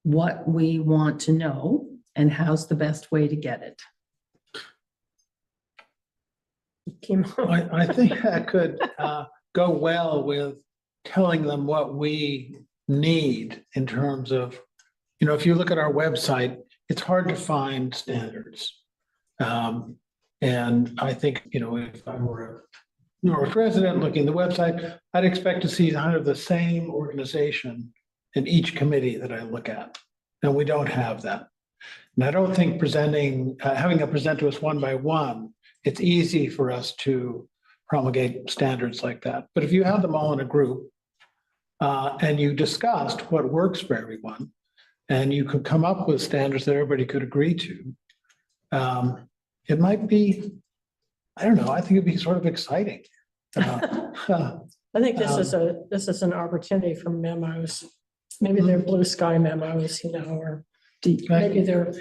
what we want to know and how's the best way to get it. I think that could go well with telling them what we need in terms of, if you look at our website, it's hard to find standards. And I think, if I were a Norwich resident looking at the website, I'd expect to see kind of the same organization in each committee that I look at. And we don't have that. And I don't think having them present to us one by one, it's easy for us to promulgate standards like that. But if you have them all in a group and you discussed what works for everyone, and you could come up with standards that everybody could agree to, it might be, I don't know, I think it'd be sort of exciting. I think this is an opportunity for memos. Maybe they're blue sky memos, or maybe they're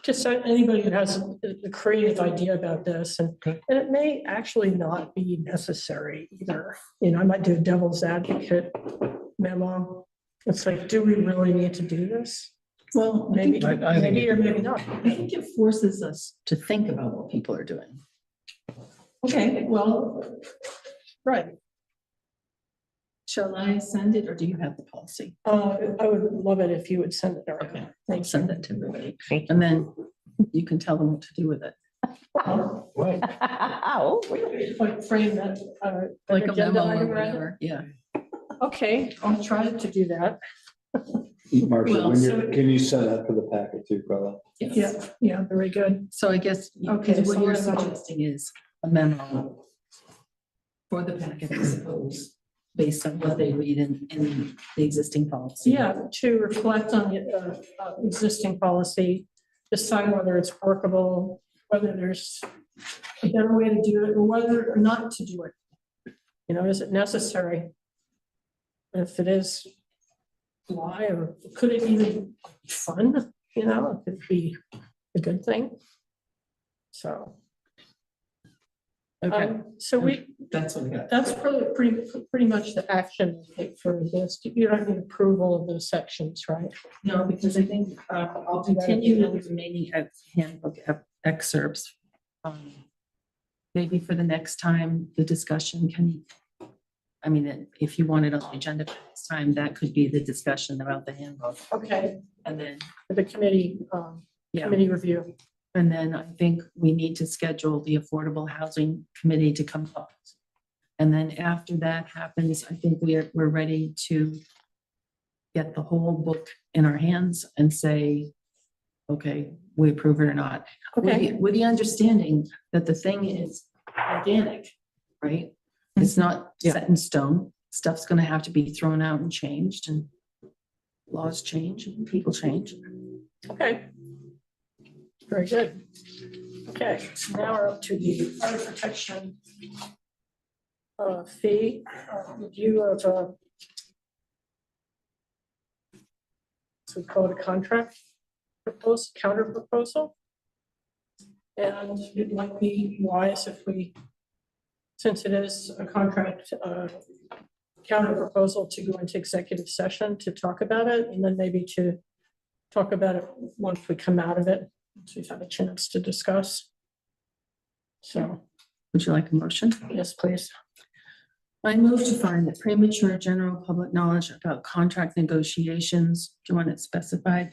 just anybody who has a creative idea about this, and it may actually not be necessary either. I might do a devil's advocate memo. It's like, do we really need to do this? Well, Maybe, I think maybe or maybe not. I think it forces us to think about what people are doing. Okay, well, right. Shall I send it or do you have the policy? I would love it if you would send it. Erica. Okay, I'll send that to everybody. Thank you. And then you can tell them what to do with it. Right. Oh, Like frame that. Like a agenda memo or item, rather. whatever, yeah. Okay, I'll try to do that. Marcia, Well, can you send that for the packet too, Carla? Yes. Yeah, very good. So I guess Okay, what so you're what about- suggesting is a memo for the packet, I suppose, based on what they read in the existing policy. Yeah, to reflect on the existing policy, decide whether it's workable, whether there's a better way to do it, or whether or not to do it. Is it necessary? If it is, why, or could it even be fun? It could be a good thing. So, Okay, so that's what I got. that's pretty much the action for this. You don't need approval of those sections, right? No, because I think I'll continue with the remaining handbook excerpts. Maybe for the next time, the discussion if you want it on the agenda for next time, that could be the discussion about the handbook. Okay, And then, for the committee review. And then I think we need to schedule the Affordable Housing Committee to come up. And then after that happens, I think we're ready to get the whole book in our hands and say, okay, we approve it or not. Okay. With the understanding that the thing is organic, right? It's not set in stone. Stuff's gonna have to be thrown out and changed, and laws change and people change. Okay. Very good. Okay, so now we're up to the fire protection fee, review of so we call it a contract counter proposal. And it might be wise if we, since it is a contract counter proposal, to go into executive session to talk about it, and then maybe to talk about it once we come out of it, once we've had a chance to discuss. So, Would you like a motion? yes, please. I move to find that premature general public knowledge about contract negotiations, do you want it specified?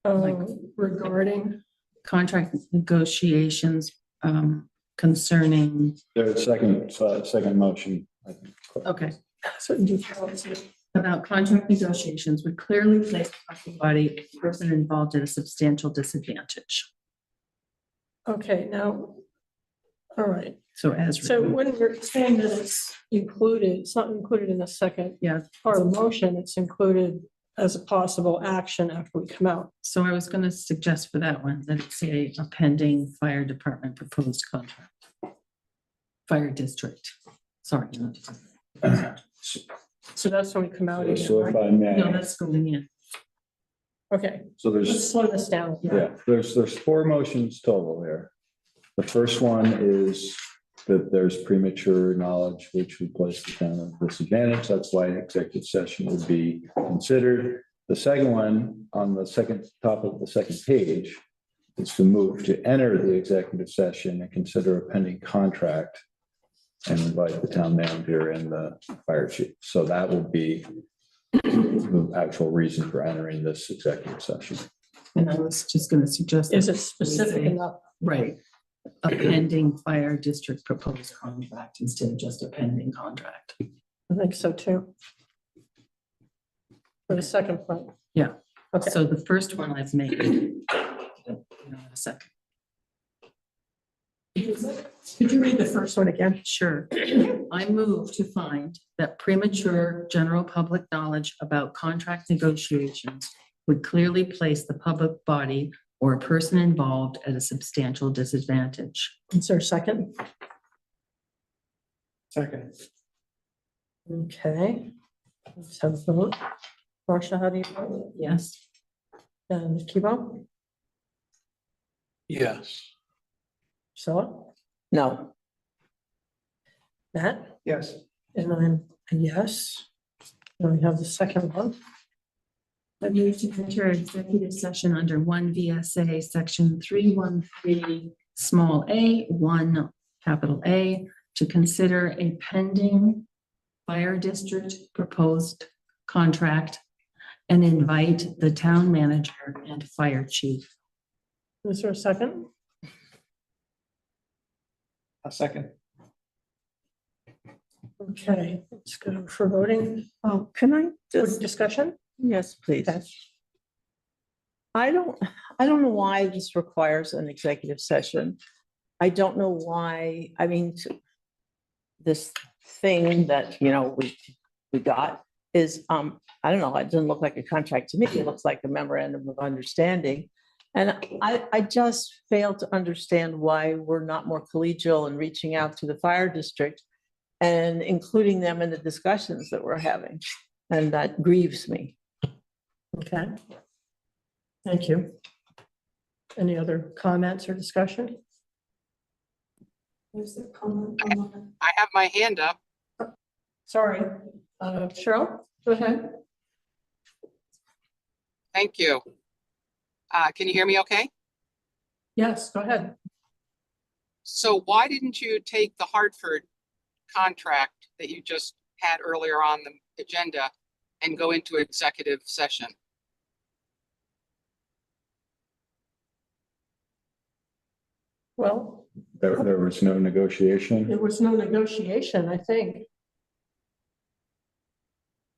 Like- Regarding, Contract negotiations concerning, There's second motion. I think. okay, certain details. about contract negotiations would clearly place the public body, person involved at a substantial disadvantage. Okay, now, all right. So as. So written. when we're saying that it's included, it's not included in the second Yeah, part of the motion, it's included as a possible action after we come out. so I was gonna suggest for that one, that it's a pending fire department proposed contract. Fire district, sorry. not- So that's when we come out again, So if right? I may, No, that's going in. Okay, so let's there's, slow this down. yeah, there's four motions total here. The first one is that there's premature knowledge which would place the town at a disadvantage. That's why an executive session would be considered. The second one, on the top of the second page, is to move to enter the executive session and consider a pending contract and invite the town manager and the fire chief. So that would be the actual reason for entering this executive session. And I was just gonna suggest. Is that it specific we say- enough? Right, a pending fire district proposed contract instead of just a pending contract. I think so too. For the second part. Yeah. Okay, So the first one I've made. A second. could you read the first one again? Sure. I move to find that premature general public knowledge about contract negotiations would clearly place the public body or a person involved at a substantial disadvantage. Is there a second? Second. Okay. Let's have a vote. Marcia, how do you vote? Yes. And Kibo? Yes. Priscilla? No, Matt? Yes. And I'm a yes. And we have the second one. I move to enter executive session under one VSA section 313 small a 1 capital A to consider a pending fire district proposed contract and invite the town manager and fire chief. Is there a second? A second. Okay, let's go for voting. oh, can I Just just, discussion? yes, please. Okay. I don't know why this requires an executive session. I don't know why, I mean, this thing that, we got is, I don't know, it doesn't look like a contract to me. It looks like a memorandum of understanding. And I just fail to understand why we're not more collegial in reaching out to the fire district and including them in the discussions that we're having. And that grieves me. Okay. Thank you. Any other comments or discussion? Is there comment? I have my hand up. Sorry, Cheryl, go ahead. Thank you. Can you hear me okay? Yes, go ahead. So why didn't you take the Hartford contract that you just had earlier on the agenda and go into executive session? Well, There was no negotiation. there was no negotiation, I think.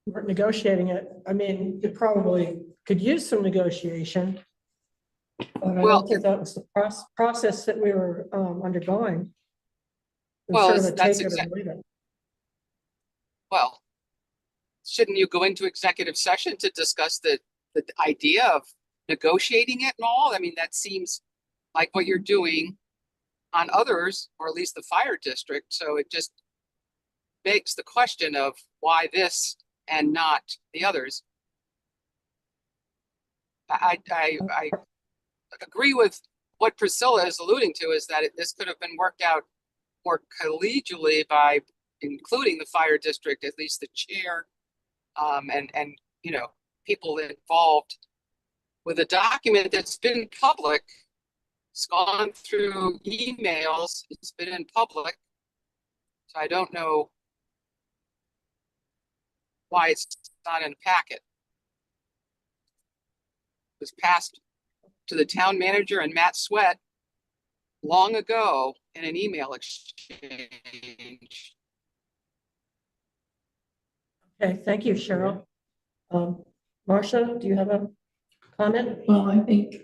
We're negotiating it. I mean, it probably could use some negotiation. But I Well, don't think that was the process that we were undergoing. It was Well, sort of a that's take it or exact- leave it. Well, shouldn't you go into executive session to discuss the idea of negotiating it and all? I mean, that seems like what you're doing on others, or at least the fire district. So it just begs the question of why this and not the others. I agree with what Priscilla is alluding to, is that this could have been worked out more collegially by including the fire district, at least the chair, and people involved with a document that's been public. It's gone through emails, it's been in public. So I don't know why it's not in a packet. It was passed to the town manager and Matt Sweat long ago in an email exchange. Okay, thank you, Cheryl. Marcia, do you have a comment? Well, I think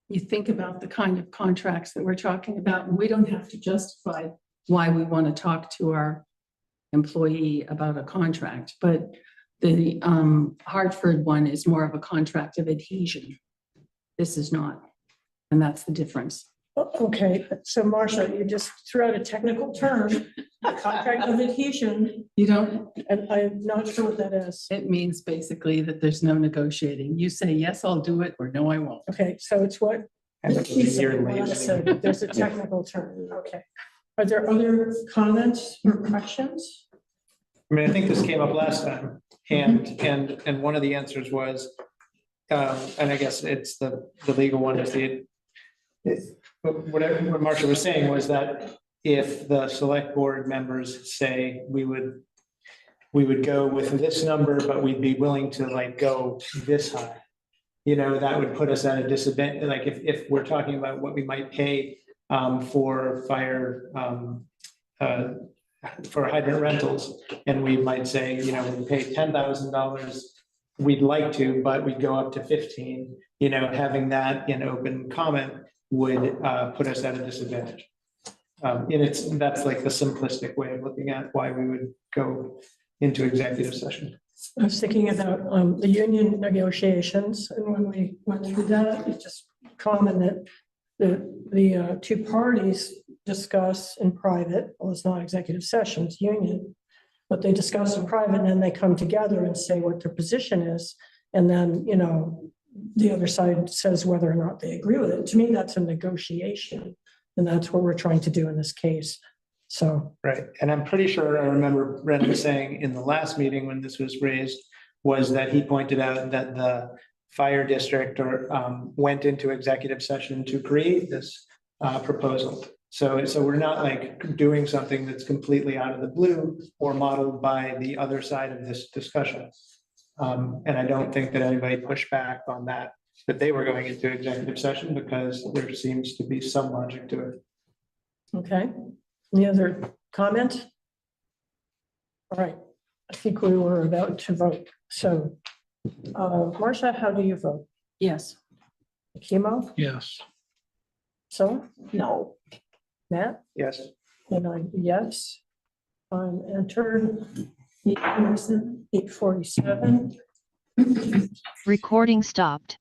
you think about the kind of contracts that we're talking about, and we don't have to justify why we want to talk to our employee about a contract, but the Hartford one is more of a contract of adhesion. This is not, and that's the difference. Okay, so Marcia, you just threw out a technical term, contract of adhesion, You don't, and I'm not sure what that is. it means basically that there's no negotiating. You say, yes, I'll do it, or no, I won't. Okay, so it's what And it's he said, year what I later. said, there's a technical term, okay. Are there other comments or questions? I mean, I think this came up last time, and one of the answers was, and I guess it's the legal one is what Marcia was saying was that if the select board members say we would go with this number, but we'd be willing to like go this high, you know, that would put us at a disadvantage. Like if we're talking about what we might pay for fire, for hydrant rentals, and we might say, you know, we pay $10,000, we'd like to, but we'd go up to 15, you know, having that in open comment would put us at a disadvantage. And that's like the simplistic way of looking at why we would go into executive session. I was thinking about the union negotiations, and when we went through that, it's just common that the two parties discuss in private, well, it's not executive sessions, union, but they discuss in private, and then they come together and say what their position is, and then, you know, the other side says whether or not they agree with it. To me, that's a negotiation, and that's what we're trying to do in this case. So. Right, and I'm pretty sure I remember Brendan saying in the last meeting when this was raised, was that he pointed out that the fire district went into executive session to create this proposal. So we're not like doing something that's completely out of the blue or modeled by the other side of this discussion. And I don't think that anybody pushed back on that they were going into executive session, because there seems to be some logic to it. Okay, any other comment? All right, I think we were about to vote. So, Marcia, how do you vote? Yes. Chemo? Yes. So, No. Matt? Yes. And I'm yes. I'm entered 8:47. Recording stopped.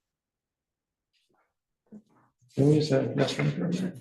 Can we use that? Yes, right.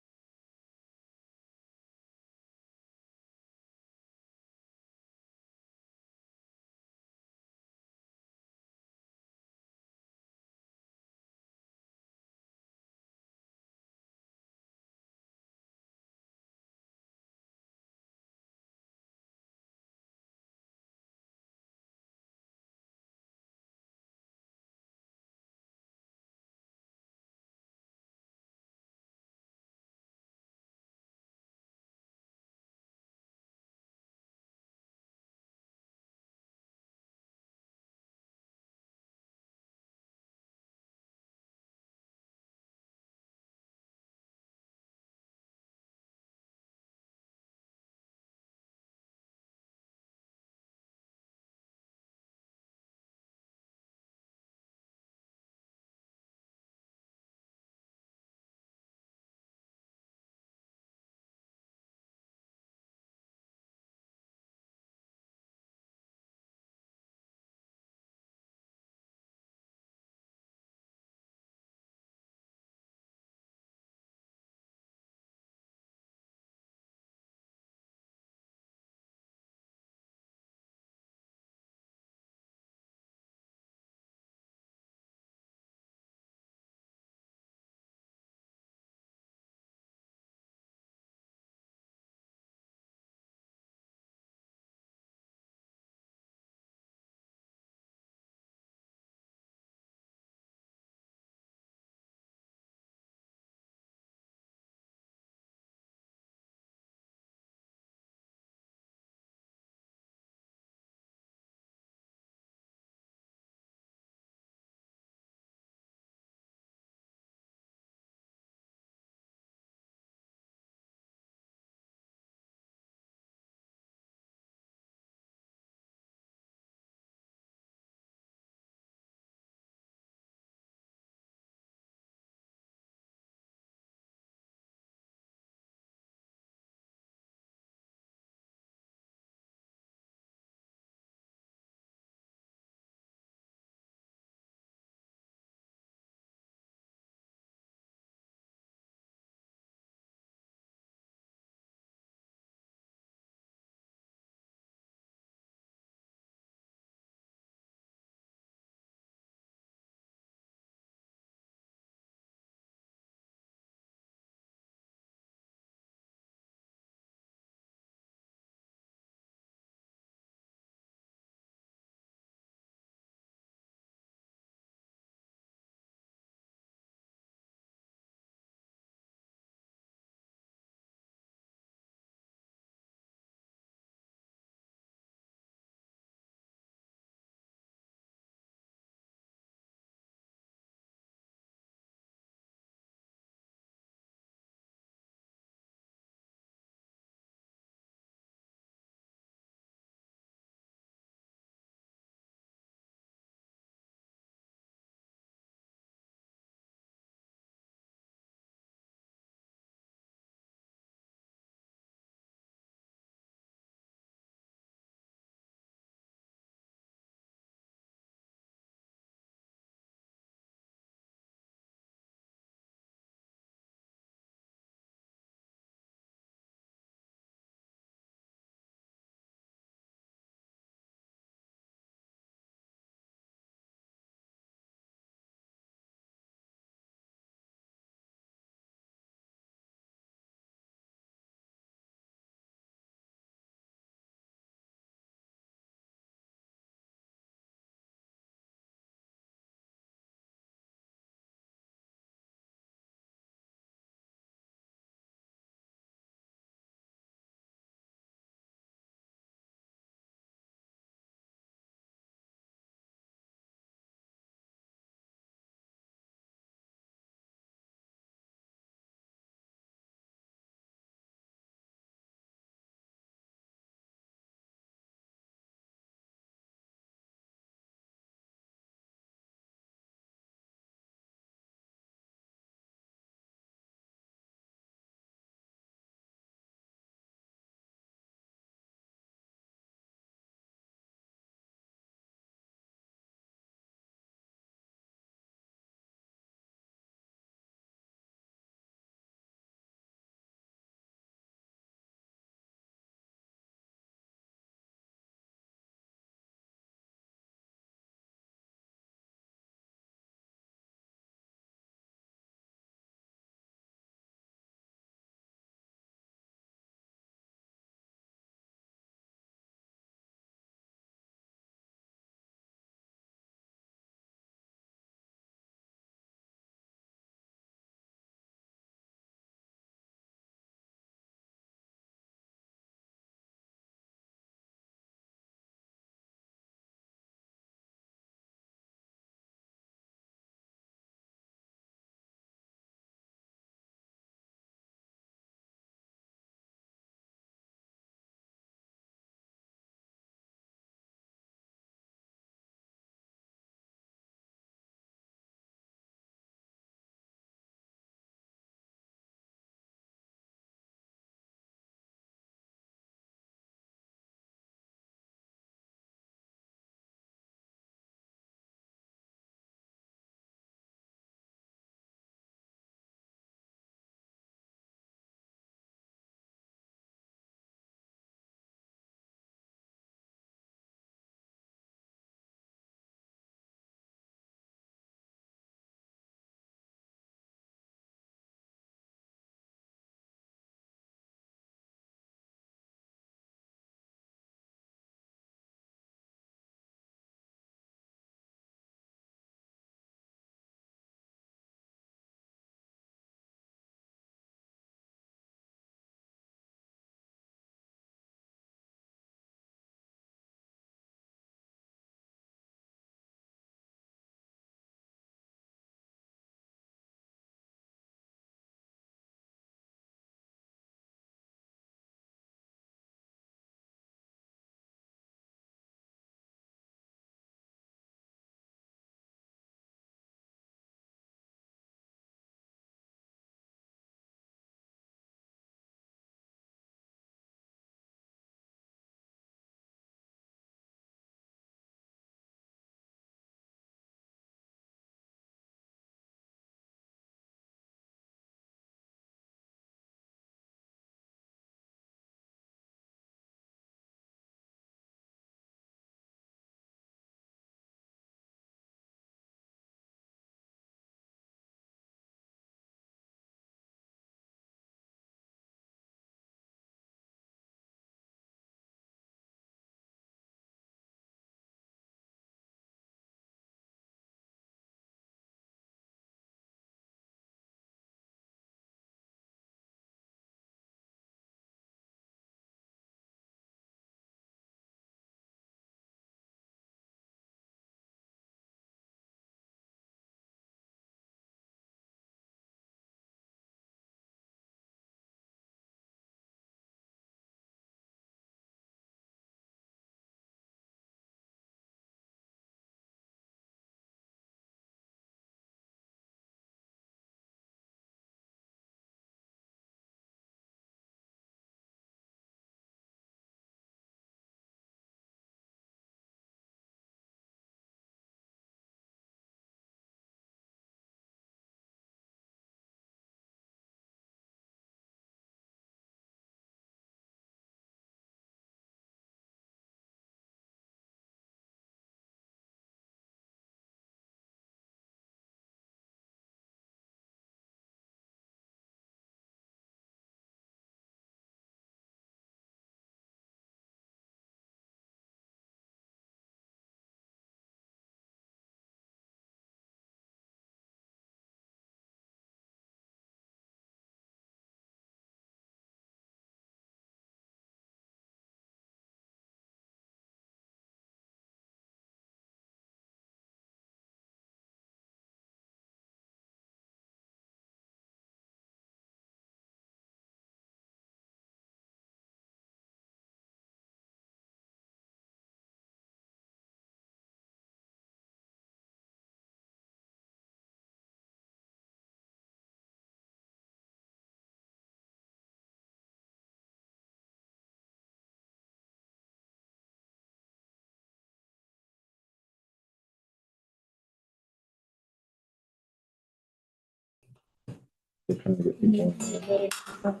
Uh-oh.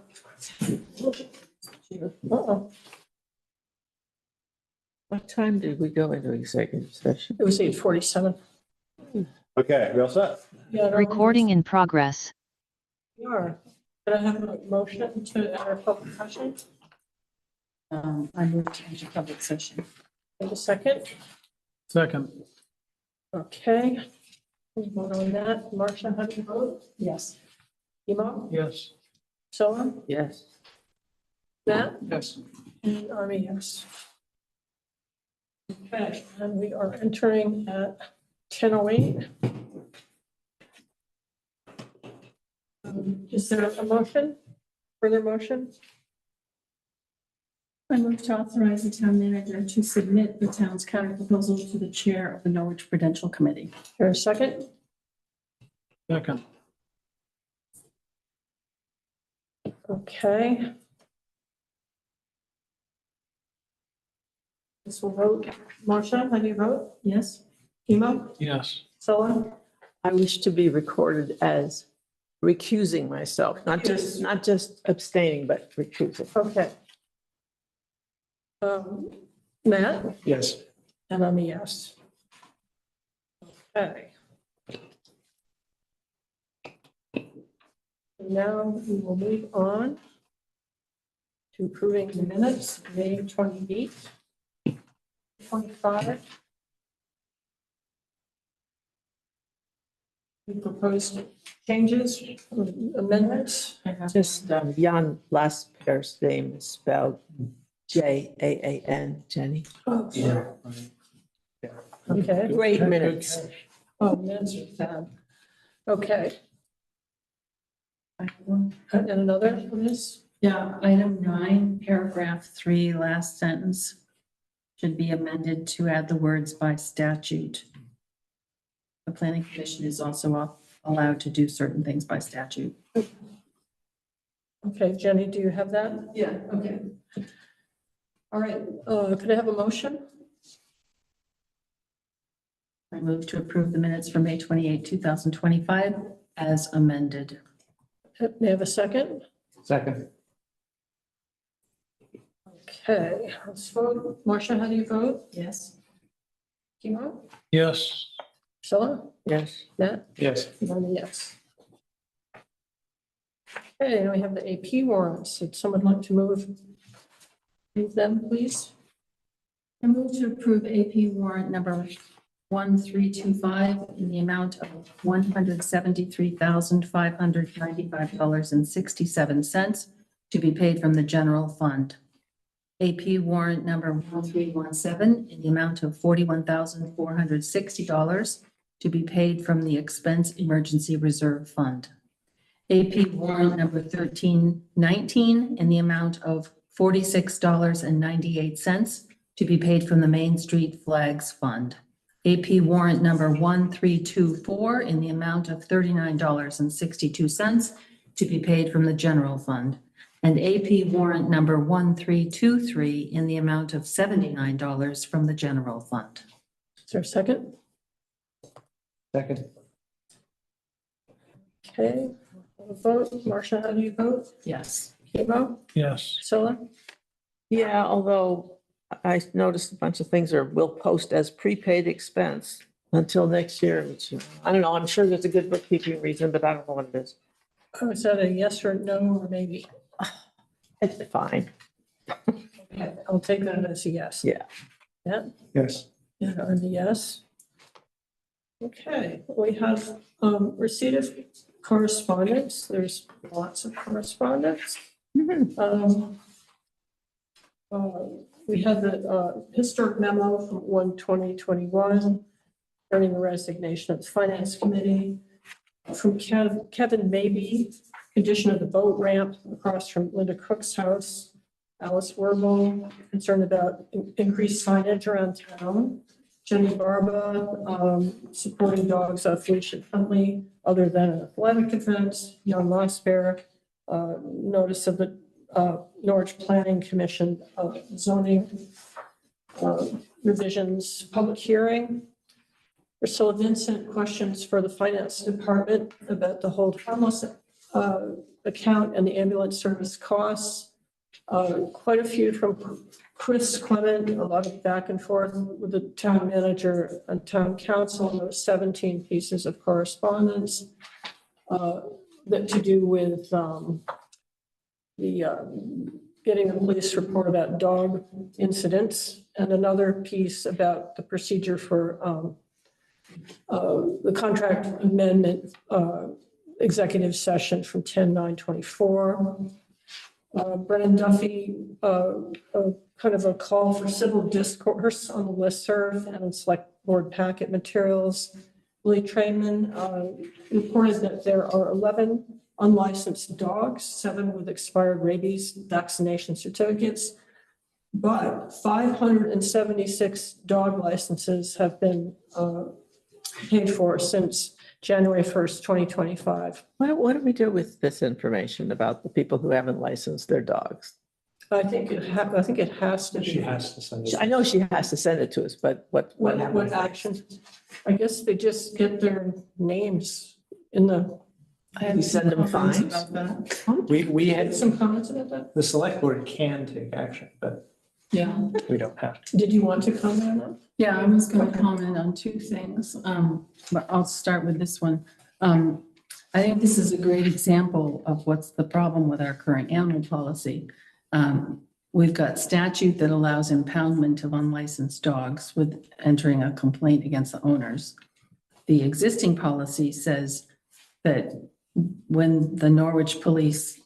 What time did we go into executive session? It was 8:47. Okay, we all set? Yeah, Recording in progress. We are. Could I have a motion to enter public session? I moved to enter public session. In a second. Second, Okay. We vote on that. Marcia, how do you vote? Yes. Emo? yes. Silla? Yes. Matt? Yes. And I'm a yes. Okay, and we are entering at 10:08. Is there a motion? Further motion? I move to authorize the town manager to submit the town's counter proposal to the chair of the Norwich Prudential Committee. For a second? Second, Okay. This will vote. Marcia, how do you vote? Yes? Emo? yes. Silla? I wish to be recorded as recusing myself, not just abstaining, but recusing. Okay. Matt? Yes. And I'm a yes. Okay. Now we will move on to approving the minutes, May 28th, 25. We proposed changes, amendments. Just Jan Lasper's name is spelled Jaan, Jenny. Yeah. Okay. Great minutes. Oh, minutes are fab. Okay. And another for this? Yeah, item 9, paragraph 3, last sentence should be amended to add the words by statute. The planning commission is also allowed to do certain things by statute. Okay, Jenny, do you have that? Yeah, okay. All right, could I have a motion? I move to approve the minutes for May 28, 2025 as amended. May I have a second? Second, Okay, let's vote. Marcia, how do you vote? Yes? Kimo? Yes. Priscilla? Yes. Matt? yes. And I'm a yes. Okay, and we have the AP warrants. Would someone like to move them, please? I move to approve AP warrant number 1325 in the amount of $173,595.67 to be paid from the general fund. AP warrant number 1317 in the amount of $41,460 to be paid from the expense emergency reserve fund. AP warrant number 1319 in the amount of $46.98 to be paid from the Main Street Flags Fund. AP warrant number 1324 in the amount of $39.62 to be paid from the general fund. And AP warrant number 1323 in the amount of $79 from the general fund. Is there a second? Second, Okay, we'll vote. Marcia, how do you vote? Yes. Kimo? Yes. Priscilla? Yeah, although I noticed a bunch of things are, will post as prepaid expense until next year, which, I don't know, I'm sure there's a good bookkeeping reason, but I don't know what it is. Oh, is that a yes or no or maybe? It's fine. Okay, I'll take that as a yes. Yeah. Yeah, yes. and I'm a yes. Okay, we have receipt of correspondence. There's lots of correspondence. We had the historic memo from 1/20/21, concerning the resignation of the Finance Committee. From Kevin Maybe, condition of the boat ramp across from Linda Cook's house. Alice Werble, concerned about increased signage around town. Jenny Barba, supporting dogs off leash and friendly, other than an athletic event. Jan Losberg, notice of the Norwich Planning Commission zoning revisions, public hearing. Priscilla Vincent, questions for the finance department about the hold harmless account and the ambulance service costs. Quite a few from Chris Clement, a lot of back and forth with the town manager and town council, and those 17 pieces of correspondence that to do with getting a police report about dog incidents, and another piece about the procedure for the contract amendment executive session from 10/9/24. Brennan Duffy, kind of a call for civil discourse on the listserv and select board packet materials. Lee Trainman reported that there are 11 unlicensed dogs, 7 with expired rabies vaccination certificates, but 576 dog licenses have been paid for since January 1st, 2025. What do we do with this information about the people who haven't licensed their dogs? I think it has to be. She has to send it. I know she has to send it to us, but what What happens? action? I guess they just get their names in the. We send them fines? We Had had, some comments about that? the select board can take action, but Yeah. we don't have to. Did you want to comment on that? Yeah, I was going to comment on 2 things, but I'll start with this one. I think this is a great example of what's the problem with our current animal policy. We've got statute that allows impoundment of unlicensed dogs with entering a complaint against the owners. The existing policy says that when the Norwich police,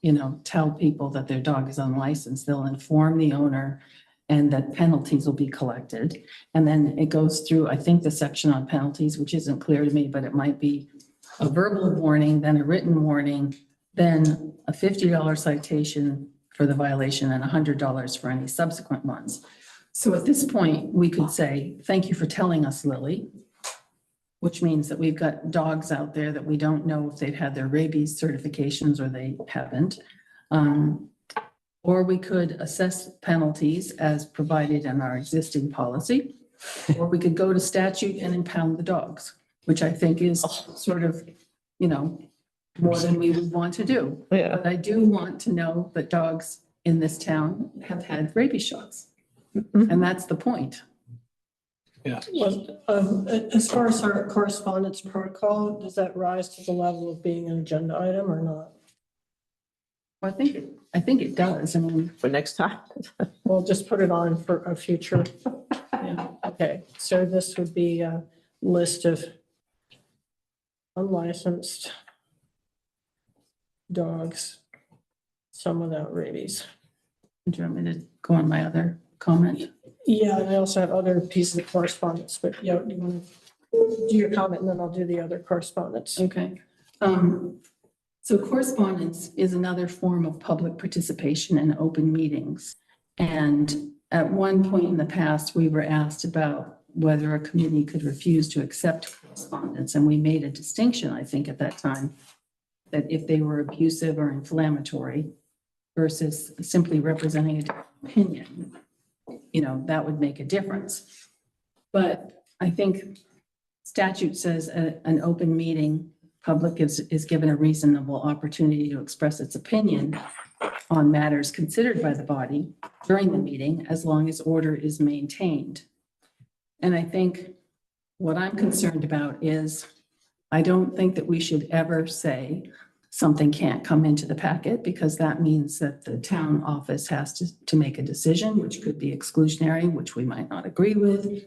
tell people that their dog is unlicensed, they'll inform the owner and that penalties will be collected. And then it goes through, I think, the section on penalties, which isn't clear to me, but it might be a verbal warning, then a written warning, then a $50 citation for the violation and $100 for any subsequent ones. So at this point, we could say, thank you for telling us, Lily, which means that we've got dogs out there that we don't know if they've had their rabies certifications or they haven't. Or we could assess penalties as provided in our existing policy, or we could go to statute and impound the dogs, which I think is sort of, more than we would want to do. Yeah. But I do want to know that dogs in this town have had rabies shots. And that's the point. Well, as far as our correspondence protocol, does that rise to the level of being an agenda item or not? I think it does. I mean, For next time? We'll just put it on for a future. yeah. Okay, so this would be a list of unlicensed dogs, some without rabies. Do you want me to go on my other comment? Yeah, and I also have other pieces of correspondence, but yeah, you want to do your comment and then I'll do the other correspondence. Okay. So correspondence is another form of public participation in open meetings. And at one point in the past, we were asked about whether a committee could refuse to accept correspondence. And we made a distinction, I think, at that time, that if they were abusive or inflammatory versus simply representing a different opinion, that would make a difference. But I think statute says an open meeting, public is given a reasonable opportunity to express its opinion on matters considered by the body during the meeting, as long as order is maintained. And I think what I'm concerned about is, I don't think that we should ever say something can't come into the packet, because that means that the town office has to make a decision, which could be exclusionary, which we might not agree with.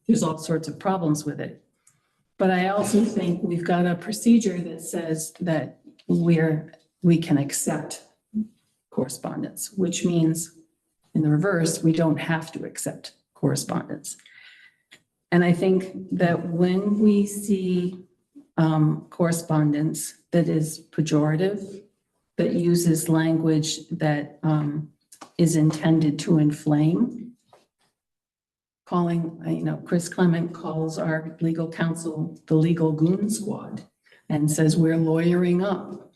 There's all sorts of problems with it. But I also think we've got a procedure that says that we can accept correspondence, which means in the reverse, we don't have to accept correspondence. And I think that when we see correspondence that is pejorative, that uses language that is intended to inflame, Chris Clement calls our legal counsel the legal goon squad and says we're lawyering up,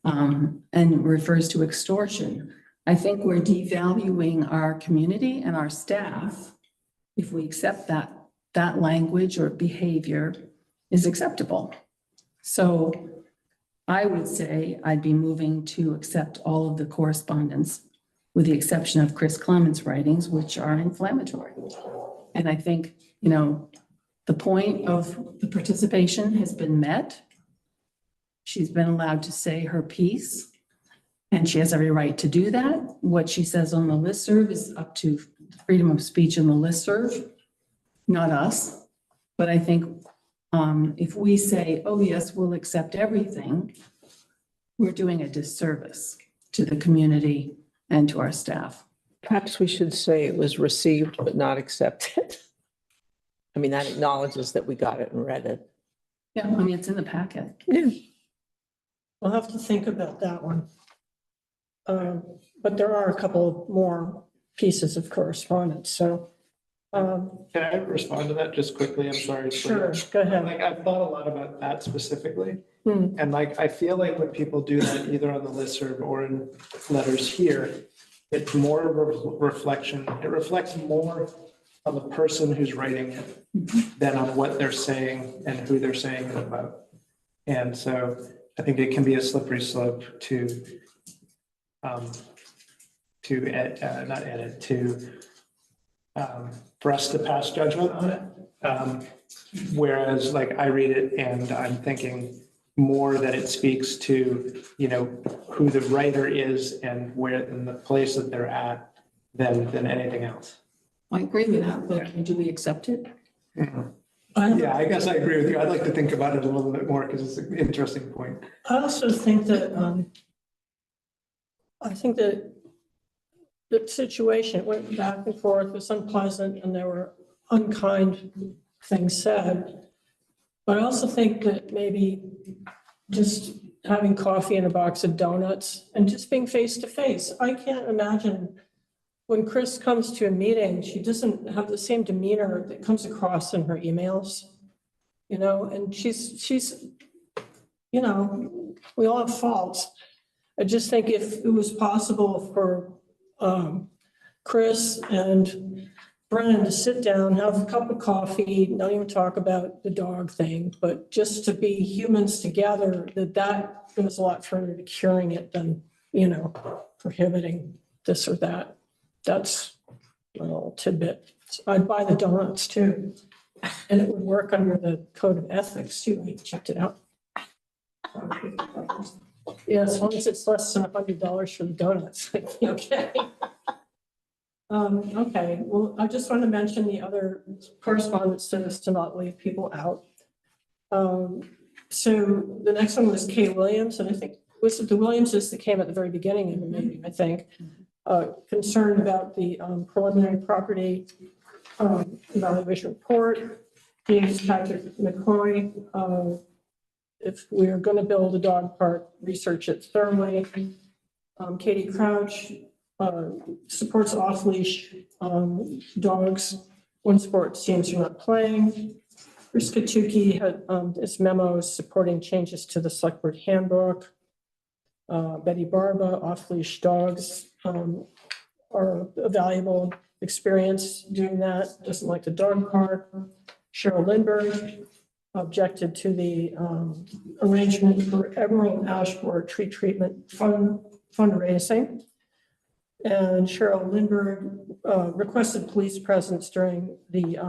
and refers to extortion. I think we're devaluing our community and our staff if we accept that language or behavior is acceptable. So I would say I'd be moving to accept all of the correspondence with the exception of Chris Clement's writings, which are inflammatory. And I think, you know, the point of the participation has been met. She's been allowed to say her piece, and she has every right to do that. What she says on the listserv is up to freedom of speech in the listserv, not us. But I think if we say, oh, yes, we'll accept everything, we're doing a disservice to the community and to our staff. Perhaps we should say it was received but not accepted. I mean, that acknowledges that we got it and read it. Yeah, I mean, it's in the packet. Yeah. We'll have to think about that one. But there are a couple more pieces of correspondence, so. Can I respond to that just quickly? I'm sorry. Sure, go ahead. Like, I've thought a lot about that specifically. Hmm. And like, I feel like when people do that, either on the listserv or in letters here, it's more of a reflection. It reflects more on the person who's writing it than on what they're saying and who they're saying it about. And so I think it can be a slippery slope for us to pass judgment on it. Whereas like I read it and I'm thinking more that it speaks to, you know, who the writer is and where in the place that they're at than anything else. I agree with that, but do we accept it? Yeah, I guess I agree with you. I'd like to think about it a little bit more because it's an interesting point. I also think that, the situation went back and forth, was unpleasant, and there were unkind things said. But I also think that maybe just having coffee and a box of donuts and just being face to face. I can't imagine when Chris comes to a meeting, she doesn't have the same demeanor that comes across in her emails, you know, and she's, you know, we all have faults. I just think if it was possible for Chris and Brennan to sit down, have a cup of coffee, not even talk about the dog thing, but just to be humans together, that goes a lot further to curing it than, you know, prohibiting this or that. That's a little tidbit. I'd buy the donuts too. And it would work under the code of ethics too. I checked it out. Yeah, as long as it's less than $100 for the donuts, I'd be okay. Okay, well, I just want to mention the other correspondence to this to not leave people out. So the next one was Kay Williams, and I think was it the Williamses that came at the very beginning of the meeting, I think, concerned about the preliminary property evaluation report. James Patrick McCoy, if we are going to build a dog park, research it thoroughly. Katie Crouch supports off-leash dogs when sports teams are not playing. Chris Katuki had his memos supporting changes to the Selectboard Handbook. Betty Barba, off-leash dogs are a valuable experience doing that, doesn't like the dog park. Cheryl Lindbergh objected to the arrangement for Emerald Ash Borer tree treatment fundraising. And Cheryl Lindbergh requested police presence during the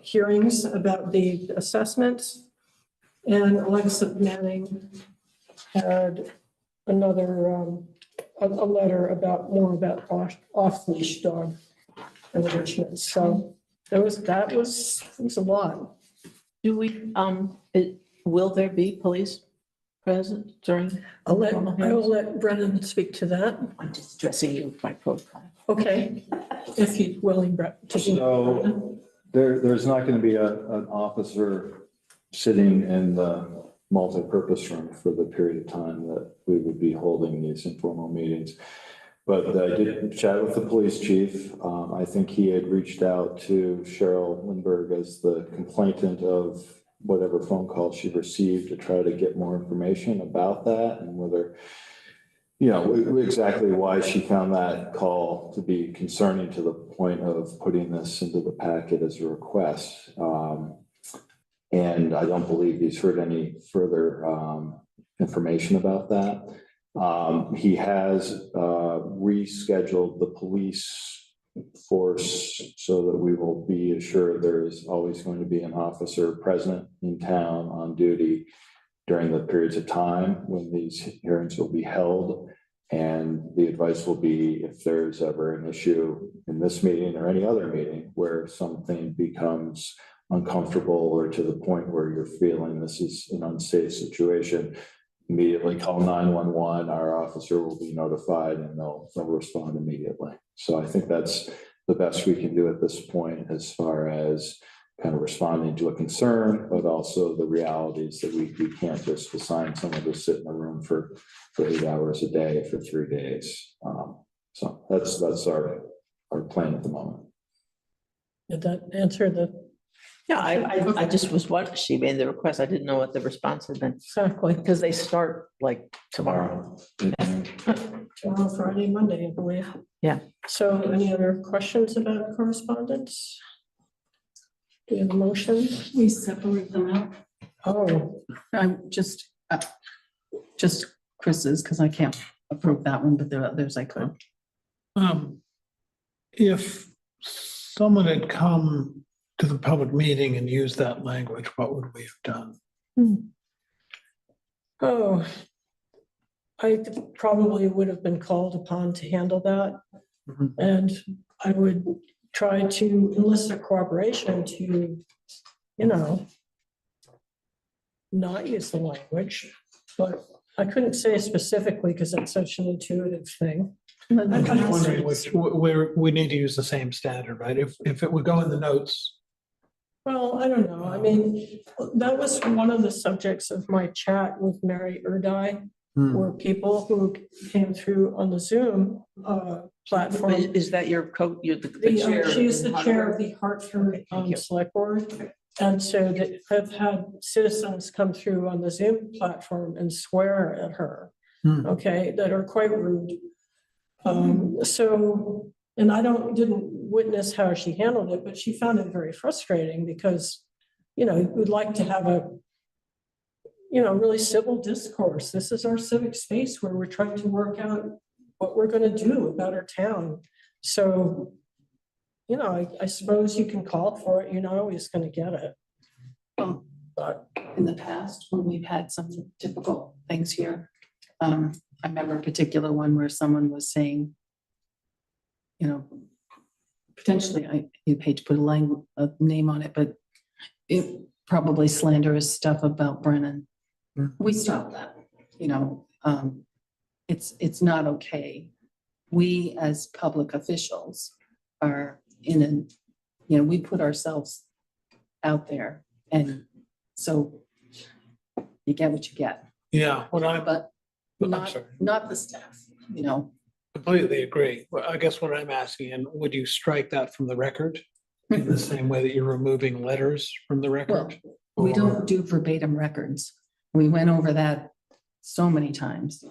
hearings about the assessments. And Alexa Manning had another, a letter about more about off-leash dog enrichment. So that was a lot. Do we, will there be police present during? I will let Brennan speak to that. I'm just addressing you by protocol. Okay, if he's willing, Brett. To So there's not going to be an officer sitting in the multi-purpose room for the period of time that we would be holding these informal meetings. But I did chat with the police chief. I think he had reached out to Cheryl Lindbergh as the complainant of whatever phone call she received to try to get more information about that and whether, you know, exactly why she found that call to be concerning to the point of putting this into the packet as a request. And I don't believe he's heard any further information about that. He has rescheduled the police force so that we will be assured there is always going to be an officer present in town on duty during the periods of time when these hearings will be held. And the advice will be, if there's ever an issue in this meeting or any other meeting where something becomes uncomfortable or to the point where you're feeling this is an unsafe situation, immediately call 911. Our officer will be notified and they'll respond immediately. So I think that's the best we can do at this point as far as kind of responding to a concern, but also the realities that we can't just assign someone to sit in a room for 8 hours a day for 3 days. So that's our plan at the moment. Did that answer the? Yeah, I just was what she made the request. I didn't know what the response had been. Exactly. Because they start like tomorrow. Tomorrow, Friday, Monday, I believe. Yeah. So any other questions about correspondence? Do you have a motion? We separate them out. Oh, I'm just Chris's, because I can't approve that one, but there are others I could. If someone had come to the public meeting and used that language, what would we have done? oh. I probably would have been called upon to handle that. Mhm. And I would try to enlist their cooperation to, not use the language, but I couldn't say specifically because it's such an intuitive thing. I'm just wondering where we need to use the same standard, right? If it would go in the notes. Well, I don't know. I mean, that was one of the subjects of my chat with Mary Erdai, were people who came through on the Zoom platform. Is that your you're the chair? She's the in chair of Hartford? the Hartford Thank you. Select Board. And so that have had citizens come through on the Zoom platform and swear at her, okay, that are quite rude. So, and I didn't witness how she handled it, but she found it very frustrating because, we'd like to have a, really civil discourse. This is our civic space where we're trying to work out what we're going to do about our town. So, I suppose you can call for it. You're not always going to get it. Well, But in the past, when we've had some difficult things here, I remember a particular one where someone was saying, potentially, you hate to put a name on it, but it probably slanderous stuff about Brennan. We stopped that, it's not okay. We as public officials are we put ourselves out there, and so you get what you get. Yeah, But I'm not, sorry. not the staff, Completely agree. Well, I guess what I'm asking, and would you strike that from the record in the same way that you're removing letters from the Well, record? we Or- don't do verbatim records. We went over that so many times.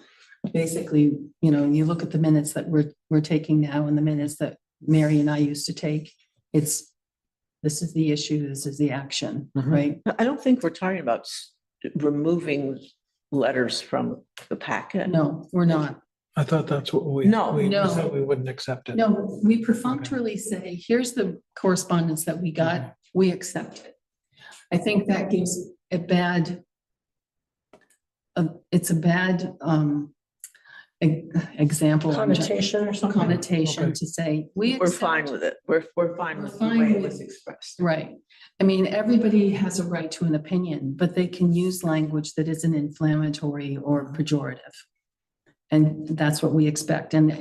Basically, you look at the minutes that we're taking now and the minutes that Mary and I used to take. This is the issue, this is the action, Mhm. right? I don't think we're talking about removing letters from the packet. No, we're not. I thought that's what we. No, we no. said we wouldn't accept it. No, we perfunctorily say, here's the correspondence that we got, we accept it. I think that gives a bad, it's a bad example. connotation or something. Connotation Okay. to say, we. We're accept fine it. with it. We're fine We're with the fine way it with- was expressed. Right. I mean, everybody has a right to an opinion, but they can use language that isn't inflammatory or pejorative. And that's what we expect. And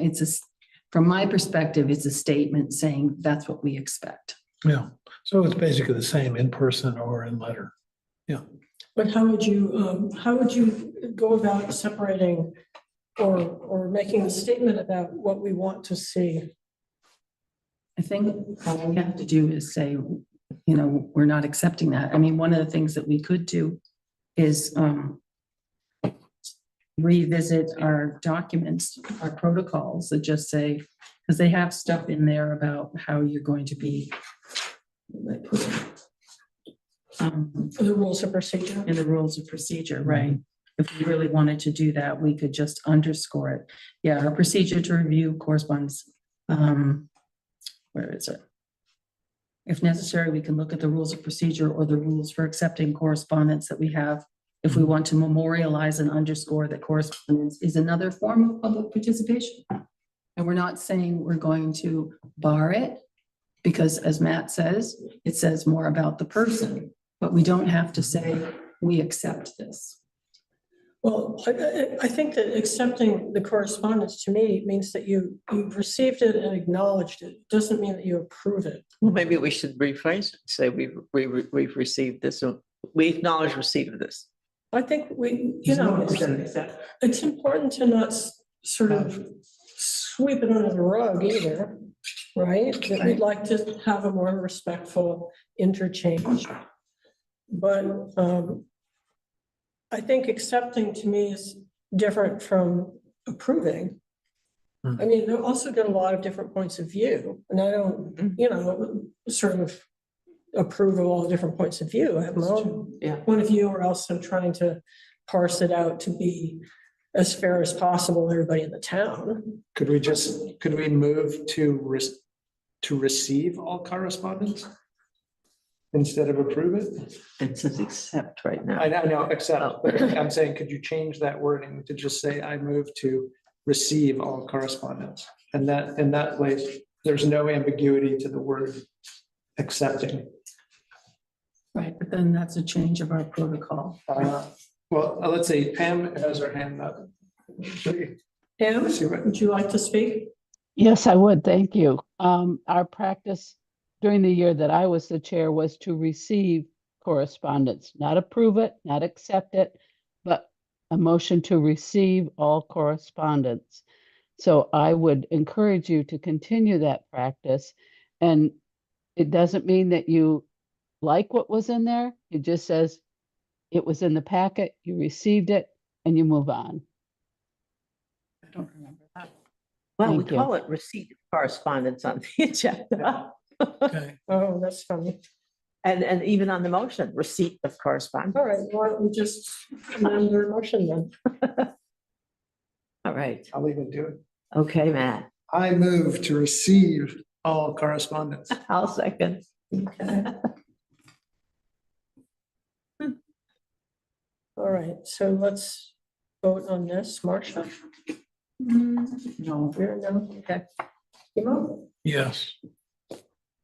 from my perspective, it's a statement saying that's what we expect. Yeah, so it's basically the same in person or in letter. Yeah. But how would you go about separating or making a statement about what we want to see? I think all we have to do is say, we're not accepting that. I mean, one of the things that we could do is revisit our documents, our protocols that just say, because they have stuff in there about how you're going to be The rules of procedure? in the rules of procedure, right? if we really wanted to do that, we could just underscore it. Yeah, our procedure to review correspondence. Where is it? If necessary, we can look at the rules of procedure or the rules for accepting correspondence that we have. If we want to memorialize and underscore that correspondence is another form of public participation. And we're not saying we're going to bar it, because as Matt says, it says more about the person, but we don't have to say we accept this. Well, I think that accepting the correspondence to me means that you've received it and acknowledged it. It doesn't mean that you approve it. Well, maybe we should rephrase it, say we've received this, so we acknowledge receipt of this. I think it's important to not sort of sweep it under the rug either, right? That we'd like to have a more respectful interchange. But I think accepting to me is different from approving. I mean, they also get a lot of different points of view, and I don't, sort of approve of all the different points of view. I have my own point of view, or else I'm trying to parse it out to be as fair as possible to everybody in the town. Could we move to receive all correspondence instead of approve it? It says accept right now. I know, accept, but I'm saying, could you change that wording to just say, I move to receive all correspondence? And that, in that place, there's no ambiguity to the word accepting. Right, but then that's a change of our protocol. Well, let's see, Pam has her hand up. Pam, would you like to speak? Yes, I would. Thank you. Our practice during the year that I was the chair was to receive correspondence, not approve it, not accept it, but a motion to receive all correspondence. So I would encourage you to continue that practice. And it doesn't mean that you like what was in there. It just says it was in the packet, you received it, and you move on. I don't remember that. Well, we Thank you. call it receipt of correspondence on the agenda. Okay. Oh, that's funny. And even on the motion, receipt of correspondence. All right, why don't we just amend the motion then? All right. I'll even do it. Okay, Matt. I move to receive all correspondence. I'll second. Okay. All right, so let's vote on this. Marcia? No. We're no, okay. Timo? Yes.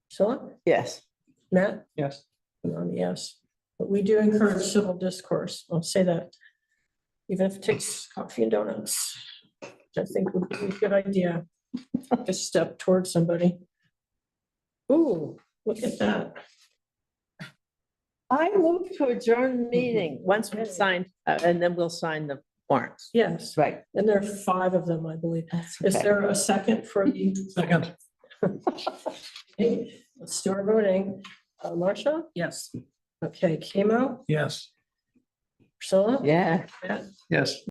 Priscilla? Yes. Matt? Yes. And I'm a yes. But we do encourage civil discourse. I'll say that. Even if it takes coffee and donuts, which I think would be a good idea. To step towards somebody. Ooh, look at that. I move to adjourn the meeting once we've signed, and then we'll sign the warrants. Yes, Right. and there are 5 of them, I believe. That's Is okay. there a second for the? Second. Okay, let's do our voting. Marcia? Yes. Okay, Kimo, Yes. Priscilla? Yeah. Matt? Yes.